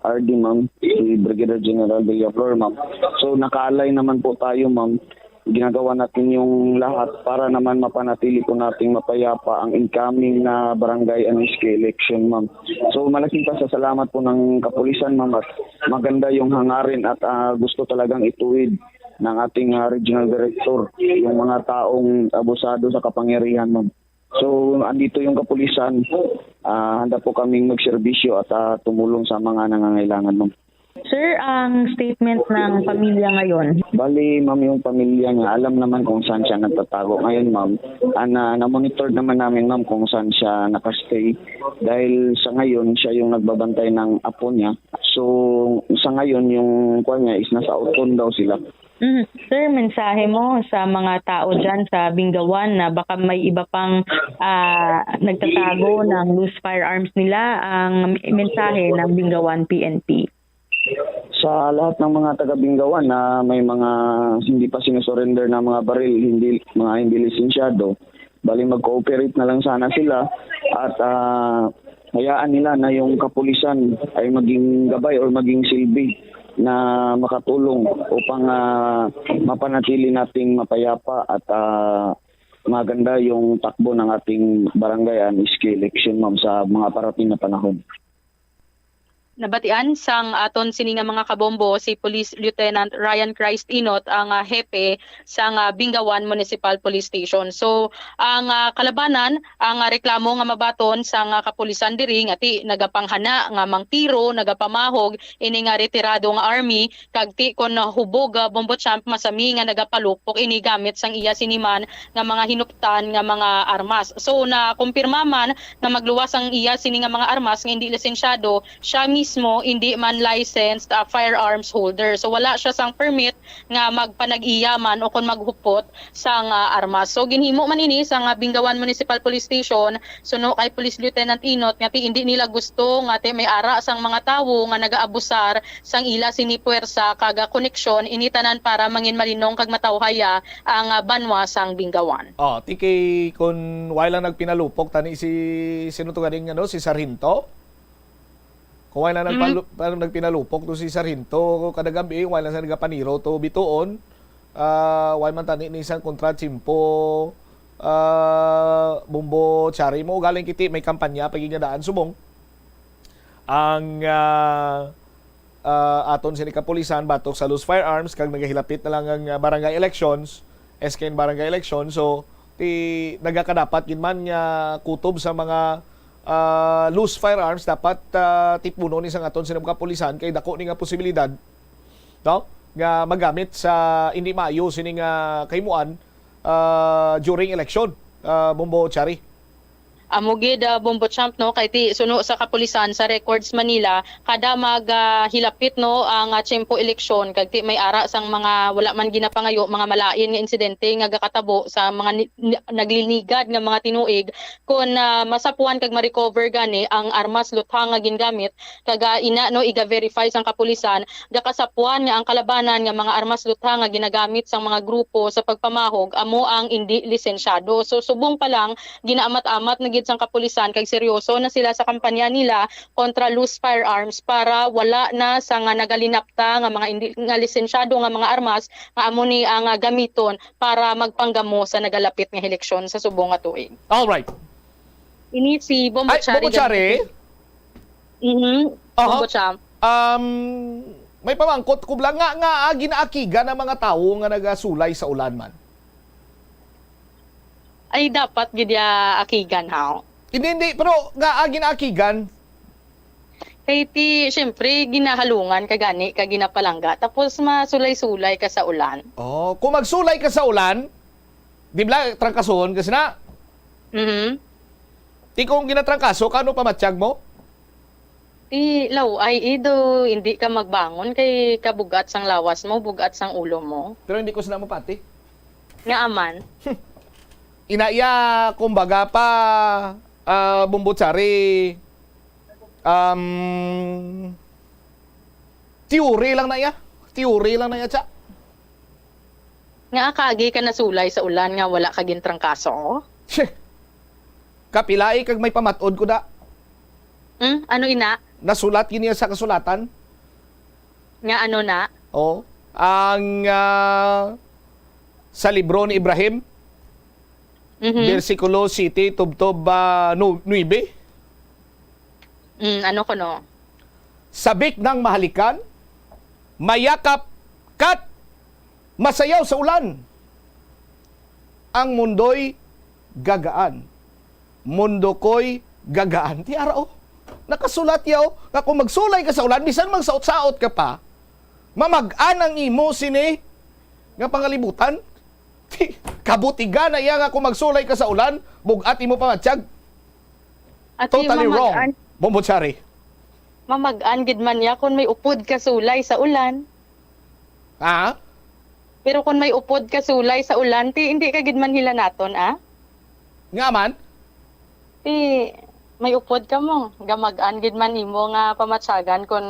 S13: RD, ma'am, si Brigadier General Villaflor, ma'am. So nakaalay naman po tayo, ma'am. Ginagawa natin yung lahat para naman mapanatili po nating mapayapa ang incoming na barangay and SK election, ma'am. So malaking pasasalamat po ng kapulisan, ma'am, at maganda yung hangarin at gusto talagang ituwid ng ating regional director yung mga taong abusado sa kapangyarihan, ma'am. So andito yung kapulisan, handa po kaming magserbisyo at tumulong sa mga nangangailangan, ma'am.
S5: Sir, ang statement ng pamilya ngayon?
S13: Bali, ma'am, yung pamilya niya, alam naman kung saan siya nagtatago. Ngayon, ma'am, na-monitor naman namin, ma'am, kung saan siya nakastay. Dahil sa ngayon, siya yung nagbabantay ng apo niya. So, sa ngayon, yung kuha niya is nasa Auton daw sila.
S5: Sir, mensahe mo sa mga tao dyan sa Bingawan na baka may iba pang nagtatago ng loose firearms nila, ang mensahe ng Bingawan PNP?
S13: Sa lahat ng mga taga-Bingawan na may mga hindi pa sinusurrender na mga baril, mga hindi lisensyado, bali mag-cooperate na lang sana sila at hayaan nila na yung kapulisan ay maging gabay or maging silbi na makatulong upang mapanatili nating mapayapa at maganda yung takbo ng ating barangay and SK election, ma'am, sa mga parating na panahon.
S11: Nabatian sang aton sini nga mga kabombo si Police Lieutenant Ryan Christ Inot ang hepe sang Bingawan Municipal Police Station. So ang kalabanan, ang reklamo nga mabaton sang kapulisan diri nga ti nagapanghana nga mangtiro, nagapamahog ini nga retirado nga army kag ti kon hubog bombo champ masami nga nagapalupok ini gamit sang iya siniman nga mga hinuptan nga mga armas. So na kumpirma man nga magluwas ang iya sini nga mga armas nga hindi lisensyado, siya mismo hindi man licensed firearms holder. So wala siya sang permit nga magpanag-iyaman o kon maghupot sang armas. So ginhimo man ini sa Bingawan Municipal Police Station suno kay Police Lieutenant Inot nga hindi nila gusto nga may ara sang mga tawo nga nagaabusar sang ila sini puwersa kag koneksyon initanan para mangin malinong kag matawhaya ang banwa sang Bingawan.
S16: Tiki kun wala nagpinalupok tani si sino to ganing si Sarhinto. Kung wala nagpinalupok to si Sarhinto kada gabi, wala sa nagapaniro to bituon, wala man tani ni isang kontratsimpo, Bombo Chari mo galing kiti may kampanya pagiging subong ang aton sini kapulisan batok sa loose firearms kag nagahilapit na lang ang barangay elections, SK barangay elections. So ti nagakadapat gid man nga kutob sa mga loose firearms dapat tipuno ni sang aton sinong kapulisan kay dako ni nga posibilidad nga magamit sa hindi maayo sini nga kaymuan during election, Bombo Chari.
S11: Amugid Bombo Champ no kay ti suno sa kapulisan sa Records Manila kada maghilapit no ang tiyempo eleksyon kag ti may ara sang mga wala man ginapangayo mga malain nga insidente nga gakatabo sa mga nagliligad nga mga tinuig kun masapuan kag ma-recover gani ang armas luthang nga gingamit kag ina no iga-verify sang kapulisan gakasapuan nga ang kalabanan nga mga armas luthang nga ginagamit sang mga grupo sa pagpamahog amo ang indi lisensyado. So subong pa lang ginaamat-amat na gid sang kapulisan kay seryoso na sila sa kampanya nila kontra loose firearms para wala na sa nga nagalinapta nga mga hindi nga lisensyado nga mga armas nga amo ni ang gamiton para magpanggamo sa nagalapit nga eleksyon sa subong nga tuig.
S16: All right.
S11: Ini si Bombo Chari.
S16: Bombo Chari.
S11: Bombo Cham.
S16: May pamangkot ko lang nga ginaakiga ng mga tao nga nagasulay sa ulan man.
S11: Ay dapat gid ya akigan ha.
S16: Hindi, pero nga ginaakigan.
S11: Kay ti syempre ginahalungan ka gani ka ginapalangga tapos masulay-sulay ka sa ulan.
S16: Oh, kung magsulay ka sa ulan, di ba trangkason kasi na? Ti kung ginatrangkaso, kano pamatsyag mo?
S11: Ti law ay ido hindi ka magbangon kay kabugat sang lawas mo, bugat sang ulo mo.
S16: Pero hindi ko sila mapati.
S11: Nga aman.
S16: Inaya kumbaga pa Bombo Chari teori lang na ya. Teori lang na ya, tsa.
S11: Nga akagi ka nasulay sa ulan nga wala ka gintrangkaso.
S16: Kapilai kag may pamatod ko da.
S11: Ano ina?
S16: Nasulat giniya sa kasulatan.
S11: Nga ano na?
S16: Oh, ang sa libro ni Ibrahim. Versikulo 7 tubtob 9.
S11: Ano ko no?
S16: Sabik ng mahalikan, mayakap kat masayaw sa ulan. Ang mundo'y gagaan. Mundo ko'y gagaan. Ti arao. Nakasulat yaw nga kung magsulay ka sa ulan, bisan magsaot-saot ka pa, mamag-an ang imo sini nga pangalibutan. Kabutigan na iya nga kung magsulay ka sa ulan, bugat imo pamatsyag. Totally wrong. Bombo Chari.
S11: Mamag-an gid man ya kung may upod ka sulay sa ulan. Pero kung may upod ka sulay sa ulan, hindi ka gid man hila naton,
S16: Nga man?
S11: May upod ka mo. Gamag-an gid man imo nga pamatsyagan kung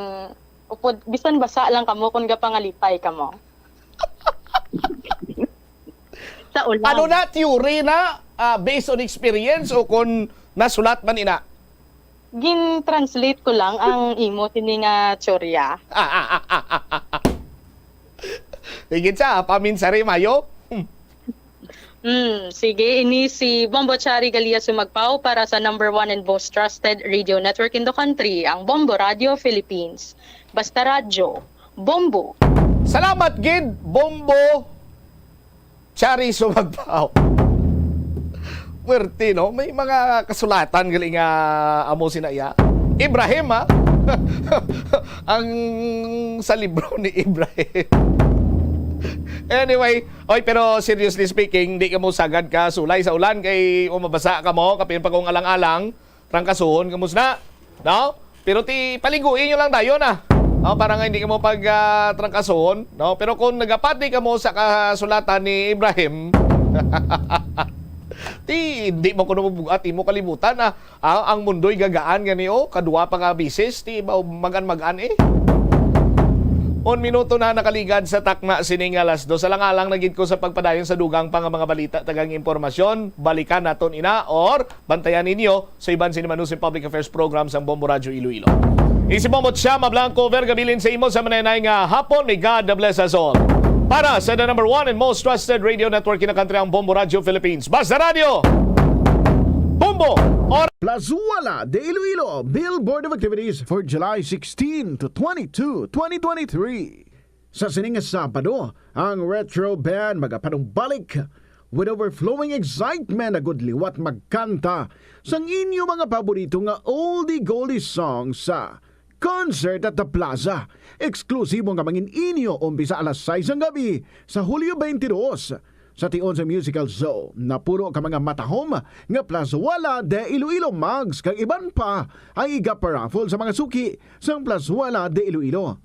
S11: upod, bisan basa lang kamo kung gapangalipay ka mo. Sa ulan.
S16: Ano na, theory na, based on experience o kung nasulat man ina?
S11: Gin-translate ko lang ang imo tini nga tsorya.
S16: Higit sa, paminsari mayo?
S11: Sige, ini si Bombo Chari Galia sumagpaw para sa number 1 and most trusted radio network in the country, ang Bombo Radio Philippines. Basta radyo, Bombo.
S16: Salamat, Gid, Bombo Chari sumagpaw. Puwerte, no? May mga kasulatan galing amo sinaya. Ibrahim, ha? Ang sa libro ni Ibrahim. Anyway, pero seriously speaking, di ka mo sagad ka sulay sa ulan kay umabasa ka mo, kapin pa kung alang-alang, trangkasuhon, kamusna, no? Pero paliguin nyo lang tayo na. No, para nga hindi ka mo trangkasuhon, no? Pero kung nagapati ka mo sa kasulatan ni Ibrahim, hindi mo kuno bugat mo kalibutan ang mundo'y gagaan gani kadua pa ka bisis, magan-magan . 1 minuto na nakaligad sa takna sining alas 2. Alang-alang nagid ko sa pagpadayon sa dugang pang mga balita tagang impormasyon. Balikan naton ina or bantayan ninyo sa iban sinimanusin public affairs programs ang Bombo Radio Iloilo. Isi Bombo Chama Blanco vergabilin sa imo sa mananay nga hapon. May God bless us all. Para sa the number 1 and most trusted radio network in the country, ang Bombo Radio Philippines. Basta Radio! Bombo!
S2: Plazuela de Iloilo Billboard of Activities for July 16 to 22, 2023. Sa sining Sabado, ang retro band magapanumbalik with overflowing excitement na gudliwat magkanta sang inyo mga paborito nga oldie-goldie songs sa Concert at the Plaza. Eksklusibo nga mangin inyo umpisa alas 6 ng gabi sa Hulyo 22 sa tion sa musical show na puro ka mga matahom nga Plazuela de Iloilo mugs kag iban pa ang iga-paraffle sa mga suki sa Plazuela de Iloilo.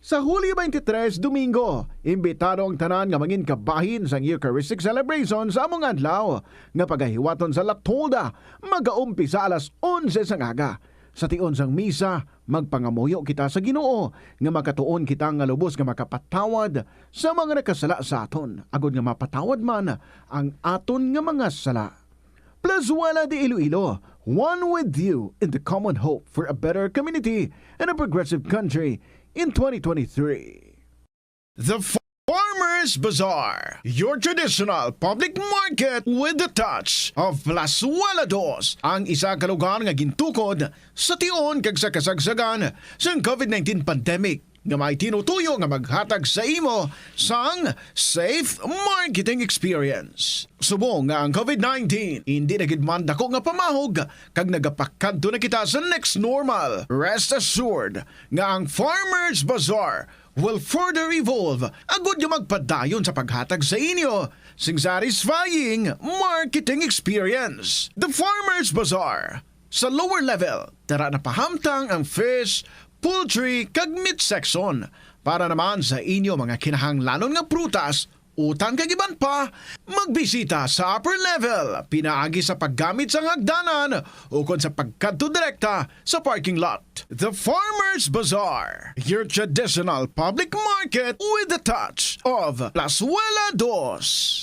S2: Sa Hulyo 23, Domingo, imbitado ang tanan nga mangin kabahin sa Eucharistic celebration sa among adlaw nga pagahiwaton sa Latolda magaumpisa alas 11 sa ngaga. Sa tion sang misa, magpangamuyo kita sa Ginoo nga makatuon kita nga lubos nga makapatawad sa mga nakasala sa aton, agod nga mapatawad man ang aton nga mga sala. Plazuela de Iloilo, one with you in the common hope for a better community and a progressive country in 2023. The Farmers Bazaar, your traditional public market with the touch of Plazuela Dos, ang isa ka lugar nga gintukod sa tion kag sa kasagsagan sa COVID-19 pandemic nga may tinutuyo nga maghatag sa imo sang safe marketing experience. Subong nga ang COVID-19 hindi na gid man dako nga pamahog kag nagapakadto na kita sa next normal. Rest assured nga ang Farmers Bazaar will further evolve agud nga magpadayon sa paghatag sa inyo sing satisfying marketing experience. The Farmers Bazaar. Sa lower level, tara na pahamtang ang fish, poultry kag meat section para naman sa inyo mga kinahanglanon nga prutas, utang kag iban pa, magbisita sa upper level, pinaagi sa paggamit sa hagdanan o kon sa pagkadto direkta sa parking lot. The Farmers Bazaar, your traditional public market with the touch of Plazuela Dos.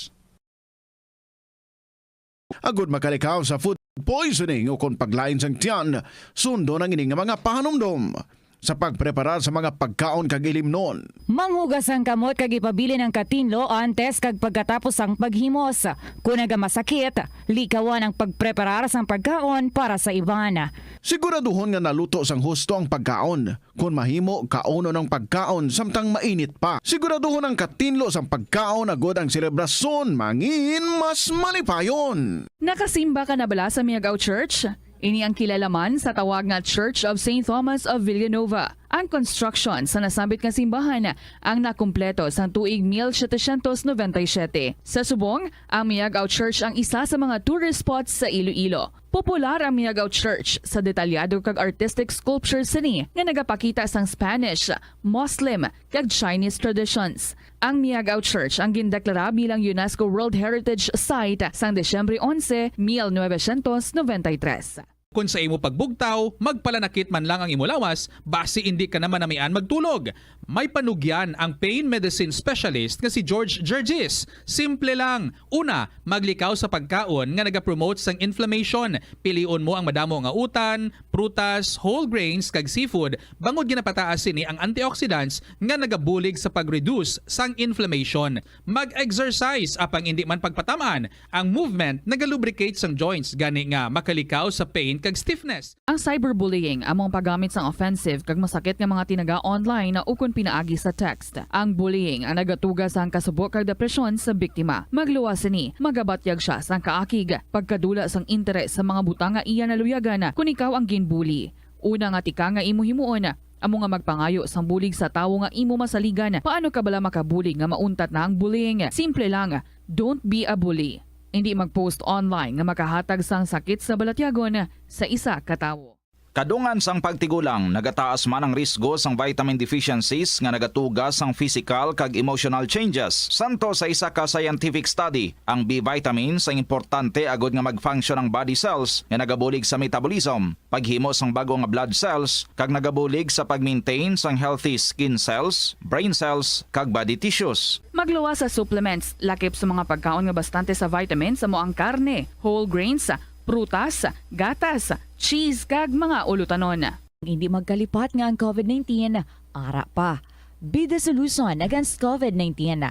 S2: Agud makalikaw sa food poisoning o kung paglain sang tiyan, sundo ng ining mga pahanumdom sa pagprepara sa mga pagkaon kag ilimnon.
S8: Manghugas ang kamot kag ipabili ng katinlo antes kag pagkatapos ang paghimos. Kung nagamasakit, likawan ang pagpreparar sang pagkaon para sa iban.
S2: Siguraduhon nga naluto sang husto ang pagkaon. Kung mahimo, kauno ng pagkaon samtang mainit pa. Siguraduhon ang katinlo sang pagkaon agod ang selebrasyon mangin mas malipayon.
S1: Nakasimba ka na bala sa Miagao Church? Ini ang kilalaman sa tawag nga Church of St. Thomas of Villanova. Ang construction sa nasabit nga simbahan ang nakumpleto sa tuig 1797. Sa subong, ang Miagao Church ang isa sa mga tourist spots sa Iloilo. Popular ang Miagao Church sa detalyado kag artistic sculptures sini nga nagapakita sang Spanish, Muslim kag Chinese traditions. Ang Miagao Church ang gindeklara bilang UNESCO World Heritage Site sang Desyembre 11, 1993.
S21: Kung sa imo pagbugtaw, magpalanakit man lang ang imo lawas, basi hindi ka naman namian magtulog. May panugyan ang pain medicine specialist nga si George Gergis. Simple lang. Una, maglikaw sa pagkaon nga nagapromote sang inflammation. Pilion mo ang madamo nga utan, prutas, whole grains kag seafood. Bangod ginapataas sini ang antioxidants nga nagabulig sa pag-reduce sang inflammation. Mag-exercise apang hindi man pagpatamaan. Ang movement nagalubricate sang joints gani nga makalikaw sa pain kag stiffness.
S1: Ang cyberbullying among paggamit sang offensive kag masakit nga mga tinaga online na ukon pinaagi sa text. Ang bullying ang nagatuga sa kasubok kag depresyon sa biktima. Magluwas ni, magabatyag siya sang kaakig, pagkadula sang interes sa mga butang nga iya naluyagan kung ikaw ang ginbully. Una nga tika nga imo himuon, amo nga magpangayo sang bulig sa tawo nga imo masaligan. Paano ka bala makabulig nga mauntat na ang bullying? Simple lang, don't be a bully. Hindi mag-post online nga makahatag sang sakit sa balatyagon sa isa ka tawo.
S7: Kadungan sang pagtigulang, nagataas man ang risgo sang vitamin deficiencies nga nagatuga sang physical kag emotional changes. Santo sa isa ka scientific study, ang B vitamins ang importante agod nga mag-function ang body cells nga nagabulig sa metabolism, paghimo sang bago nga blood cells kag nagabulig sa pag-maintain sang healthy skin cells, brain cells kag body tissues.
S1: Magluwas sa supplements, lakip sa mga pagkaon nga bastante sa vitamins amo ang karne, whole grains, prutas, gatas, cheese kag mga ulutanon.
S8: Hindi magkalipat nga ang COVID-19, ara pa. Be the solution against COVID-19.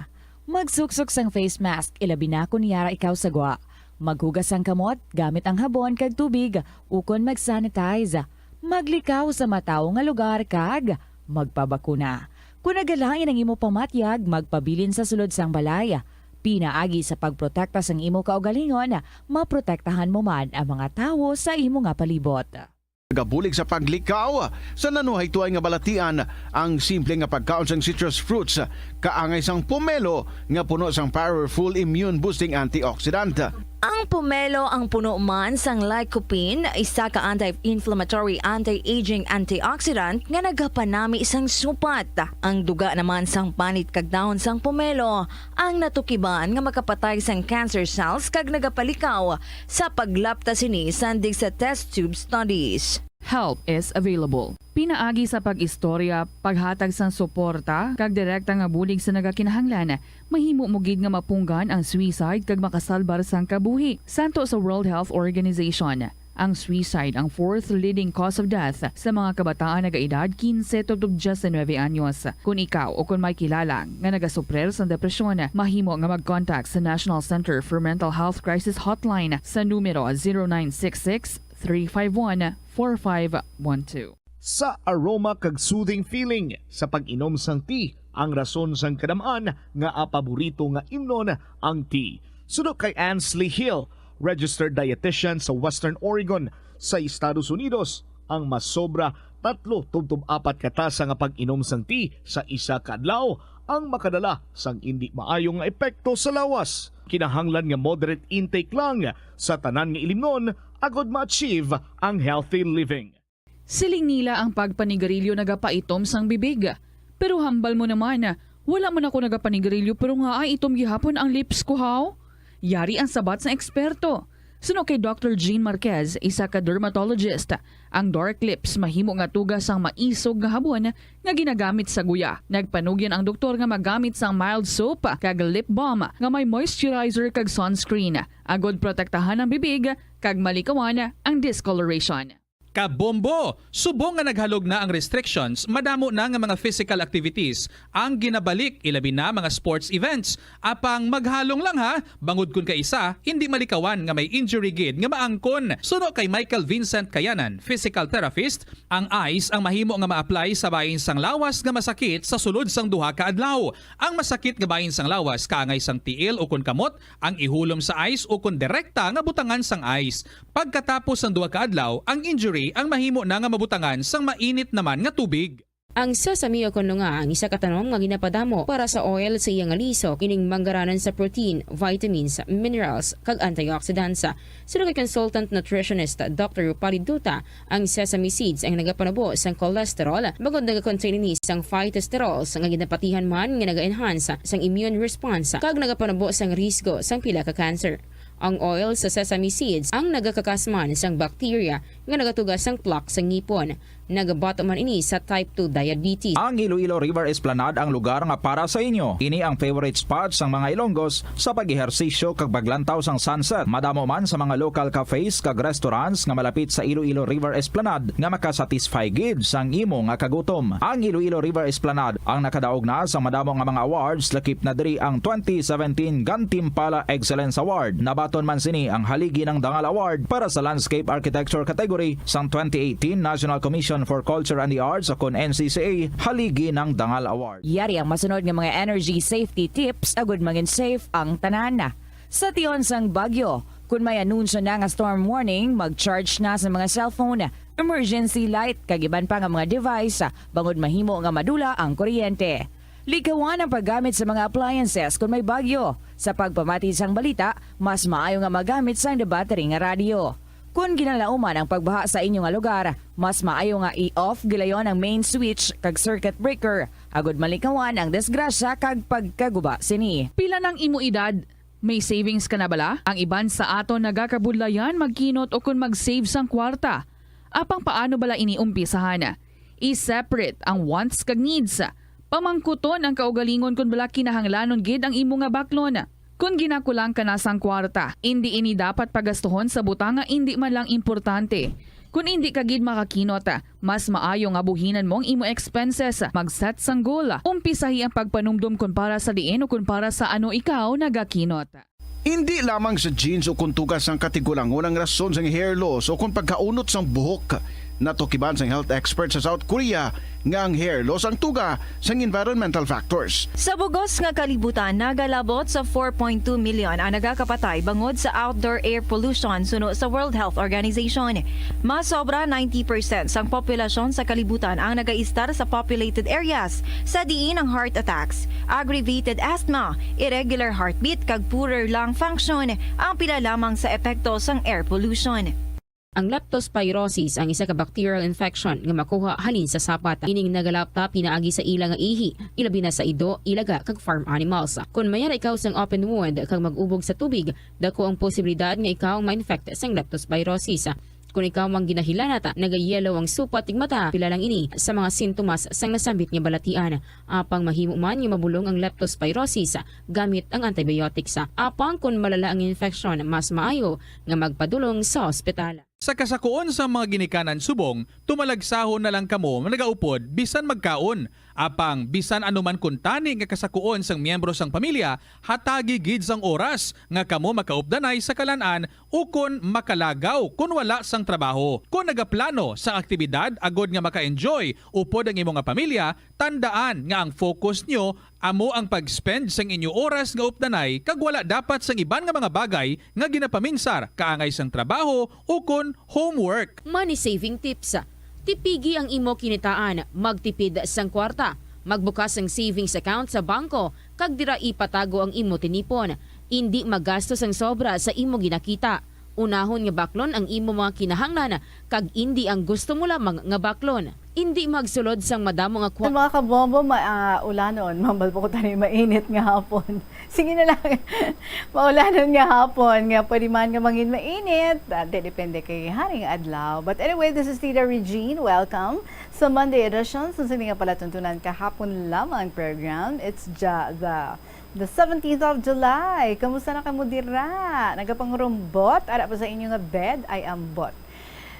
S8: Magsuksok sang face mask, ilabi na kung niyara ikaw sagwa. Maghugas ang kamot, gamit ang habon kag tubig, ukon mag-sanitize. Maglikaw sa mataw nga lugar kag magpabakuna. Kung nagalangin ang imo pamatyag, magpabilin sa sulod sang balay. Pinaagi sa pagprotekta sang imo kaugalingon, maprotektahan mo man ang mga tawo sa imo nga palibot.
S2: Gabulig sa paglikaw sa nanuhay tuay nga balatian ang simple nga pagkaon sang citrus fruits kaangay sang pomelo nga puno sang powerful immune boosting antioxidant.
S3: Ang pomelo ang puno man sang lycopene, isa ka anti-inflammatory, anti-aging antioxidant nga nagapanami sang supat. Ang duga naman sang panit kag dahon sang pomelo ang natukiban nga makapatay sang cancer cells kag nagapalikaw sa paglapta sini sandig sa test tube studies.
S1: help is available. Pinaagi sa pag-istorya, paghatag sang suporta, kag direkta nga bulig sa nagakinahanglan, mahimo mo gid nga mapunggan ang suicide kag makasalbar sang kabuhi. Santo sa World Health Organization, ang suicide ang fourth leading cause of death sa mga kabataan nagaedad 15 to 19 anyos. Kung ikaw o kung may kilala nga nagasuprer sa depresyon, mahimo nga mag-contact sa National Center for Mental Health Crisis Hotline sa numero 0966-351-4512.
S16: Sa aroma kag soothing feeling sa pag-inom sang tea, ang rason sang kadamaan nga paborito nga imnon ang tea. Sunod kay Ansley Hill, registered dietitian sa Western Oregon sa Estados Unidos, ang mas sobra 3-4 katasa nga pag-inom sang tea sa isa ka adlaw ang makadala sang hindi maayong epekto sa lawas. Kinahanglan nga moderate intake lang sa tanan nga ilimnon agod ma-achieve ang healthy living.
S1: Siling nila ang pagpanigarilyo nagapaitom sang bibig. Pero hambal mo naman, wala man ako nagapanigarilyo pero nga ay itom gihapon ang lips ko haw. Yari ang sabat sa eksperto. Suno kay Dr. Jean Marquez, isa ka dermatologist, ang dark lips mahimo nga tugas ang maisog nga habon nga ginagamit sa guya. Nagpanugyan ang doktor nga magamit sang mild soap kag lip balm nga may moisturizer kag sunscreen. Agod protektahan ang bibig kag malikawan ang discoloration.
S21: Kabombo! Subong nga naghalog na ang restrictions, madamo na nga mga physical activities ang ginabalik, ilabi na mga sports events. Apang maghalong lang ha, bangod kun ka isa, hindi malikawan nga may injury gid nga maangkon. Suno kay Michael Vincent Kayanan, physical therapist, ang ice ang mahimo nga ma-apply sa bahin sang lawas nga masakit sa sulod sang duha ka adlaw. Ang masakit nga bahin sang lawas kaangay sang tiil o kun kamot, ang ihulom sa ice o kun direkta nga butangan sang ice. Pagkatapos sang duha ka adlaw, ang injury ang mahimo na nga mabutangan sang mainit naman nga tubig.
S23: Ang sesame o kuno nga ang isa ka tanom nga ginapadamo para sa oil sa iyang aliso kining manggaranan sa protein, vitamins, minerals kag antioxidants. Sino kay consultant nutritionist Dr. Rupali Duta, ang sesame seeds ang nagapanabo sang cholesterol bagod nagakontain ni sang phytosterols nga ginapatihan man nga naga-enhance sang immune response kag nagapanabo sang risgo sang pila ka cancer. Ang oil sa sesame seeds ang nagakakasman sang bacteria nga nagatugas sang plaque sa ngipon. Nagabato man ini sa type 2 diabetes.
S7: Ang Iloilo River Esplanade ang lugar nga para sa inyo. Ini ang favorite spot sang mga Ilonggos sa pag-ehersisyo kag paglantaw sang sunset. Madamo man sa mga local cafes kag restaurants nga malapit sa Iloilo River Esplanade nga makasatisfy gid sang imo nga kagutom. Ang Iloilo River Esplanade ang nakadaog na sa madamo nga mga awards, lakip na diri ang 2017 Gantimpala Excellence Award. Nabaton man sini ang haligi ng Dangal Award para sa Landscape Architecture category sang 2018 National Commission for Culture and the Arts o kon NCCA haligi ng Dangal Award.
S8: Yari ang masunod nga mga energy safety tips agud maging safe ang tanan. Sa tion sang Bagyo, kung may anunsyo na nga storm warning, mag-charge na sa mga cellphone, emergency light kag iban pa nga mga device bangod mahimo nga madula ang kuryente. Likawan ang paggamit sa mga appliances kung may bagyo. Sa pagpamati sang balita, mas maayo nga magamit sang debattery nga radio. Kung ginalauman ang pagbaha sa inyong lugar, mas maayo nga i-off gilayon ang main switch kag circuit breaker. Agud malikawan ang disgrasya kag pagkaguba sini.
S1: Pila ng imo edad? May savings ka na bala? Ang iban sa ato nagakabudlayan magkinot o kung mag-save sang kwarta. Apang paano bala iniumpisahan? I-separate ang wants kag needs. Pamangkuton ang kaugalingon kung bala kinahanglanon gid ang imo nga baklon. Kung ginakulang ka na sang kwarta, hindi ini dapat pagastuhon sa butang nga hindi man lang importante. Kung hindi ka gid makakinot, mas maayo nga buhinan mong imo expenses. Mag-set sang goal. Umpisahi ang pagpanumdum kung para sa diin o kung para sa ano ikaw nagakinot.
S2: Hindi lamang sa jeans o kung tugas ang katigulangon ang rason sang hair loss o kung pagkaunot sang buhok. Natukiban sang health expert sa South Korea nga ang hair loss ang tuga sang environmental factors.
S3: Sa bugos nga kalibutan, nagalabot sa 4.2 million ang nagakapatay bangod sa outdoor air pollution suno sa World Health Organization. Mas sobra 90% sang populasyon sa kalibutan ang nagaistar sa populated areas, sa diin ang heart attacks, aggravated asthma, irregular heartbeat kag poorer lung function ang pila lamang sa epekto sang air pollution.
S23: Ang leptospirosis ang isa ka bacterial infection nga makuha halin sa sapat. Ining nagalapta pinaagi sa ila nga ihi, ilabi na sa ido, ilaga kag farm animals. Kung mayara ikaw sang open wound kag mag-ubog sa tubig, dako ang posibilidad nga ikaw ma-infect sang leptospirosis. Kung ikaw ang ginahilanata, nagayelo ang supat tig mata, pila lang ini sa mga sintomas sang nasambit nga balatian. Apang mahimo man nga mabulong ang leptospirosis gamit ang antibiotics. Apang kung malala ang infeksyon, mas maayo nga magpadulong sa ospital.
S21: Sa kasakuon sa mga ginikanan subong, tumalagsahon na lang kamo nagaupod bisan magkaon. Apang bisan anuman kuntani nga kasakuon sang miyembro sang pamilya, hatagi gid sang oras nga kamo makaupdanay sa kalan-an ukon makalagaw kun wala sang trabaho. Kung nagaplano sa aktibidad agod nga maka-enjoy upod ang imong nga pamilya, tandaan nga ang focus nyo amo ang pag-spend sang inyo oras nga updanay kag wala dapat sang iban nga mga bagay nga ginapaminsar kaangay sang trabaho ukon homework.
S23: Money saving tips. Tipigi ang imo kinitaan, magtipid sang kwarta, magbukas ng savings account sa bangko, kag dira ipatago ang imo tinipon. Hindi magastos ang sobra sa imo ginakita. Unahon nga baklon ang imo mga kinahanglan, kag hindi ang gusto mo lamang nga baklon. Hindi magsulod sang madamo nga kwarta.
S10: Mga kabombo, ulanon, mambal po ko tayo mainit nga hapon. Sige na lang, maulanon nga hapon, nga pwede man nga mangin mainit. Depende kay haring adlaw. But anyway, this is Tita Regine. Welcome sa Monday edition. So, sini nga pala tuntunan kahapon lamang program. It's the 17th of July. Kamusta na kamo dira? Nagapangurumbot? Ara pa sa inyo nga bed ay ambot.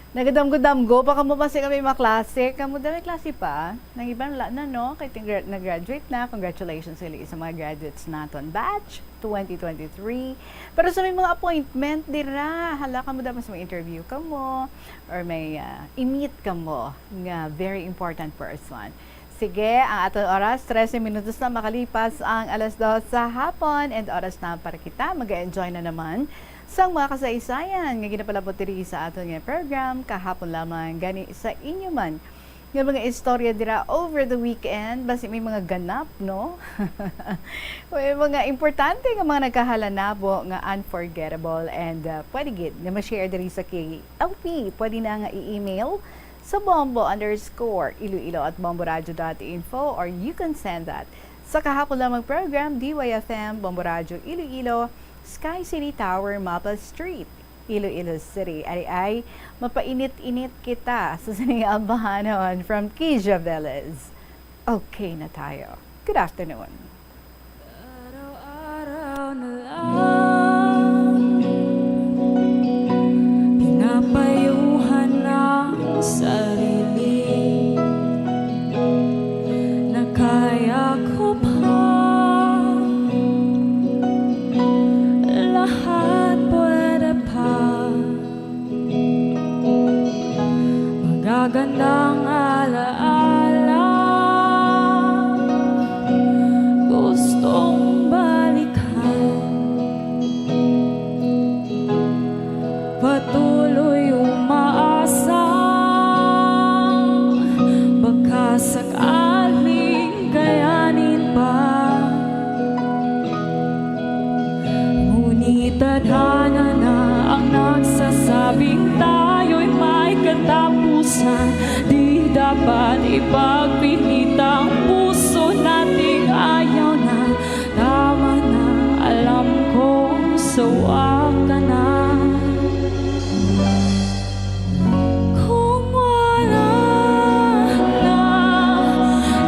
S10: Nagadamgo-damgo pa kamo pa sa kami mga klase. Kamo dami klase pa. Nang ibang na no, kay nag-graduate na. Congratulations sa mga graduates naton. Batch 2023. Pero sa may mga appointment dira, hala kamo dapat sa mga interview kamo or may i-meet kamo nga very important person. Sige, ang aton oras, 13 minutos na makalipas ang alas 2 sa hapon and oras na para kita mag-enjoy na naman sa mga kasaysayan nga ginapalabot diri sa aton nga program kahapon lamang gani sa inyo man nga mga istorya dira over the weekend basi may mga ganap no. May mga importante nga mga nagkahalanabo nga unforgettable and pwede gid nga ma-share diri sa KLP. Pwede na nga i-email sa bombo_iloilo@bomboradio.info or you can send that sa kahapon lamang program DYFM Bombo Radio Iloilo, Sky City Tower, Mapa Street, Iloilo City. Ay mapainit-init kita sa sinigabahanon from Kija Velez. Okay na tayo. Good afternoon.
S12: Araw-araw na lang pinapayuhan ng sarili na kaya ko pa lahat pwede pa magagandang alaala gustong balikan patuloy umaasa baka sakaling kayanin pa ngunit tadhana na ang nagsasabing tayo'y may katapusan di dapat ipagpilit ang puso nating ayaw na tama na alam kong sawa ka na. Kung wala na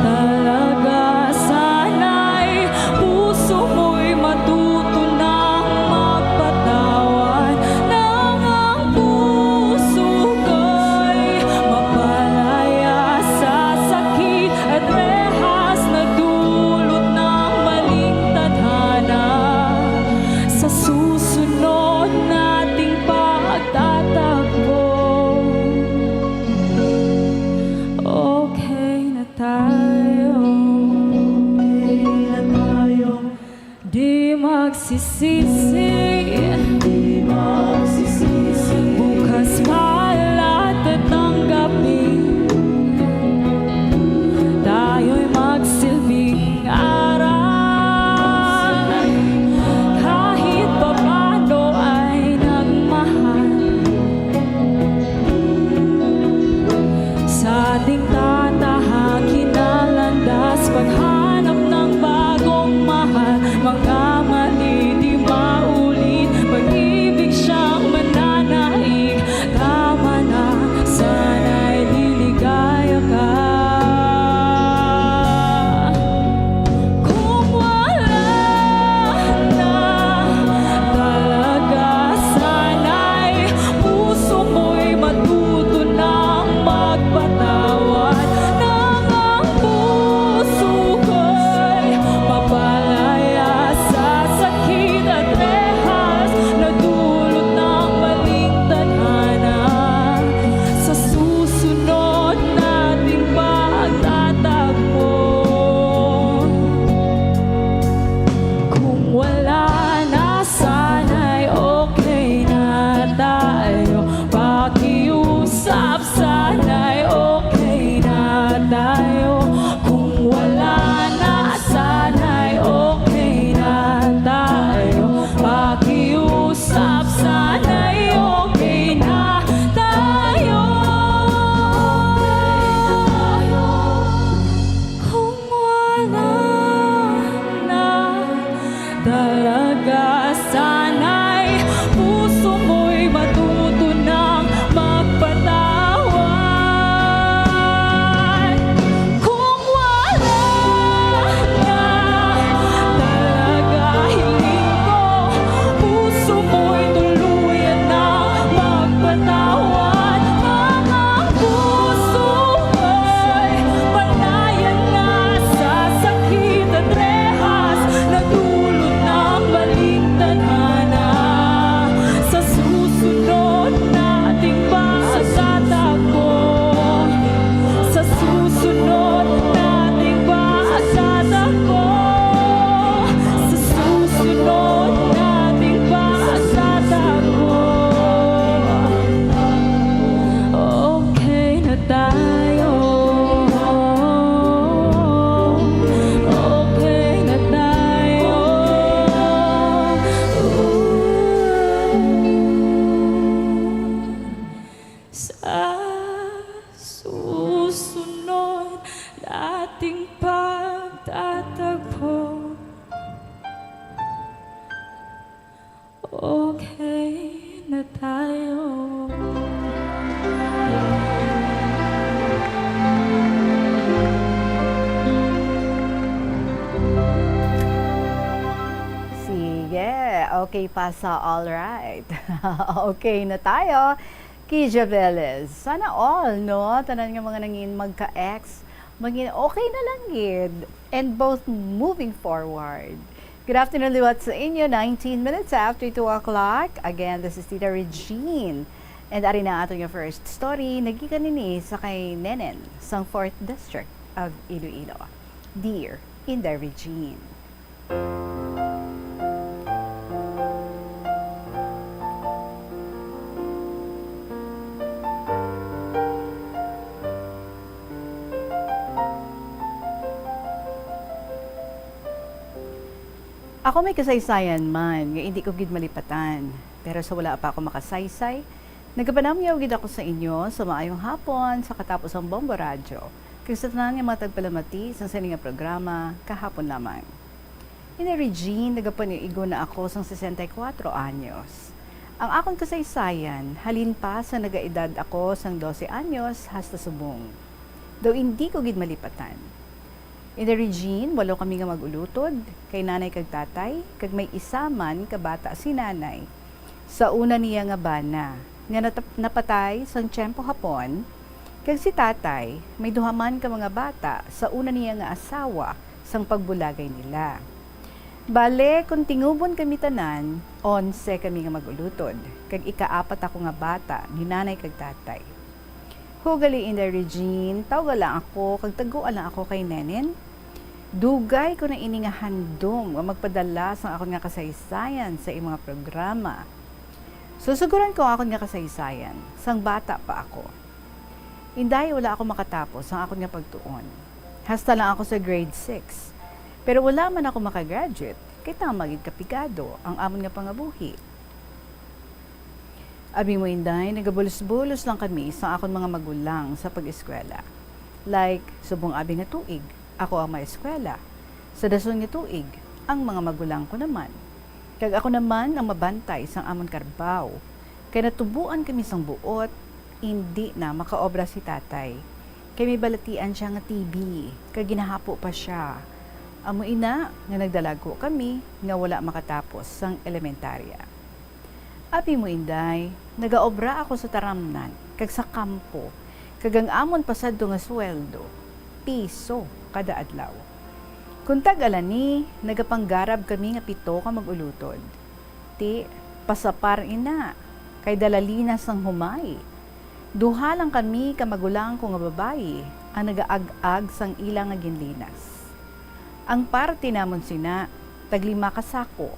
S12: talaga sana'y puso mo'y matuto nang magpatawan nang ang puso ko'y mapalaya sa sakit at rehas na dulot ng maling tadhana sa susunod nating pagtatakbo. Okay na tayo, di magsisisi, bukas pala tatanggapin tayo'y magsilbing aral kahit papano ay nagmahal sa ating tatahakin ang landas paghanap ng bagong mahal mga mali di maulit.
S10: okay pa sa alright. Okay na tayo. Kija Velez. Sana all, no? Tanan nga mga nangin magka-ex. Maging okay na lang yun. And both moving forward. Good afternoon, liwat sa inyo. 19 minutes after 2 o'clock. Again, this is Tita Regine. And ari na ato yung first story. Nagkikan nini sa kay Nenen sa 4th District of Iloilo. Dear Inda Regine. Ako may kasaysayan man, nga hindi ko gid malipatan. Pero sa wala pa ako makasaysay, nagapanamyaw gid ako sa inyo sa maayong hapon sa katapos ang Bombo Radyo. Kaya sa tanan nga matagpalamati sa sininga programa kahapon lamang. Ina Regine, nagapaniigo na ako sa 64 anyos. Ang akong kasaysayan, halin pa sa nagaedad ako sang 12 anyos hasta subong. Daw hindi ko gid malipatan. Ina Regine, walo kami nga magulutod, kay nanay kag tatay, kag may isa man kabata si nanay. Sa una niya nga bana, nga napatay sang tiyempo hapon, kag si tatay, may duhaman ka mga bata sa una niya nga asawa sang pagbulagay nila. Bale, kung tingubon kami tanan, 11 kami nga magulutod, kag ikaapat ako nga bata ni nanay kag tatay. Hugali Inda Regine, tawag lang ako, kag taguan lang ako kay Nenen. Dugay ko na ini nga handom nga magpadala sa akon nga kasaysayan sa imong mga programa. Susuguran ko akon nga kasaysayan, sang bata pa ako. Inday wala ako makatapos ang akon nga pagtuon. Hasta lang ako sa grade 6. Pero wala man ako makagraduate, kay tamagid kapigado ang amon nga pangabuhi. Abi mo Inday, nagabulos-bulos lang kami sa akon mga magulang sa pag-eskwela. Like, subong abi nga tuig, ako ang maeskwela. Sa dason nga tuig, ang mga magulang ko naman. Kag ako naman ang mabantay sang amon karbaw. Kaya natubuan kami sang buot, hindi na makaobra si tatay. Kaya may balatian siya nga TB, kag ginahapo pa siya. Amo ina, nga nagdalago kami, nga wala makatapos sang elementarya. Abi mo Inday, nagaobra ako sa taramnan, kag sa kampo, kag ang amon pasado nga sweldo, piso kada adlaw. Kung tag-alani, nagapanggarab kami nga 7 ka magulutod. Ti, pasapar ina, kay dalalinas ng humay. Duha lang kami ka magulang ko nga babayi, ang nagaag-ag sang ilang nga ginlinas. Ang parte namon sina, taglima ka sako.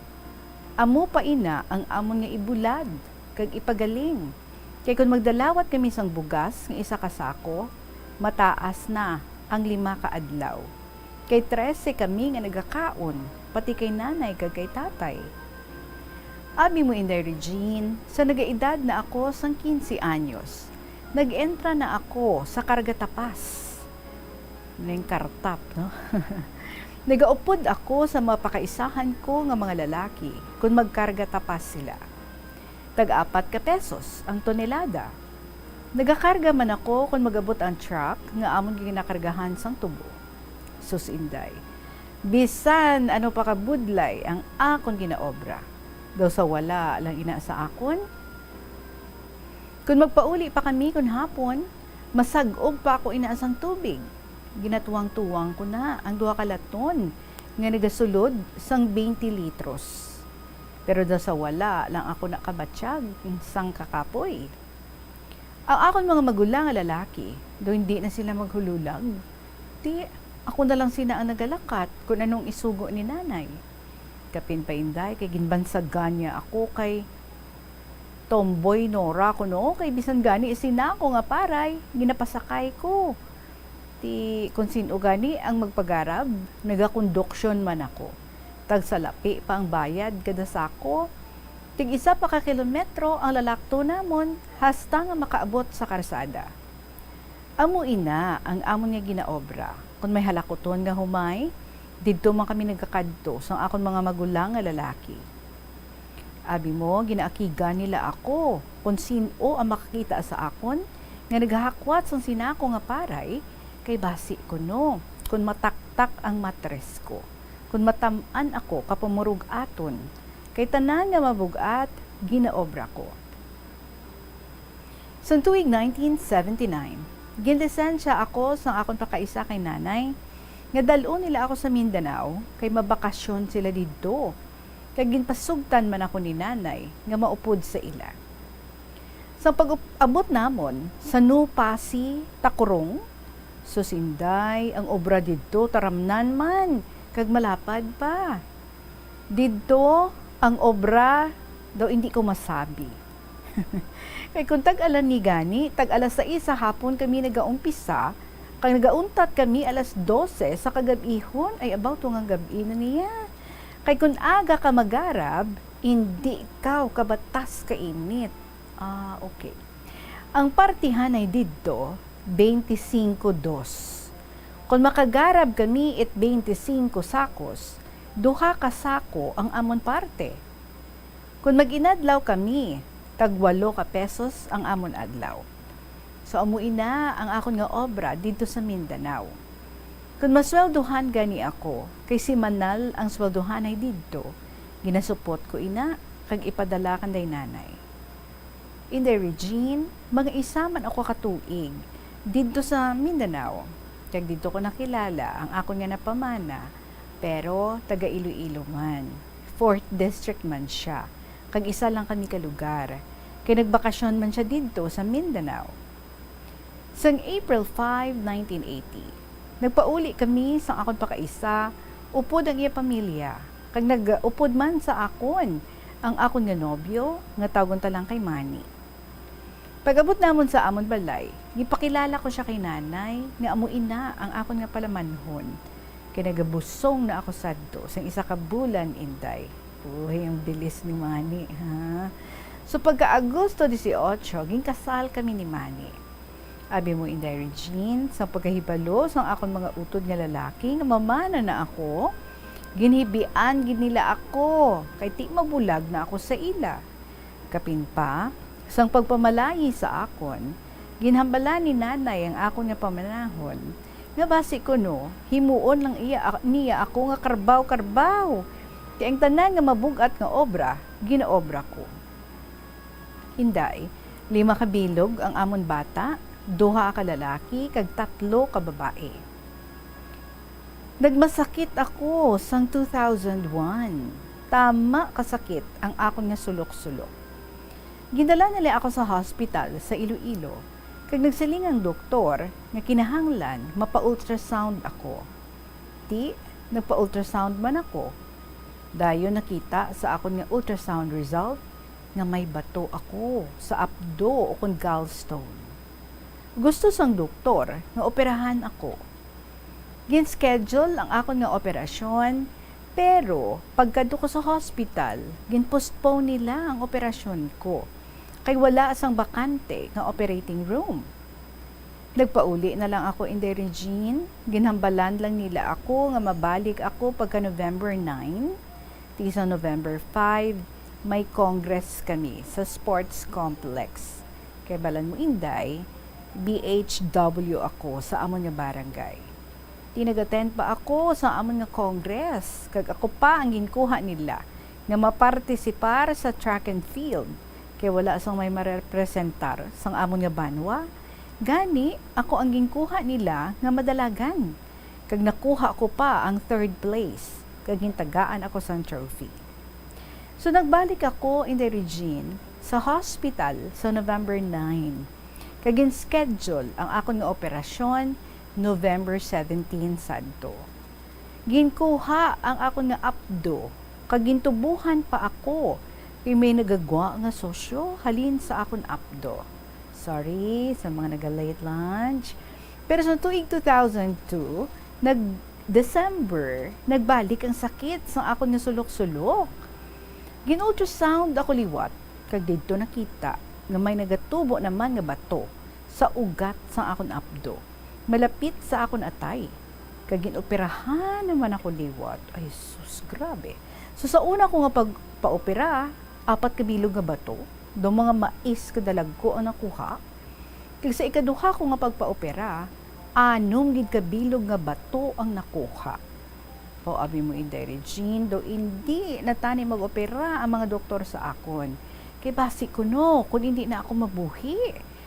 S10: Amo pa ina ang amon nga ibulad, kag ipagaling. Kay kung magdalawat kami sang bugas nga isa ka sako, mataas na ang 5 ka adlaw. Kay 13 kami nga nagakaon, pati kay nanay kag kay tatay. Abi mo Inday Regine, sa nagaedad na ako sang 15 anyos, nag-entra na ako sa kargatapas. Nang kartap, no? Nagaupod ako sa mapakaisahan ko nga mga lalaki kung magkarga tapas sila. Tag-4 ka pesos ang tonelada. Nagakarga man ako kung magabot ang truck nga amon ginakargahan sang tubo. Sus Inday, bisan ano pa kabudlay ang akon ginaobra. Daw sa wala lang ina sa akon. Kung magpauli pa kami kun hapon, masag-og pa ako inaasang tubig. Ginatuwang-tuwang ko na ang 2 ka laton nga nagasulod sang 20 litros. Pero daw sa wala lang ako nakabatsyag sang kakapoy. Ang akon mga magulang nga lalaki, do hindi na sila maghululag. Di, ako na lang sina ang nagalakat kung anong isugo ni nanay. Kapin pa Inday, kay ginbansagan niya ako kay tomboy Nora ko no, kay bisan gani isina ko nga paray, ginapasakay ko. Ti kung sino gani ang magpagarab, nagakonduksyon man ako. Tag salapi pa ang bayad kada sako. Tig 1 pa ka kilometro ang lalakto namon hasta nga makaabot sa karsada. Amo ina ang amon nga ginaobra. Kung may halakoton nga humay, didto man kami nagkakadto sa akon mga magulang nga lalaki. Abi mo, ginaakigan nila ako kung sino ang makakita sa akon nga naghahakwat sa sinako nga paray, kay basi ko no, kung mataktak ang matres ko, kung matamaan ako kapamurug aton, Kay tanan nga mabugat, ginaobra ko. Sa tuig 1979, ginlisensya ako sa akong pakaisa kay nanay, nga dalo nila ako sa Mindanao, kay mabakasyon sila dito. Kay ginpasugtan man ako ni nanay, nga maupod sa ila. Sa pag-abot namon, sa Nupasi, Takurong, susinday, ang obra dito, taramnan man, kag malapad pa. Dito, ang obra, daw hindi ko masabi. Kay kung tag-alan ni gani, tag-alas 6 sa hapon kami nagaumpisa, kay nagauntat kami alas 12 sa kagabihon, ay about nga gabi na niya. Kay kung aga ka magarab, hindi ikaw kabatas kainit. Okay. Ang partihan ay dito, 25-2. Kung makagarab kami at 25 sakos, duha ka sako ang amon parte. Kung mag-inadlaw kami, tag 8 ka pesos ang amon adlaw. So amuin na ang akon nga obra dito sa Mindanao. Kung masweldohan gani ako, kay si Manal ang sweldohan ay dito, ginasupot ko ina, kag ipadala kanday nanay. Inday Regine, mga isaman ako katuig, dito sa Mindanao. Kag dito ko nakilala ang akon nga napamana, pero taga Iloilo man. 4th District man siya. Kag isa lang kami ka lugar. Kay nagbakasyon man siya dito sa Mindanao. Sang April 5, 1980, nagpauli kami sa akon pakaisa, upod ang iya pamilya. Kag nag-upod man sa akon, ang akon nga nobyo, nga tawgon talang kay Manny. Pag-abot namon sa amon balay, gipakilala ko siya kay nanay, nga amuin na ang akon nga palamanhon. Kay nagabusong na ako sadto, sang isa ka bulan, inday. Uy, ang bilis ni Manny, ha? So pagka-Agosto 18, ginkasal kami ni Manny. Abi mo, Inday Regine, sa pagkahibalo sa akong mga utod nga lalaki, nga mamana na ako, ginhibian ginila ako, kay ti mabulag na ako sa ila. Kapin pa, sang pagpamalayi sa akon, ginhambala ni nanay ang akon nga pamanahon, nga basi ko no, himuon lang niya ako nga karbaw-karbaw. Kaya ang tanan nga mabugat nga obra, ginaobra ko. Inday, 5 ka bilog ang amon bata, 2 ka lalaki, kag 3 ka babae. Nagmasakit ako sang 2001. Tama kasakit ang akon nga sulok-sulok. Gindala nila ako sa hospital sa Iloilo. Kag nagsiling ang doktor nga kinahanglan mapa-ultrasound ako. Di, nagpa-ultrasound man ako. Dayon nakita sa akon nga ultrasound result nga may bato ako sa abdo o kung gallstone. Gusto sang doktor nga operahan ako. Gin-schedule ang akon nga operasyon, pero pagkadto ko sa hospital, gin-postpone nila ang operasyon ko. Kay wala sang bakante nga operating room. Nagpauli na lang ako, Inday Regine. Ginhambalan lang nila ako nga mabalik ako pagka November 9. Sa November 5, may congress kami sa sports complex. Kay balan mo, Inday, BHW ako sa amon nga barangay. Tinag-attend pa ako sa amon nga congress, kag ako pa ang ginkuha nila nga mapartisipar sa track and field, kay wala sang may marepresentar sang amon nga banwa. Gani, ako ang ginkuha nila nga madalagan, kag nakuha ko pa ang 3rd place, kag gintagaan ako sang trophy. So nagbalik ako, Inday Regine, sa hospital sa November 9. Kagin schedule ang akon nga operasyon November 17 sadto. Ginkuha ang akon nga abdo, kagintubuhan pa ako, kay may nagagwa nga sosyo halin sa akon abdo. Sorry sa mga naga-late lunch. Pero sa tuig 2002, December, nagbalik ang sakit sa akon nga sulok-sulok. Gin-ultrasound ako liwat, kag dito nakita nga may nagatubo naman nga bato sa ugat sa akon abdo. Malapit sa akon atay. Kag ginoperahan naman ako liwat. Ay sus, grabe. So sa una ko nga pagpa-opera, 4 ka bilog nga bato, do mga mais kadalag ko ang nakuha. Kag sa ikaduha ko nga pagpa-opera, 6 gid ka bilog nga bato ang nakuha. po, abi mo Inday Regine, do hindi natani mag-opera ang mga doktor sa akon. Kay basi ko no, kung hindi na ako mabuhi,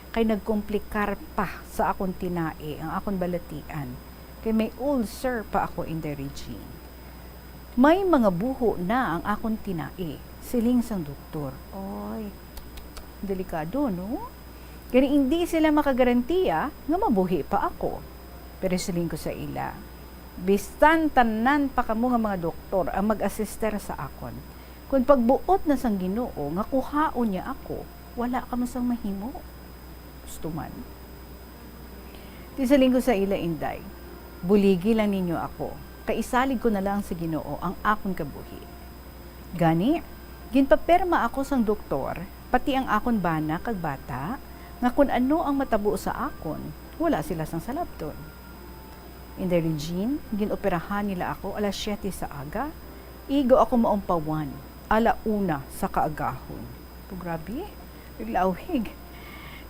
S10: kay nagkomplikar pa sa akon tinae, ang akon balatian. Kay may ulcer pa ako Inday Regine. May mga buho na ang akon tinae, siling sang doktor. Oy, delikado no? Kaya hindi sila makagarantiya nga mabuhi pa ako. Pero siling ko sa ila, bistan tanan pa kamo nga mga doktor ang mag-assister sa akon. Kung pagbuot na sang Ginoo nga kuhaon niya ako, wala ka man sang mahimo. Gusto man. Tisaling ko sa ila, Inday, buligi lang ninyo ako. Kaisalig ko na lang sa Ginoo ang akon kabuhi. Gani, ginpaperma ako sang doktor, pati ang akon bana kag bata, nga kung ano ang matabo sa akon, wala sila sang salabton. Inday Regine, ginoperahan nila ako alas 7 sa aga. Igo ako maumpawan, ala 1 sa kaagahon. Grabe, naglawig.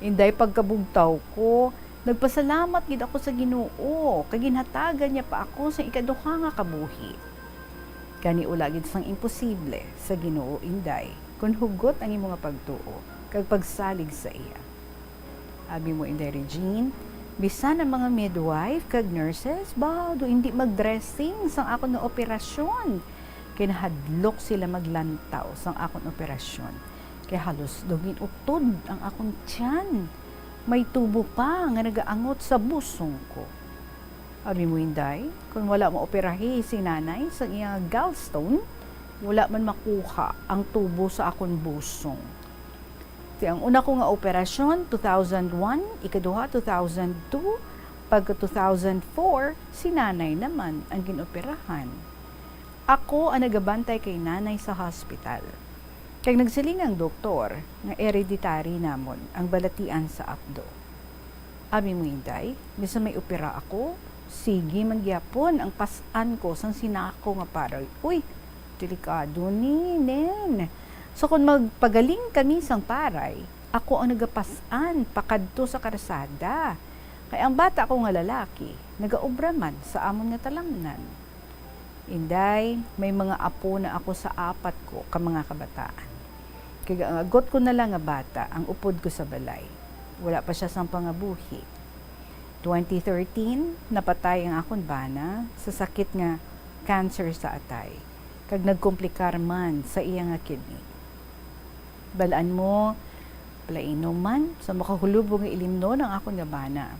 S10: Inday, pagkabugtaw ko, nagpasalamat gid ako sa Ginoo, kay ginhatagan niya pa ako sa ikaduha nga kabuhi. Kani ula gid sang imposible sa Ginoo, Inday, kung hugot ang imong pagtuo, kag pagsalig sa iya. Abi mo Inday Regine, bisan ang mga midwife kag nurses, do hindi mag-dressing sang akon nga operasyon. Kinahadlok sila maglantaw sang akon operasyon. Kaya halos dugin utod ang akong tiyan. May tubo pa nga nagaangot sa busong ko. Abi mo Inday, kung wala mo operahi si nanay sa iyang gallstone, wala man makuha ang tubo sa akon busong. Ang una ko nga operasyon, 2001, ikaduha 2002, pagka 2004, si nanay naman ang ginoperahan. Ako ang nagabantay kay nanay sa hospital. Kaya nagsiling ang doktor nga hereditary namon ang balatian sa apdo. Abi mo Inday, bisa may opera ako, sige mangyapon ang pasan ko sang sinako nga paroy. Uy, delikado ni nen. So kung magpagaling kami sang paray, ako ang nagapasan pakadto sa karsada. Kaya ang bata ko nga lalaki, nagaobra man sa amon nga talamnan. Inday, may mga apo na ako sa 4 ko ka mga kabataan. Kaya ang agot ko na lang nga bata, ang upod ko sa balay. Wala pa siya sang pangabuhi. 2013, napatay ang akon bana sa sakit nga cancer sa atay. Kag nagkomplikar man sa iya nga kidney. Balaan mo, palainom man, sa makahulubong nga ilimno ng akon nga bana.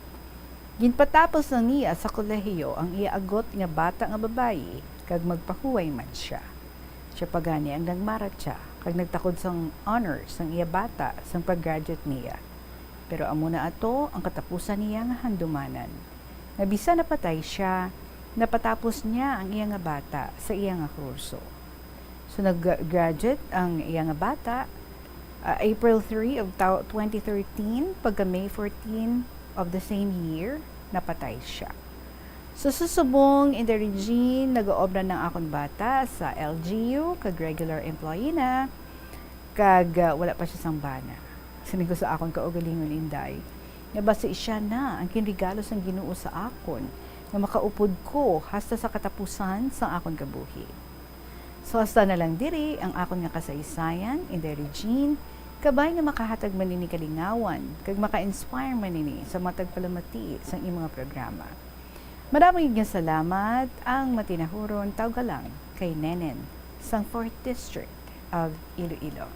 S10: Ginpatapos na niya sa kolehiyo ang iaagot nga bata nga babayi, kag magpahuway man siya. Siya pagani ang nagmarat siya, kag nagtakod sang honors sang iya bata sang pag-graduate niya. Pero amo na ato ang katapusan niya nga handumanan. Nabisa napatay siya, napatapos niya ang iya nga bata sa iya nga kurso. So nag-graduate ang iya nga bata April 3 of 2013, pagka May 14 of the same year, napatay siya. So susubong Inday Regine, nag-oobra ng akong bata sa LGU, kag regular employee na, kag wala pa siya sang bana. Sabi ko sa akon kaugalingon Inday, nabasi siya na ang kinregalo sang Ginoo sa akon, na makaupod ko hasta sa katapusan sang akon kabuhi. So hasta na lang diri ang akon nga kasaysayan, Inday Regine, kabay nga makahatag man nini kalingawan, kag maka-inspire man nini sa matag palamati sa imong mga programa. Maraming salamat ang matinahuron tawgalang kay Nenen sang 4th District of Iloilo.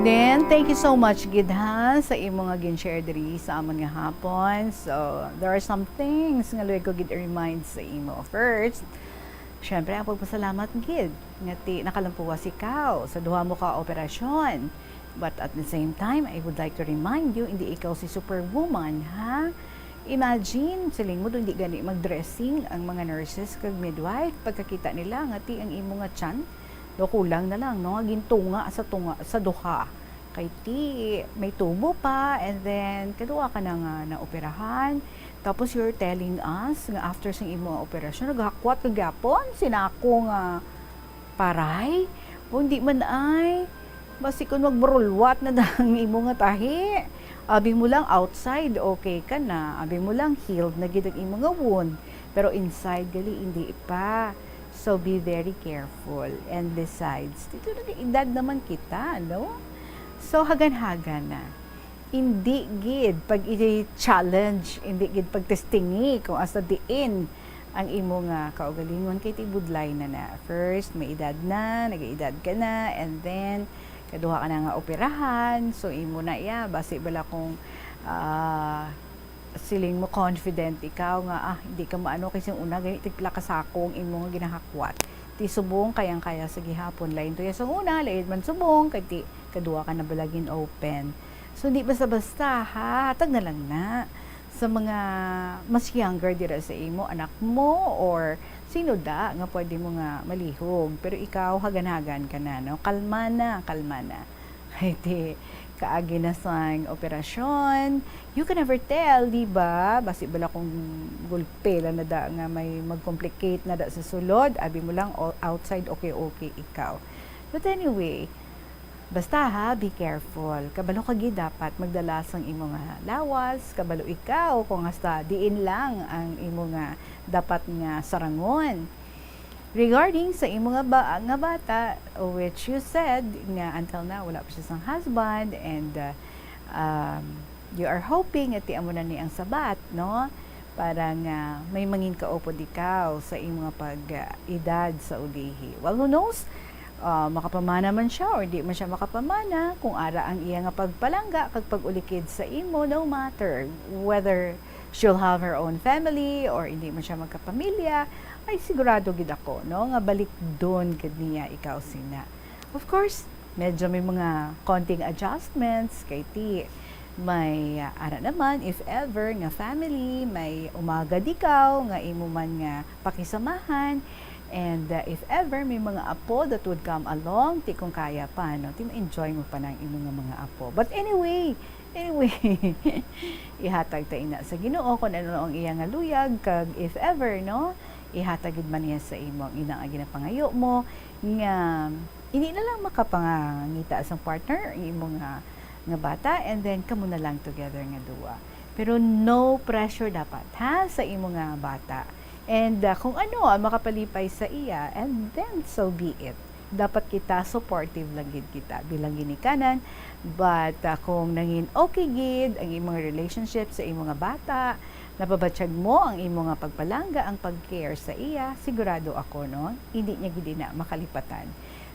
S10: Then, thank you so much, Gid, ha, sa imong nga gin-share diri sa amon nga hapon. So, there are some things nga luwag ko gid remind sa imo. First, syempre, ang pagpasalamat, Gid, nga nakalampuwa si Kao sa duha mo ka operasyon. But at the same time, I would like to remind you, hindi ikaw si superwoman, ha? Imagine, siling mo, hindi gani mag-dressing ang mga nurses kag midwife. Pagkakita nila, nga ti ang imo nga tiyan, do kulang na lang, no? Gintunga sa duha Kay ti, may tubo pa, and then kaduwa ka na nga na operahan. Tapos you're telling us nga after sa imo operasyon, naghakwat ka gyapon, sinako nga paray. O hindi man ay, basi kung magbrulwat na dang imo nga tahi. Abi mo lang outside, okay ka na. Abi mo lang healed na gid ang imo nga wound. Pero inside, gali, hindi pa. So, be very careful. And besides, dito na edad naman kita, no? So, hagan-hagan na. Hindi gid pag i-challenge, hindi gid pag-testingi kung asa diin ang imo nga kaugalingon kay tibudlay na. First, may edad na, nag-edad ka na, and then, kaduha ka na nga operahan. So, imo na basi bala kung siling mo confident ikaw nga hindi ka maano kasi una ganit tigpila ka sakong imo nga ginahakwat ti subong kayang-kaya sa gihapon lain to sa una lain man subong kay kaduwa ka na balagin open. So hindi basta-basta hatag na lang na sa mga mas younger dira sa imo, anak mo or sino da nga pwede mo nga malihog, pero ikaw hagan-hagan ka na, no? Kalma na kay kaagi na sang operasyon. You can never tell, di ba? Basi bala kung gulpela na da nga may mag-complicate na da sa sulod, abi mo lang outside okay ikaw. But anyway, basta be careful. Kabalo kagi dapat magdala sang imo nga lawas, kabalo ikaw kung hasta diin lang ang imo nga dapat nga sarangon. Regarding sa imo nga bata, which you said nga until now wala pa siya sang husband, and you are hoping at amo na ni ang sabat, no? Para nga may mangin kaupod ikaw sa imo nga pag-edad sa ulihi. Well, who knows? Makapamana man siya or di man siya makapamana, kung ara ang iya nga pagpalangga kag pag-ulikid sa imo, no matter whether she'll have her own family or hindi man siya magkapamilya, ay sigurado gid ako, no, nga balik doon gid niya ikaw sina. Of course, medyo may mga konting adjustments kay ti may ara naman if ever nga family may umagad ikaw nga imo man nga pakisamahan, and if ever may mga apo that would come along, ti kung kaya pa, no, ti ma-enjoy mo pa ng imo nga mga apo. But anyway, ihatag ta ina sa Ginoo kung ano ang iya nga luyag, kag if ever, no, ihatagid man niya sa imo ang inang ginapangayo mo nga hindi na lang makapangangita sa partner ang imo nga bata, and then kamo na lang together nga duwa. Pero no pressure dapat sa imo nga bata. And kung ano ang makapalipay sa iya, and then so be it. Dapat kita supportive lang gid kita bilang ginikanan, but kung nangin okay gid ang imong relationship sa imong nga bata, napabatsyag mo ang imo nga pagpalangga, ang pag-care sa iya, sigurado ako, no, hindi niya gid na makalipatan.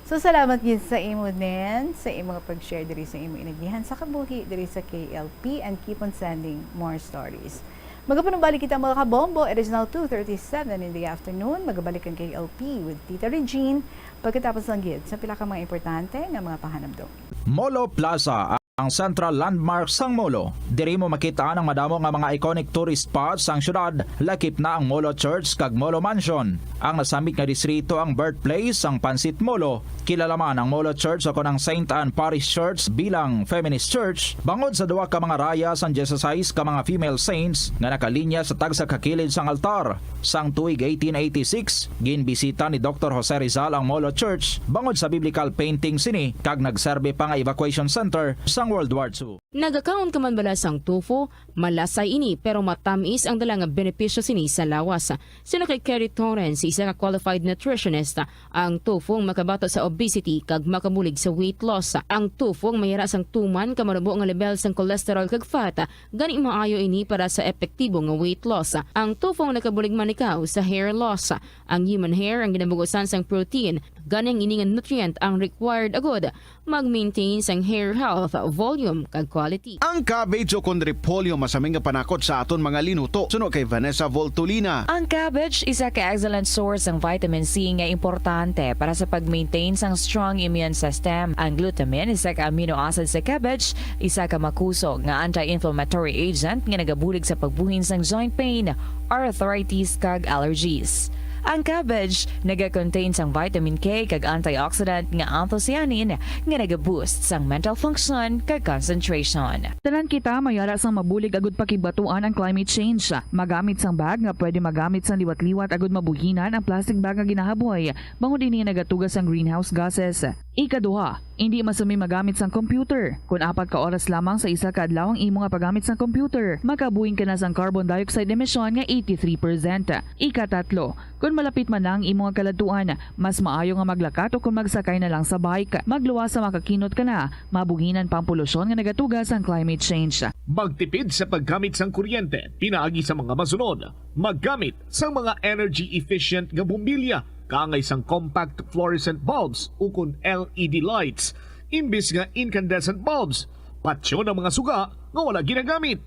S10: So salamat gid sa imo nen, sa imo nga pag-share diri sa imo inagihan sa kabuhi diri sa KLP, and keep on sending more stories. Magapanubalik kita mga kabombo. It is now 2:37 in the afternoon. Magabalik ang KLP with Tita Regine pagkatapos ng gid sa pila ka mga importante nga mga pahanabdong.
S7: Molo Plaza ang central landmark sang Molo. Diri mo makita ang madamo nga mga iconic tourist spots sang syudad. Lakip na ang Molo Church kag Molo Mansion. Ang nasamit nga distrito ang birthplace sang Pansit Molo. Kilala man ang Molo Church ako ng St. Anne Parish Church bilang feminist church. Bangod sa duwa ka mga raya sang 16 ka mga female saints nga nakalinya sa tagsa kakilid sang altar. Sang tuig 1886, ginbisita ni Dr. Jose Rizal ang Molo Church bangod sa biblical painting sini kag nagserbe pa nga evacuation center sang World War II.
S23: Nagakaon ka man bala sang tofu, malasay ini pero matamis ang dalang benepisyo sini sa lawas. Sino kay Kerry Torrens, isa ka qualified nutritionist, ang tofu makabato sa obesity kag makabulig sa weight loss. Ang tofu mayara sang tuman ka marubo nga level sang cholesterol kag fat, gani maayo ini para sa epektibo nga weight loss. Ang tofu nakabulig man ikaw sa hair loss. Ang human hair ang ginabugusan sang protein, ganing ini nga nutrient ang required agod mag-maintain sang hair health, volume kag quality.
S2: Ang cabbage o condrepolyo masaming nga panakot sa aton mga linuto. Suno kay Vanessa Voltolina.
S8: Ang cabbage isa ka excellent source ng vitamin C nga importante para sa pag-maintain sang strong immune system. Ang glutamine isa ka amino acid sa cabbage, isa ka makusog nga anti-inflammatory agent nga nagabulig sa pagbuhin sang joint pain, arthritis kag allergies. Ang cabbage naga-contain sang vitamin K kag antioxidant nga anthocyanin nga naga-boost sang mental function kag concentration.
S1: Tanan kita mayara sang mabulig agud pakibatuan ang climate change. Magamit sang bag nga pwede magamit sang liwat-liwat agud mabuhinan ang plastic bag nga ginahaboy. Bangod dinhi nagatugas sang greenhouse gases. Ikaduha, hindi masumi magamit sang computer. Kung 4 ka oras lamang sa isa ka adlaw ang imo nga paggamit sang computer, makabuhing ka na sang carbon dioxide emission nga 83%. Ikatatlo, kung malapit man lang imo nga kaladtuan, mas maayo nga maglakat o kung magsakay na lang sa bike. Magluwas sa makakinot ka na, mabuhinan pang polusyon nga nagatugas ang climate change.
S16: Magtipid sa paggamit sang kuryente, pinaagi sa mga masunod. Maggamit sa mga energy-efficient nga bumbilya, kaangay sang compact fluorescent bulbs ukon LED lights, imbis nga incandescent bulbs. Patsyo ng mga suga nga wala ginagamit.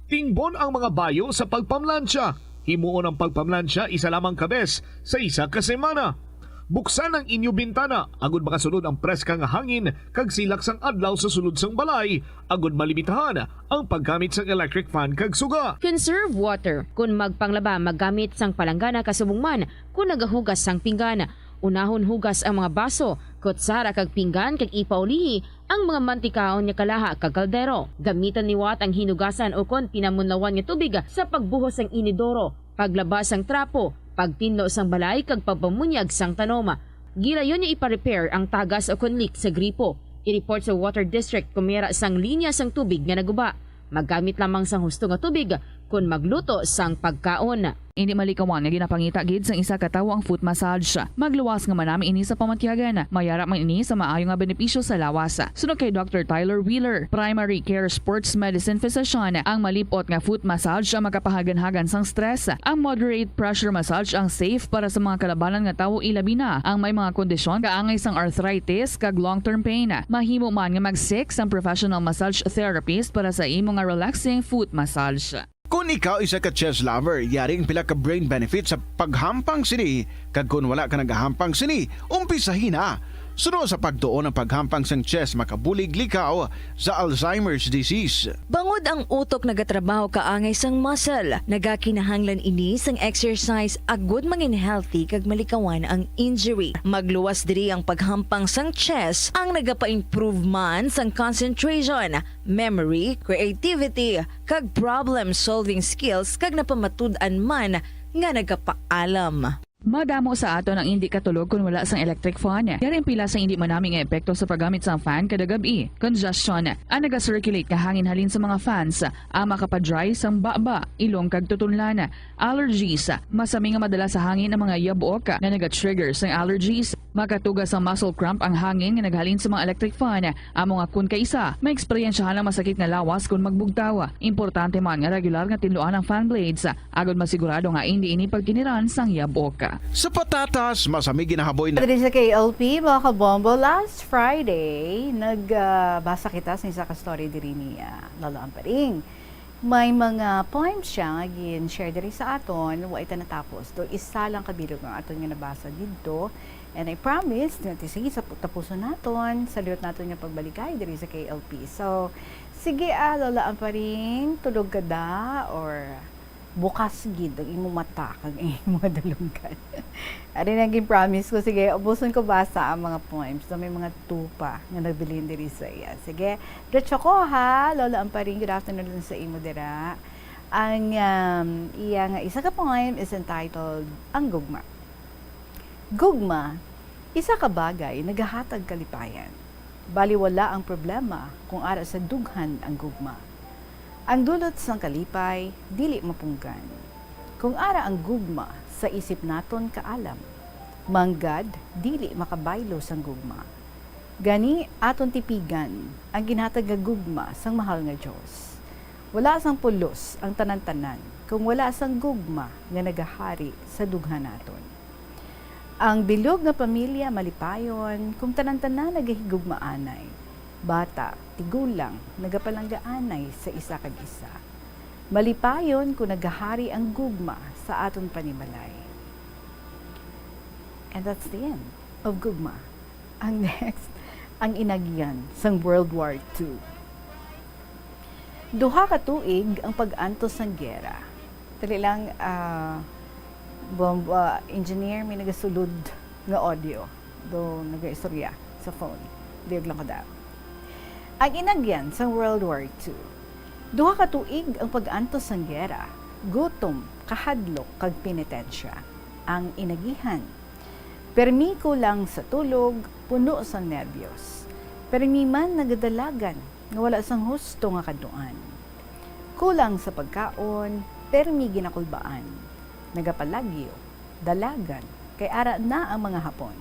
S16: Tingbon ang mga bayo sa pagpamlansya. Himuon ang pagpamlansya isa lamang kabes sa isa ka semana. Buksan ang inyo bintana agud makasulod ang preska nga hangin kag silak sang adlaw sa sulod sang balay agud malimitahan ang paggamit sang electric fan kag suga.
S23: Conserve water. Kung magpanglaba, maggamit sang palanggana kasubong man. Kung nagahugas sang pinggan, unahon hugas ang mga baso, kutsara kag pinggan kag ipaulihi ang mga mantikaon nga kalaha kag kaldero. Gamitan liwat ang hinugasan o kon pinamunlawan nga tubig sa pagbuhos sang inidoro, paglabas sang trapo, pagtinlo sang balay kag pagpamunyag sang tanoma. Gilayon niya ipa-repair ang tagas o kon leak sa gripo. I-report sa Water District kung mayara sang linya sang tubig nga naguba. Maggamit lamang sang husto nga tubig kung magluto sang pagkaon.
S1: Hindi malikawan nga ginapangita gid sang isa ka tawo ang foot massage. Magluwas nga manami ini sa pamatyagan. Mayara man ini sa maayo nga benepisyo sa lawas. Sunod kay Dr. Tyler Wheeler, primary care sports medicine physician, ang malipot nga foot massage ang makapahagan-hagan sang stress. Ang moderate pressure massage ang safe para sa mga kalabanan nga tawo ilabi na ang may mga kondisyon kaangay sang arthritis kag long-term pain. Mahimo man nga mag-seek sang professional massage therapist para sa imo nga relaxing foot massage.
S2: Kung ikaw isa ka chess lover, yaring pila ka brain benefit sa paghampang sini. Kag kung wala ka nagahampang sini, umpisahin na. Sunod sa pagtuon ng paghampang sang chess makabulig likaw sa Alzheimer's disease.
S3: Bangod ang utok nagatrabaho kaangay sang muscle, nagakinahanglan ini sang exercise agud mangin healthy kag malikawan ang injury. Magluwas diri ang paghampang sang chess ang nagapa-improve man sang concentration, memory, creativity kag problem-solving skills kag napamatud-an man nga nagapaalam.
S1: Madamo sa ato ang hindi katulog kung wala sang electric fan. Yaring pila sa hindi manaming nga epekto sa paggamit sang fan kada gabi. Congestion, ang naga-circulate ka hangin halin sa mga fans, ang makapadry sang baba, ilong kag tutunlan. Allergies, masami nga madala sa hangin ang mga yabok na naga-trigger sang allergies. Makatugas ang muscle cramp ang hangin nga naghalin sa mga electric fan. Amo nga kun kaisa, may eksperyensyahan ang masakit nga lawas kung magbugtaw. Importante man nga regular nga tinluan ang fan blades, agad masigurado nga hindi ini pagkiniran sang yabok.
S2: Sa patatas, masami ginahaboy na.
S10: Sa KLP, mga kabombo, last Friday, nagbasa kita sa isa ka story diri ni Lolo Amparing. May mga poems siya nga gin-share diri sa aton, wa ita natapos. Do isa lang kabilog ang aton nga nabasa dito. And I promise, sige, sa tapuson naton, saliyot naton nga pagbalikay diri sa KLP. So, sige Lola Amparing, tulog ka da, or bukas gid ang imong mata kag imong madulungan. Ari naging promise ko, sige, ubuson ko basa ang mga poems. So, may mga tupa nga nagbilin diri sa iya. Sige, diretso ko ha, Lola Amparing, good afternoon sa imo dira. Ang iya nga isa ka poem is entitled Ang Gugma. Gugma, isa ka bagay nagahatag kalipayan. Baliwala ang problema kung ara sa dughan ang gugma. Ang dulot sang kalipay, dili mapunggan. Kung ara ang gugma, sa isip naton kaalam. Manggad, dili makabaylo sang gugma. Gani aton tipigan, ang ginhatag nga gugma sang mahal nga Dios. Wala sang pulos ang tanan-tanan, kung wala sang gugma nga nagahari sa dughan naton. Ang bilog nga pamilya malipayon, kung tanan-tanan nagahigugmaanay. Bata, tigulang, nagapalanggaanay sa isa kag isa. Malipayon kung nagahari ang gugma sa aton panimalay. And that's the end of gugma. Ang next, ang inagyan sang World War II. Duha ka tuig ang pag-antos sang gera. Dali lang, engineer may nagasulod nga audio do nagaistorya sa phone. Diyag lang ko daw. Ang inagyan sa World War II, duha ka tuig ang pag-antos sang gera, gutom, kahadlok, kag penitensya. Ang inagihan. Permi ko lang sa tulog, puno sang nerbiyos. Permi man nagadalagan, nga wala sang husto nga kaduan. Kulang sa pagkaon, permi ginakulbaan. Nagapalagyo, dalagan, kay ara na ang mga Hapon.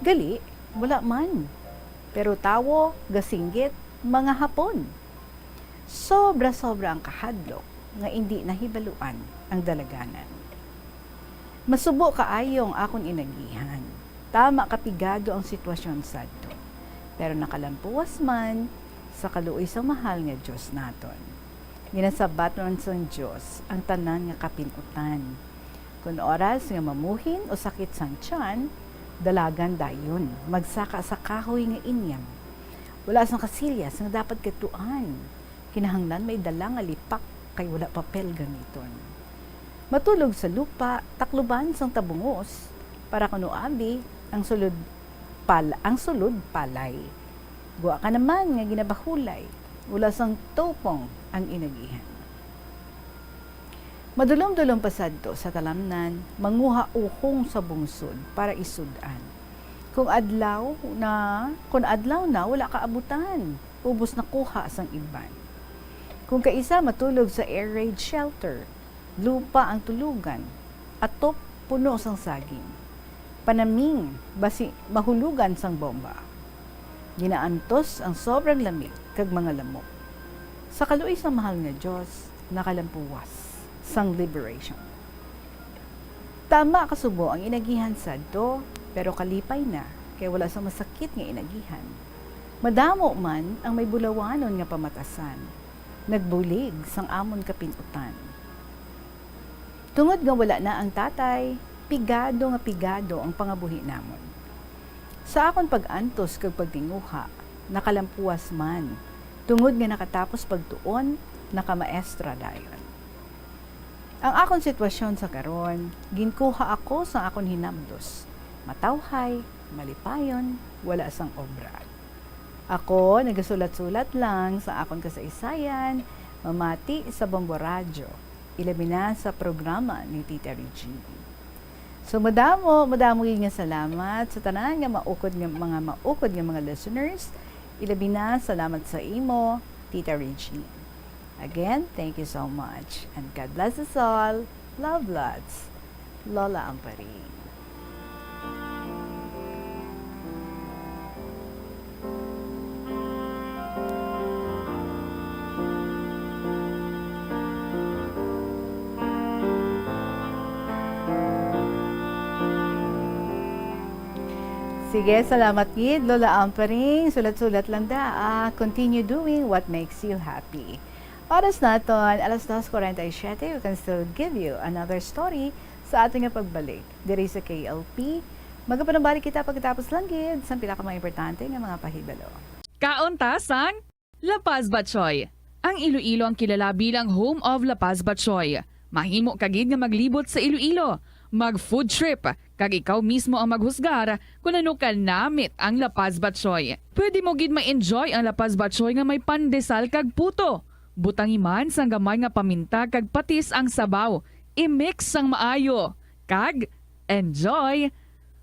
S10: Gali, wala man. Pero tawo, gasinggit, mga Hapon. Sobra-sobra ang kahadlok nga hindi nahibaluan ang dalaganan. Masubo kaayong akong inagihan. Tama kapigado ang sitwasyon sadto. Pero nakalampuwas man sa kaluoy sa mahal nga Diyos naton. Ginasabat nun sa Diyos ang tanan nga kapinutan. Kung oras nga mamuhin o sakit sang tiyan, dalagan dayon, magsaka sa kahoy nga inyam. Wala sang kasilyas nga dapat katuan. Kinahanglan may dala nga lipak kay wala papel gamiton. Matulog sa lupa, takluban sang tabungos, para kuno abi ang sulod palay. Guwa ka naman nga ginabahulay, wala sang topong ang inagihan. Madulom-dulom pasadto sa talamnan, manguha uhong sa bungsod para isudan. Kung adlaw na wala ka abutan, ubos na kuha sang iban. Kung kaisa matulog sa air raid shelter, lupa ang tulugan, atop puno sang saging. Panaming basi mahulugan sang bomba. Ginaantos ang sobrang lamig kag mga lamok. Sa kaluoy sa mahal nga Dios, nakalampuwas sang liberation. Tama kasubo ang inagihan sadto, pero kalipay na kay wala sa masakit nga inagihan. Madamo man ang may bulawanon nga pamatasan. Nagbulig sang amon kapinutan. Tungod nga wala na ang tatay, pigado ang pangabuhi namon. Sa akon pag-antos kag pagtinguha, nakalampuas man. Tungod nga nakatapos pagtuon, nakamaestra dayon. Ang akon sitwasyon sa karon, ginkuha ako sa akon hinabdos. Matawhay, malipayon, wala sang obra. Ako, nagasulat-sulat lang sa akon kasaysayan, mamati sa Bombo Radio, ilabi na sa programa ni Tita Regine. So madamo nga salamat sa tanan nga maukod nga mga listeners. Ilabi na salamat sa imo, Tita Regine. Again, thank you so much. And God bless us all. Love lots. Lola Amparin. Sige, salamat Kid. Lola Amparing, sulat-sulat lang da. Continue doing what makes you happy. Oras naton, 2:47, we can still give you another story sa ating pagbalik. Diri sa KLP, magapanabalik kita pagkatapos lang Kid sa pinaka-importante nga mga pahibalo.
S1: Kauntasan, La Paz Batchoy. Ang Iloilo ang kilala bilang home of La Paz Batchoy. Mahimo kagid nga maglibot sa Iloilo. Mag-food trip, kag ikaw mismo ang maghusgar kung ano ka namit ang La Paz Batchoy. Pwede mo gid ma-enjoy ang La Paz Batchoy nga may pandesal kag puto. Butangi man sang gamay nga paminta kag patis ang sabaw. I-mix sang maayo. Kag, enjoy!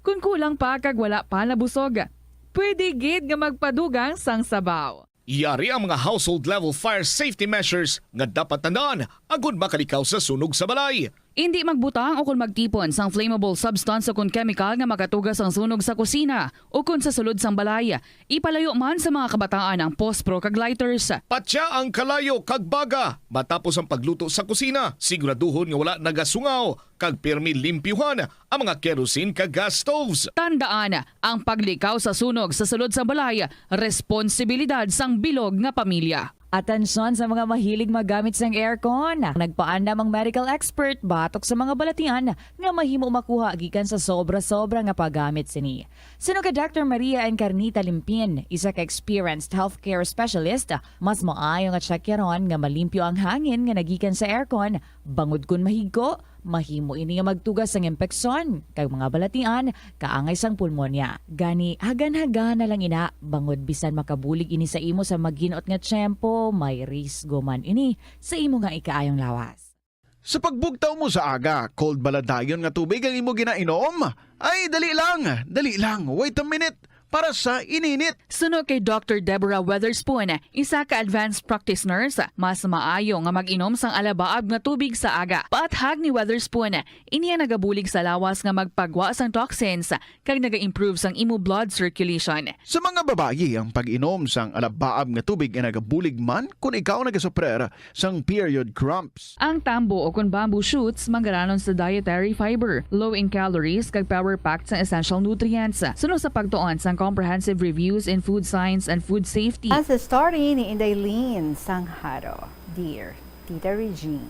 S1: Kung kulang pa kag wala pa nabusog, pwede gid nga magpadugang sang sabaw.
S16: Yari ang mga household level fire safety measures nga dapat tandaan agud makalikaw sa sunog sa balay.
S1: Hindi magbutang o kung magtipon sang flammable substance o kung chemical nga makatugas ang sunog sa kusina o kung sa sulod sang balay. Ipalayo man sa mga kabataan ang pospro kag lighters.
S16: Patya ang kalayo kag baga matapos ang pagluto sa kusina. Siguraduhon nga wala nagasungaw kag pirmi limpyuhan ang mga kerosene kag gas stoves.
S1: Tandaan, ang paglikaw sa sunog sa sulod sa balay, responsibilidad sang bilog nga pamilya.
S8: Atensyon sa mga mahilig magamit sang aircon. Nagpaandam ang medical expert batok sa mga balatian nga mahimo makuha gikan sa sobra-sobra nga paggamit sini. Sino ka Dr. Maria Encarnita Limpin, isa ka experienced healthcare specialist, mas maayo nga tsakyaron nga malimpyo ang hangin nga nagikan sa aircon, bangod kun mahigko, mahimo ini nga magtugas sang impeksyon kag mga balatian kaangay sang pulmonya. Gani hagan-hagan na lang ina bangod bisan makabulig ini sa imo sa maghinuot nga tiyempo, may risgo man ini sa imo nga ikaayong lawas.
S2: Sa pagbugtaw mo sa aga, cold baladayon nga tubig ang imo ginainom? Ay, dali lang, wait a minute. Para sa ininit.
S1: Suno kay Dr. Deborah Weatherspoon, isa ka advanced practice nurse, mas maayo nga mag-inom sang alabaab nga tubig sa aga. Paathag ni Weatherspoon, iniya nagabulig sa lawas nga magpagwa sang toxins kag naga-improve sang imo blood circulation.
S2: Sa mga babayi, ang pag-inom sang alabaab nga tubig ay nagabulig man kung ikaw nagasuprer sang period cramps.
S1: Ang tambo o kung bamboo shoots manggaranon sa dietary fiber, low in calories kag power-packed sa essential nutrients. Suno sa pagtuon sang comprehensive reviews in food science and food safety.
S10: As a story ni Indaylin Sangharo, Dear Tita Regine.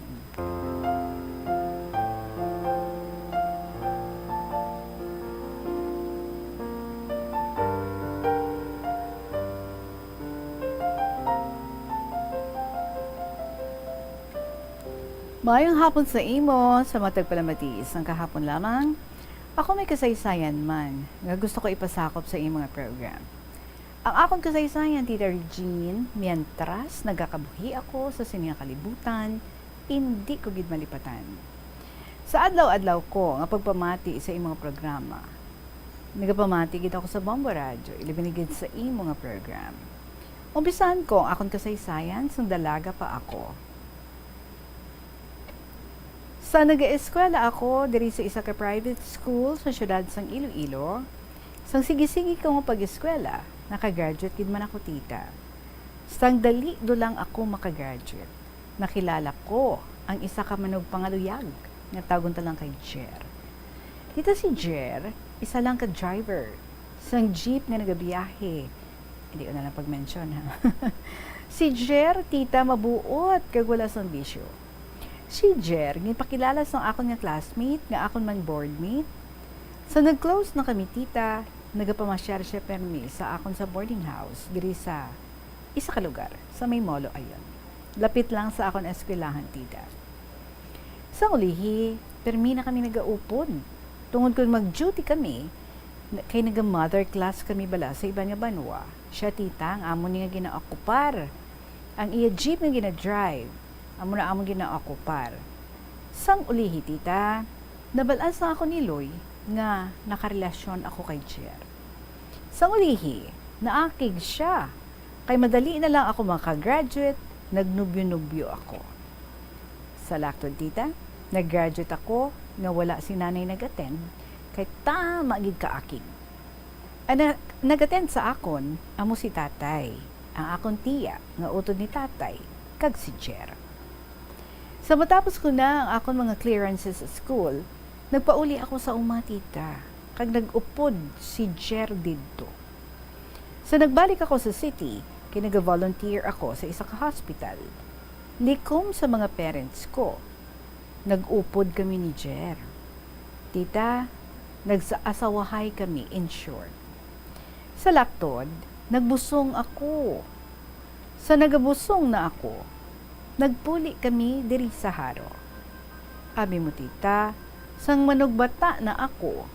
S10: Mayong hapon sa imo, sa matag palamatis. Ang kahapon lamang, ako may kasaysayan man nga gusto ko ipasakop sa iyong mga program. Ang akong kasaysayan, Tita Regine, mientras nagkakabuhi ako sa sinyang kalibutan, hindi ko gid malipatan. Sa adlaw-adlaw ko nga pagpamati sa iyong mga programa, nagapamati gid ako sa Bombo Radio, ilibinigid sa iyong mga program. Umpisahan ko ang akong kasaysayan sang dalaga pa ako. Sa nag-eskwela ako diri sa isa ka private school sa syudad sang Iloilo, sang sige-sige ko nga pag-eskwela, nakagraduate gid man ako, tita. Sang dali do lang ako makagraduate, nakilala ko ang isa ka manog pangaluyag nga tawgon ta lang kay Jer. Tita, si Jer, isa lang ka driver sang jeep nga nagabiyahe. Hindi ko na lang pag-mention, ha. Si Jer, tita, mabuot kag wala sang bisyo. Si Jer, ngipakilala sa akon nga classmate, nga akon man boardmate. Sa nag-close na kami, tita, nagapamasyar siya permi sa akon sa boarding house, diri sa isa ka lugar, sa may molo ayon. Lapit lang sa akon eskwelahan, tita. Sa ulihi, permi na kami nagaupod. Tungod kung mag-duty kami, kay naga-mother class kami bala sa iba nga banwa. Siya, tita, ang amo niya ginaokupar. Ang iya jeep nga gina-drive. Amo na among ginaokupar. Sang ulihi, tita, nabalaan sa ako ni Loy nga nakarelasyon ako kay Jer. Sang ulihi, naakig siya. Kay madali na lang ako makagraduate, nagnubyo-nubyo ako. Sa laktod, tita, nag-graduate ako nga wala si nanay nag-attend, kay tama gid kaakig. Nag-attend sa akon, amo si tatay, ang akon tiya, nga utod ni tatay, kag si Jer. Sa matapos ko na ang akong mga clearances sa school, nagpauli ako sa tita, kag nag-upod si Jer didto. Sa nagbalik ako sa city, kay nag-volunteer ako sa isa ka hospital. Likom sa mga parents ko, nag-upod kami ni Jer. Tita, nagsaasawahay kami, in short. Sa laktod, nagbusong ako. Sa nagabusong na ako, nagpuli kami diri sa haro. Abi mo, tita, sang manugbata na ako,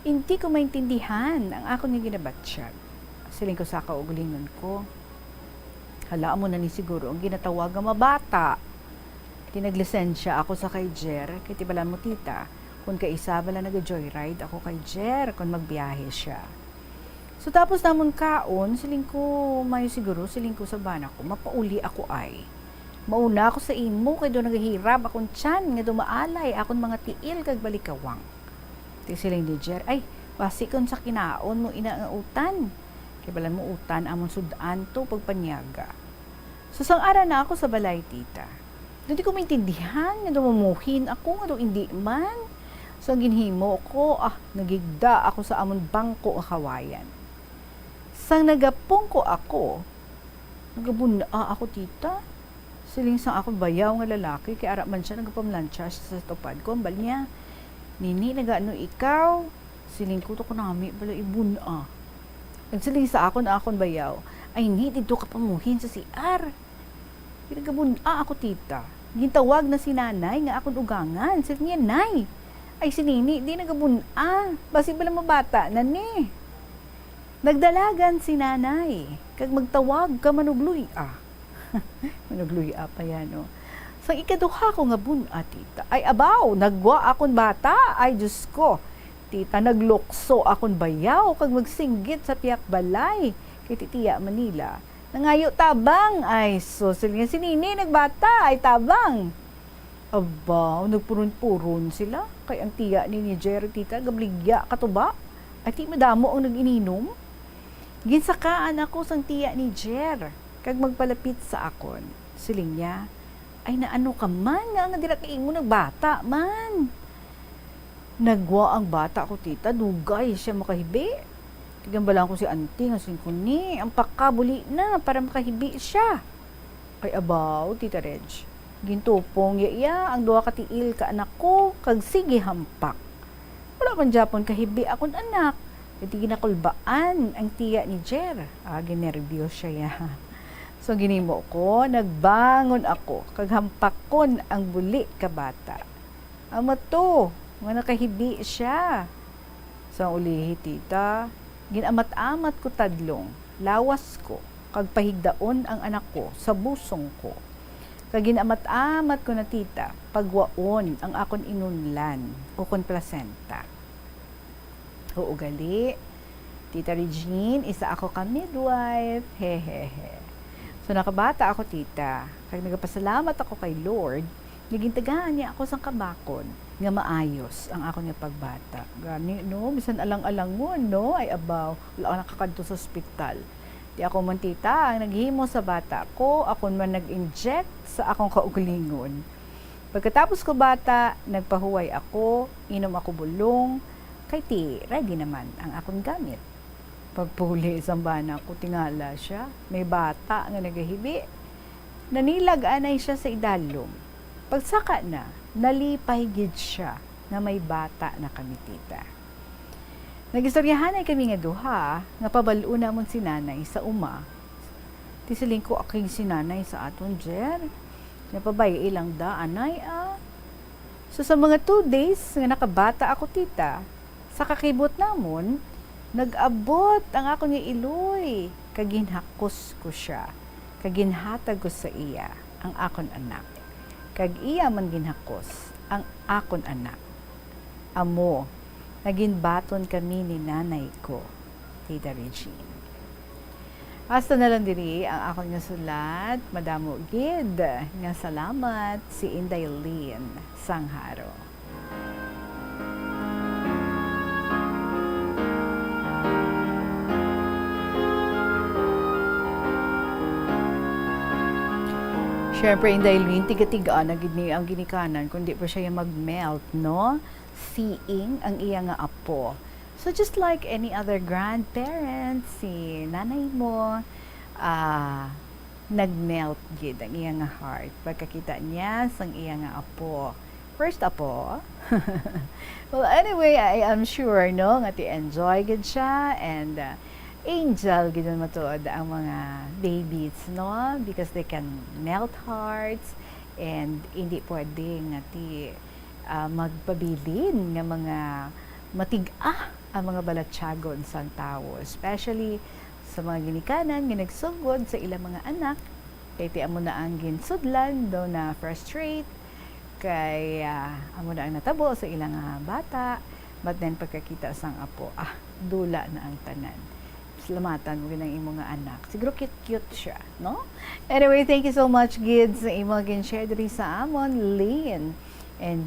S10: hindi ko maintindihan ang ako nga ginabatsyag. Siling ko sa kaugulingon ko. Hala mo na ni siguro ang ginatawag nga mabata. Tinaglisensya ako sa kay Jer, kay tibalan mo, tita, kung kaisa bala nag-joyride ako kay Jer kung magbiyahe siya. So tapos namon kaon, siling ko, mayo siguro, siling ko sa bana ko, mapauli ako ay. Mauna ako sa imo, kay doon naghihirap akong tiyan, nga dumaalay, akong mga tiil, kag balikawang. Tisiling ni Jer, ay, basi kon sa kinaon mo ina nga utan. Kay balan mo utan, amon sudan to, pagpanyaga. So, sang ara na ako sa balay, tita. Doon di ko maintindihan, nga dumumuhin ako, nga doon hindi man. So, ang ginhimo ko, nagigda ako sa amon bangko ang kawayan. Sang nagapong ko ako, nagabuna ako, tita. Siling sang ako bayaw nga lalaki, kay ara man siya nagpamlansya sa tupad ko. Ambal niya, nini, nagaano ikaw? Siling ko to ko nami, bala ibuna. Nagsiling sa ako na akong bayaw, ay ni, dito ka pamuhin sa CR. Pinagabuna ako, tita. Gintawag na si nanay nga akong ugangan. Sabi niya, nay, ay si Nini, di nagabuna. Basi pala mabata na ni. Nagdalagan si nanay. Kag magtawag ka manugluy. Manugluy pa yan, no? Sa ikaduha ko nga buna, tita. Ay abaw, nagwa akon bata. Ay, Diyos ko. Tita, naglukso akon bayaw. Kag magsinggit sa piyak balay. Kay Titiya, Manila. Nangayo tabang. Ay, so sila si Nini, nagbata. Ay, tabang. Abaw, nagpurun-purun sila. Kay ang tiya ni Jerry, tita, gabligya katuba. Ay, ti madamo ang nag-ininom. Ginsakaan ako sang tiya ni Jer. Kag magpalapit sa akon. Siling niya, ay naano ka man nga dira kaingon nagbata man. Nagwa ang bata ko, tita, dugay siya makahibi. Tigambalan ko si auntie nga singkuni, ang pakabuli na para makahibi siya. Ay abaw, tita Reg. Gintupong iya ang duha ka tiil ka anak ko kag sige hampak. Wala man Japon kahibi akon anak. Iti ginakulbaan ang tiya ni Jer. Ginervyos siya ya. So ginimo ko, nagbangon ako, kaghampakon ang buli ka bata. Ama to, nga nakahibi siya. So ulihi tita, ginamat-amat ko tadlong, lawas ko, kag pahigdaon ang anak ko sa busong ko. Kag ginamat-amat ko na tita, pagwaon ang akon inunlan, o kon placenta. Oo gali, tita Regine, isa ako ka midwife, hehehe. So nakabata ako tita, kag nagapasalamat ako kay Lord, nagintagaan niya ako sang kabakon, nga maayos ang ako nga pagbata. Gani, no, bisan alang-alangon, no, ay abaw, wala ako nakakadto sa ospital. Di ako man tita, ang naghimo sa bata ko, ako man nag-inject sa akong kaugalingon. Pagkatapos ko bata, nagpahuway ako, inom ako bulong, kay ti, ready naman ang akong gamit. Pagpuli sa bana ko, tingala siya. May bata nga nagahibi. Nanilag anay siya sa idalom. Pagsaka na, nalipay gid siya na may bata na kami tita. Nagistoryahan ay kami nga duha, nga pabalo na mon si nanay sa uma. Tisiling ko aking si nanay sa aton Jer. Napabay ilang da, anay So sa mga 2 days nga nakabata ako tita, sa kakibot namon, nag-abot ang ako nga iloy. Kaginhakos ko siya. Kaginhatag ko sa iya ang akon anak. Kag iya man ginhakos ang akon anak. Amo, naginbaton kami ni nanay ko, Tita Regine. Hasta na lang diri ang akon nga sulat, madamo gid nga salamat si Inday Lynn Sangharo. Siyempre, dahil yung tiga-tigaan na ang ginikanan, kundi pa siya yung mag-melt, no? Seeing ang iya nga apo. So, just like any other grandparents, si nanay mo, nag-melt gid ang iya nga heart. Pagkakita niya sang iya nga apo. First apo. Well, anyway, I am sure, no? Nga ti-enjoy gid siya and angel gid man matuod ang mga babies, no, because they can melt hearts and hindi pwede nga ti magpabilin nga mga matig-ah ang mga balatsagon sang tawo, especially sa mga ginikanan nga nagsugod sa ilang mga anak kay ti amo na ang ginsudlan do na frustrate kay amo na ang natabo sa ilang bata, but then pagkakita sang apo, dula na ang tanan. Salamatan mo ng imong nga anak. Siguro cute siya, no? Anyway, thank you so much, Gid, sa imong gin-share diri sa amon, Lynn. And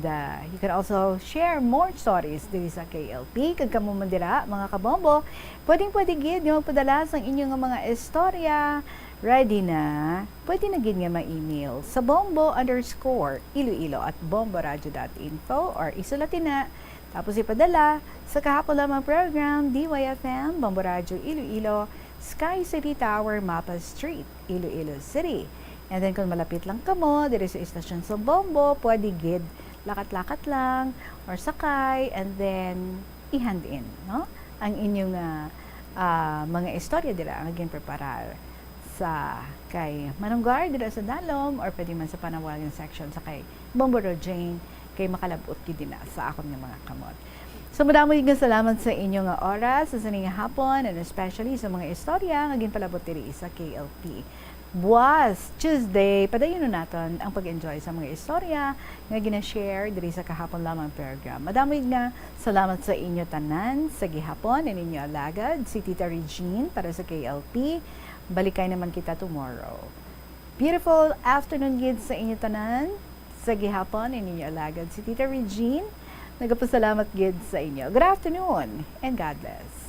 S10: you can also share more stories diri sa KLP. Kag kamo man dira, mga kabombo, pwedeng-pwede gid yung magpadala sa inyong mga istorya. Ready na? Pwede na gid nga ma-email sa bombo_iloilo@bomboradio.info or isulatin na. Tapos ipadala sa kahapon lamang program, DYFM, Bombo Radio Iloilo, Sky City Tower, Mapa Street, Iloilo City. And then kung malapit lang kamo, dito sa istasyon sa Bombo, pwede gid lakat-lakat lang or sakay and then i-hand in, no? Ang inyong mga istorya dira ang gin preparar sa kay Manunggar dito sa Dalom or pwede man sa Panawagan section sa kay Bomboro Jane kay makalabot gid na sa akong nga mga kamot. So madamo nga salamat sa inyo nga oras sa sining hapon and especially sa mga istorya nga ginpalabot diri sa KLP. Buwas, Tuesday, padayon na naton ang pag-enjoy sa mga istorya nga gina-share diri sa kahapon lamang program. Madamo nga salamat sa inyo tanan sa gihapon and inyo alagad si Tita Regine para sa KLP. Balikay naman kita tomorrow. Beautiful afternoon gid sa inyo tanan sa gihapon and inyo alagad si Tita Regine. Nagapasalamat gid sa inyo. Good afternoon and God bless.